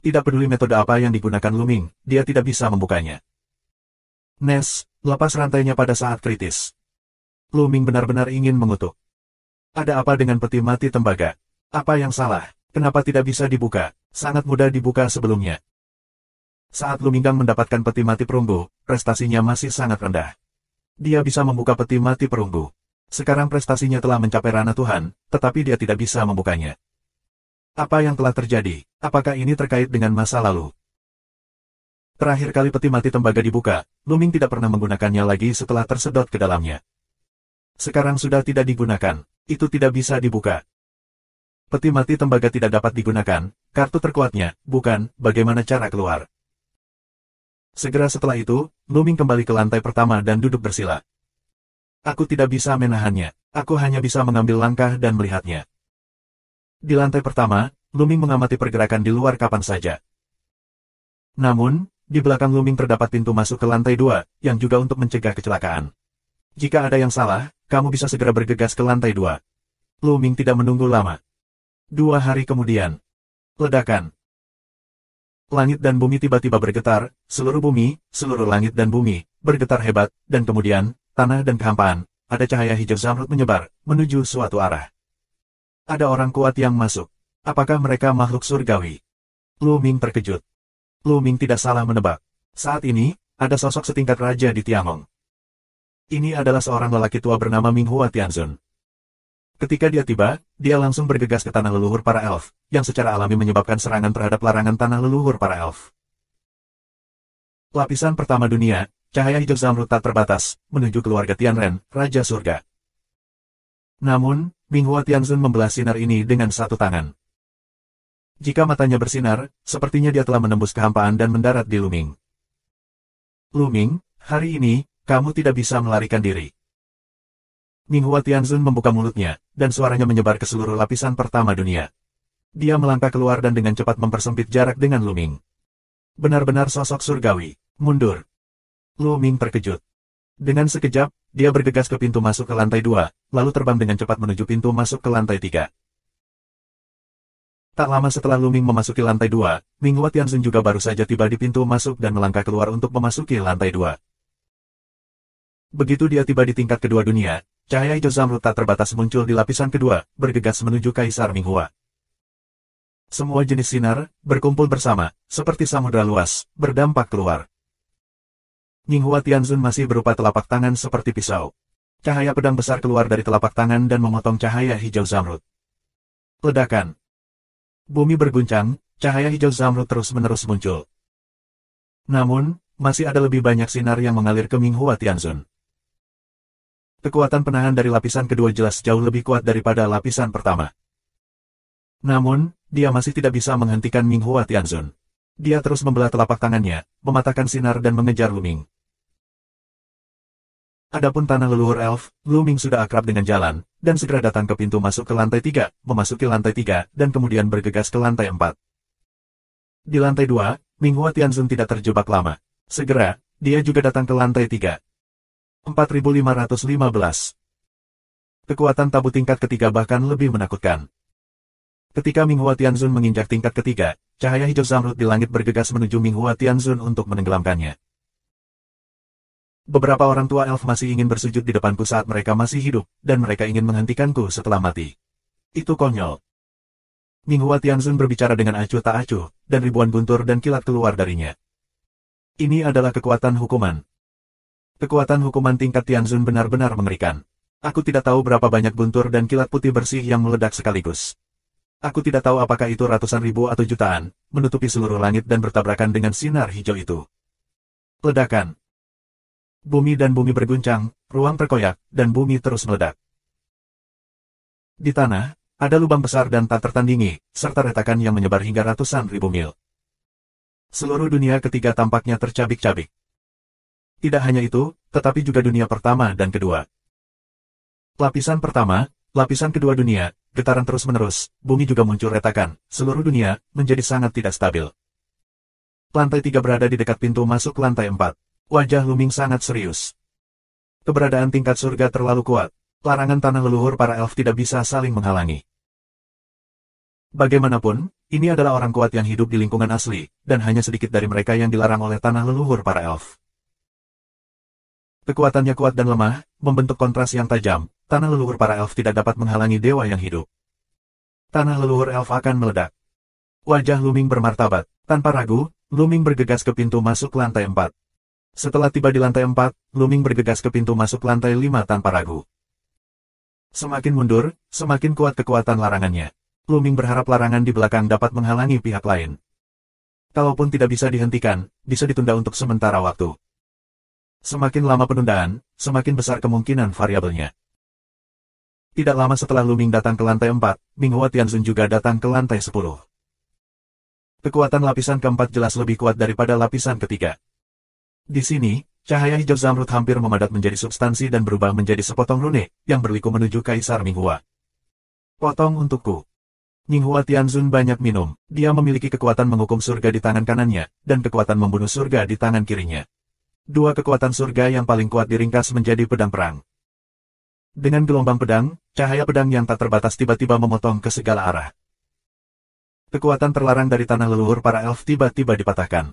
[SPEAKER 1] Tidak peduli metode apa yang digunakan Luming, dia tidak bisa membukanya. Nes, lepas rantainya pada saat kritis. Luming benar-benar ingin mengutuk. Ada apa dengan peti mati tembaga? Apa yang salah? Kenapa tidak bisa dibuka? Sangat mudah dibuka sebelumnya. Saat Luminggang mendapatkan peti mati perunggu, prestasinya masih sangat rendah. Dia bisa membuka peti mati perunggu. Sekarang prestasinya telah mencapai ranah Tuhan, tetapi dia tidak bisa membukanya. Apa yang telah terjadi? Apakah ini terkait dengan masa lalu? Terakhir kali peti mati tembaga dibuka, Luming tidak pernah menggunakannya lagi setelah tersedot ke dalamnya. Sekarang sudah tidak digunakan, itu tidak bisa dibuka. Peti mati tembaga tidak dapat digunakan, kartu terkuatnya, bukan, bagaimana cara keluar. Segera setelah itu, Luming kembali ke lantai pertama dan duduk bersila. Aku tidak bisa menahannya, aku hanya bisa mengambil langkah dan melihatnya. Di lantai pertama, Luming mengamati pergerakan di luar kapan saja. Namun, di belakang Luming terdapat pintu masuk ke lantai 2, yang juga untuk mencegah kecelakaan. Jika ada yang salah, kamu bisa segera bergegas ke lantai 2. Luming tidak menunggu lama. 2 hari kemudian. Ledakan. Langit dan bumi tiba-tiba bergetar, seluruh bumi, seluruh langit dan bumi, bergetar hebat, dan kemudian, tanah dan kehampaan, ada cahaya hijau zamrud menyebar, menuju suatu arah. Ada orang kuat yang masuk. Apakah mereka makhluk surgawi? Luming terkejut. Luming tidak salah menebak. Saat ini, ada sosok setingkat raja di Tiamong. Ini adalah seorang lelaki tua bernama Minghua Tianzun. Ketika dia tiba, dia langsung bergegas ke tanah leluhur para elf, yang secara alami menyebabkan serangan terhadap larangan tanah leluhur para elf. Lapisan pertama dunia, cahaya hijau zamrud tak terbatas, menuju keluarga Tianren, Raja Surga. Namun, Minghua Tianzun membelah sinar ini dengan satu tangan. Jika matanya bersinar, sepertinya dia telah menembus kehampaan dan mendarat di Luming. Luming, hari ini, kamu tidak bisa melarikan diri. Minghua Tianzun membuka mulutnya, dan suaranya menyebar ke seluruh lapisan pertama dunia. Dia melangkah keluar dan dengan cepat mempersempit jarak dengan Luming. Benar-benar sosok surgawi. Mundur. Luming terkejut. Dengan sekejap, dia bergegas ke pintu masuk ke lantai 2, lalu terbang dengan cepat menuju pintu masuk ke lantai 3. Tak lama setelah Luming memasuki lantai 2, Minghua Tianzun juga baru saja tiba di pintu masuk dan melangkah keluar untuk memasuki lantai 2. Begitu dia tiba di tingkat kedua dunia, cahaya hijau zamrud tak terbatas muncul di lapisan kedua, bergegas menuju Kaisar Minghua. Semua jenis sinar, berkumpul bersama, seperti samudra luas, berdampak keluar. Minghua Tianzun masih berupa telapak tangan seperti pisau. Cahaya pedang besar keluar dari telapak tangan dan memotong cahaya hijau zamrud. Ledakan. Bumi berguncang, cahaya hijau zamrud terus-menerus muncul. Namun, masih ada lebih banyak sinar yang mengalir ke Minghua Tianzun. Kekuatan penahan dari lapisan kedua jelas jauh lebih kuat daripada lapisan pertama. Namun, dia masih tidak bisa menghentikan Minghua Tianzun. Dia terus membelah telapak tangannya, mematahkan sinar dan mengejar Luming. Adapun tanah leluhur elf, Luming sudah akrab dengan jalan, dan segera datang ke pintu masuk ke lantai 3, memasuki lantai 3, dan kemudian bergegas ke lantai 4. Di lantai 2, Minghua Tianzun tidak terjebak lama. Segera, dia juga datang ke lantai 3. 4515. Kekuatan tabu tingkat ketiga bahkan lebih menakutkan. Ketika Minghua Tianzun menginjak tingkat ketiga, cahaya hijau zamrud di langit bergegas menuju Minghua Tianzun untuk menenggelamkannya. Beberapa orang tua elf masih ingin bersujud di depanku saat mereka masih hidup, dan mereka ingin menghentikanku setelah mati. Itu konyol. Minghua Tianzun berbicara dengan acuh tak acuh, dan ribuan guntur dan kilat keluar darinya. Ini adalah kekuatan hukuman. Kekuatan hukuman tingkat Tianzun benar-benar mengerikan. Aku tidak tahu berapa banyak guntur dan kilat putih bersih yang meledak sekaligus. Aku tidak tahu apakah itu ratusan ribu atau jutaan, menutupi seluruh langit dan bertabrakan dengan sinar hijau itu. Ledakan. Bumi dan bumi berguncang, ruang terkoyak, dan bumi terus meledak. Di tanah, ada lubang besar dan tak tertandingi, serta retakan yang menyebar hingga ratusan ribu mil. Seluruh dunia ketiga tampaknya tercabik-cabik. Tidak hanya itu, tetapi juga dunia pertama dan kedua. Lapisan pertama, lapisan kedua dunia, getaran terus-menerus, bumi juga muncul retakan, seluruh dunia menjadi sangat tidak stabil. Lantai 3 berada di dekat pintu masuk lantai 4. Wajah Luming sangat serius. Keberadaan tingkat surga terlalu kuat, larangan tanah leluhur para elf tidak bisa saling menghalangi. Bagaimanapun, ini adalah orang kuat yang hidup di lingkungan asli, dan hanya sedikit dari mereka yang dilarang oleh tanah leluhur para elf. Kekuatannya kuat dan lemah, membentuk kontras yang tajam. Tanah leluhur para elf tidak dapat menghalangi dewa yang hidup. Tanah leluhur elf akan meledak. Wajah Luming bermartabat. Tanpa ragu, Luming bergegas ke pintu masuk lantai 4. Setelah tiba di lantai 4, Luming bergegas ke pintu masuk lantai 5 tanpa ragu. Semakin mundur, semakin kuat kekuatan larangannya. Luming berharap larangan di belakang dapat menghalangi pihak lain. Kalaupun tidak bisa dihentikan, bisa ditunda untuk sementara waktu. Semakin lama penundaan, semakin besar kemungkinan variabelnya. Tidak lama setelah Luming datang ke lantai 4, Minghua Tianzun juga datang ke lantai 10. Kekuatan lapisan keempat jelas lebih kuat daripada lapisan ketiga. Di sini, cahaya hijau zamrud hampir memadat menjadi substansi dan berubah menjadi sepotong rune, yang berliku menuju Kaisar Minghua. Potong untukku. Minghua Tianzun banyak minum, dia memiliki kekuatan menghukum surga di tangan kanannya, dan kekuatan membunuh surga di tangan kirinya. Dua kekuatan surga yang paling kuat diringkas menjadi pedang perang. Dengan gelombang pedang, cahaya pedang yang tak terbatas tiba-tiba memotong ke segala arah. Kekuatan terlarang dari tanah leluhur para elf tiba-tiba dipatahkan.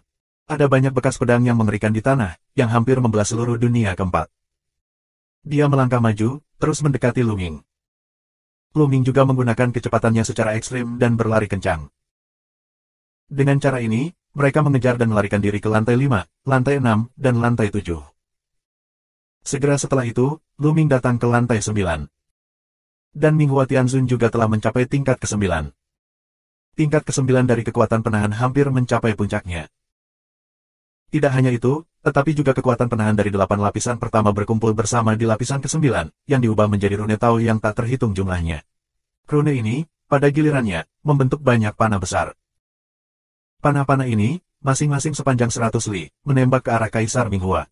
[SPEAKER 1] Ada banyak bekas pedang yang mengerikan di tanah, yang hampir membelah seluruh dunia keempat. Dia melangkah maju, terus mendekati Luming. Luming juga menggunakan kecepatannya secara ekstrim dan berlari kencang. Dengan cara ini, mereka mengejar dan melarikan diri ke lantai 5, lantai 6, dan lantai 7. Segera setelah itu, Luming datang ke lantai 9. Dan Minghua Tianzun juga telah mencapai tingkat ke-9. Tingkat ke-9 dari kekuatan penahan hampir mencapai puncaknya. Tidak hanya itu, tetapi juga kekuatan penahan dari 8 lapisan pertama berkumpul bersama di lapisan ke-9, yang diubah menjadi rune Tao yang tak terhitung jumlahnya. Rune ini, pada gilirannya, membentuk banyak panah besar. Panah-panah ini, masing-masing sepanjang 100 li, menembak ke arah Kaisar Minghua.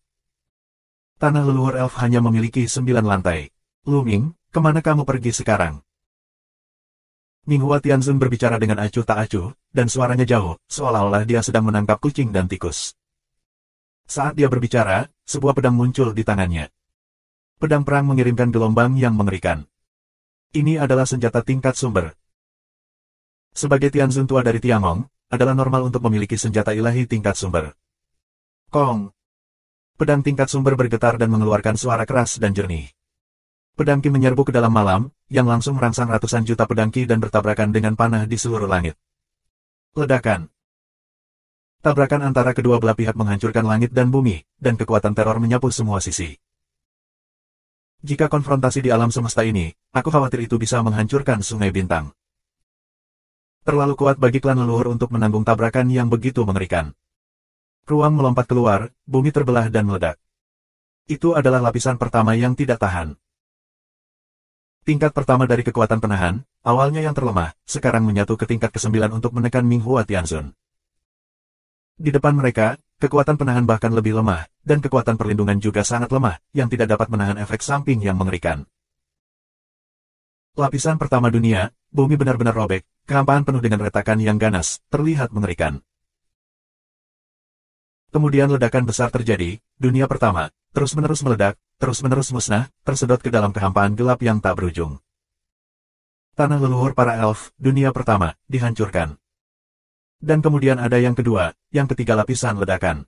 [SPEAKER 1] Tanah leluhur elf hanya memiliki 9 lantai. Luming, kemana kamu pergi sekarang? Minghua Tianzun berbicara dengan acuh tak acuh, dan suaranya jauh, seolah-olah dia sedang menangkap kucing dan tikus. Saat dia berbicara, sebuah pedang muncul di tangannya. Pedang perang mengirimkan gelombang yang mengerikan. Ini adalah senjata tingkat sumber. Sebagai Tianzun tua dari Tiangong, adalah normal untuk memiliki senjata ilahi tingkat sumber. Kong! Pedang tingkat sumber bergetar dan mengeluarkan suara keras dan jernih. Pedang Ki menyerbu ke dalam malam, yang langsung merangsang ratusan juta pedang Ki dan bertabrakan dengan panah di seluruh langit. Ledakan. Tabrakan antara kedua belah pihak menghancurkan langit dan bumi, dan kekuatan teror menyapu semua sisi. Jika konfrontasi di alam semesta ini, aku khawatir itu bisa menghancurkan Sungai Bintang. Terlalu kuat bagi klan leluhur untuk menanggung tabrakan yang begitu mengerikan. Ruang melompat keluar, bumi terbelah dan meledak. Itu adalah lapisan pertama yang tidak tahan. Tingkat pertama dari kekuatan penahan, awalnya yang terlemah, sekarang menyatu ke tingkat ke-9 untuk menekan Minghua Tianzun. Di depan mereka, kekuatan penahan bahkan lebih lemah, dan kekuatan perlindungan juga sangat lemah, yang tidak dapat menahan efek samping yang mengerikan. Lapisan pertama dunia, bumi benar-benar robek, kehampaan penuh dengan retakan yang ganas, terlihat mengerikan. Kemudian ledakan besar terjadi, dunia pertama, terus-menerus meledak, terus-menerus musnah, tersedot ke dalam kehampaan gelap yang tak berujung. Tanah leluhur para elf, dunia pertama, dihancurkan. Dan kemudian ada yang kedua, yang ketiga lapisan ledakan.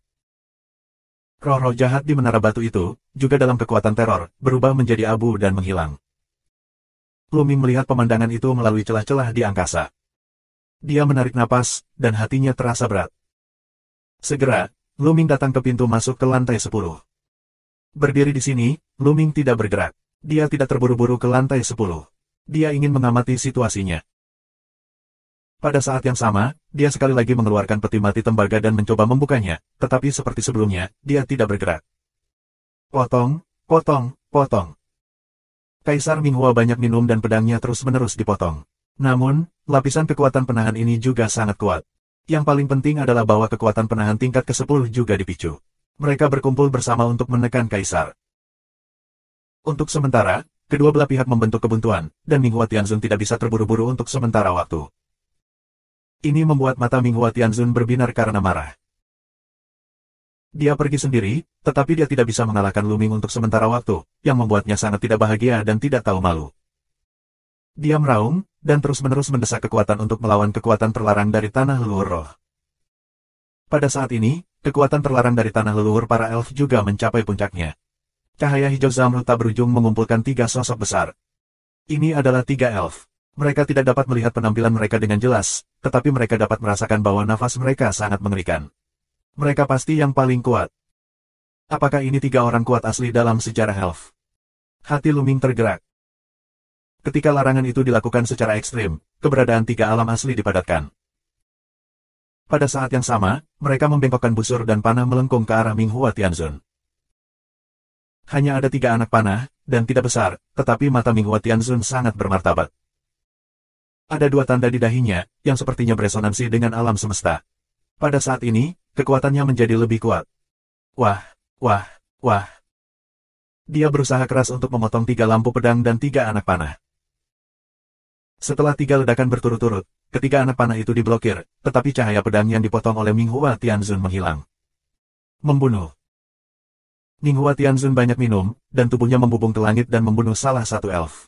[SPEAKER 1] Roh-roh jahat di menara batu itu, juga dalam kekuatan teror, berubah menjadi abu dan menghilang. Luming melihat pemandangan itu melalui celah-celah di angkasa. Dia menarik napas, dan hatinya terasa berat. Segera, Luming datang ke pintu masuk ke lantai 10. Berdiri di sini, Luming tidak bergerak. Dia tidak terburu-buru ke lantai 10. Dia ingin mengamati situasinya. Pada saat yang sama, dia sekali lagi mengeluarkan peti mati tembaga dan mencoba membukanya, tetapi seperti sebelumnya, dia tidak bergerak. Potong, potong, potong. Kaisar Minghua banyak minum dan pedangnya terus-menerus dipotong. Namun, lapisan kekuatan penahan ini juga sangat kuat. Yang paling penting adalah bahwa kekuatan penahan tingkat ke-10 juga dipicu. Mereka berkumpul bersama untuk menekan Kaisar. Untuk sementara, kedua belah pihak membentuk kebuntuan, dan Minghua Tianzun tidak bisa terburu-buru untuk sementara waktu. Ini membuat mata Minghua Tianzun berbinar karena marah. Dia pergi sendiri, tetapi dia tidak bisa mengalahkan Luming untuk sementara waktu, yang membuatnya sangat tidak bahagia dan tidak tahu malu. Dia meraung, dan terus-menerus mendesak kekuatan untuk melawan kekuatan terlarang dari tanah leluhur roh. Pada saat ini, kekuatan terlarang dari tanah leluhur para elf juga mencapai puncaknya. Cahaya hijau zamrud tak berujung mengumpulkan 3 sosok besar. Ini adalah 3 elf. Mereka tidak dapat melihat penampilan mereka dengan jelas, tetapi mereka dapat merasakan bahwa nafas mereka sangat mengerikan. Mereka pasti yang paling kuat. Apakah ini 3 orang kuat asli dalam sejarah elf? Hati Luming tergerak. Ketika larangan itu dilakukan secara ekstrim, keberadaan 3 alam asli dipadatkan. Pada saat yang sama, mereka membengkokkan busur dan panah melengkung ke arah Minghua Tianzun. Hanya ada 3 anak panah, dan tidak besar, tetapi mata Minghua Tianzun sangat bermartabat. Ada 2 tanda di dahinya, yang sepertinya beresonansi dengan alam semesta. Pada saat ini, kekuatannya menjadi lebih kuat. Wah, wah, wah. Dia berusaha keras untuk memotong 3 lampu pedang dan 3 anak panah. Setelah 3 ledakan berturut-turut, ketiga anak panah itu diblokir, tetapi cahaya pedang yang dipotong oleh Minghua Tianzun menghilang. Membunuh. Minghua Tianzun banyak minum, dan tubuhnya membubung ke langit dan membunuh salah satu elf.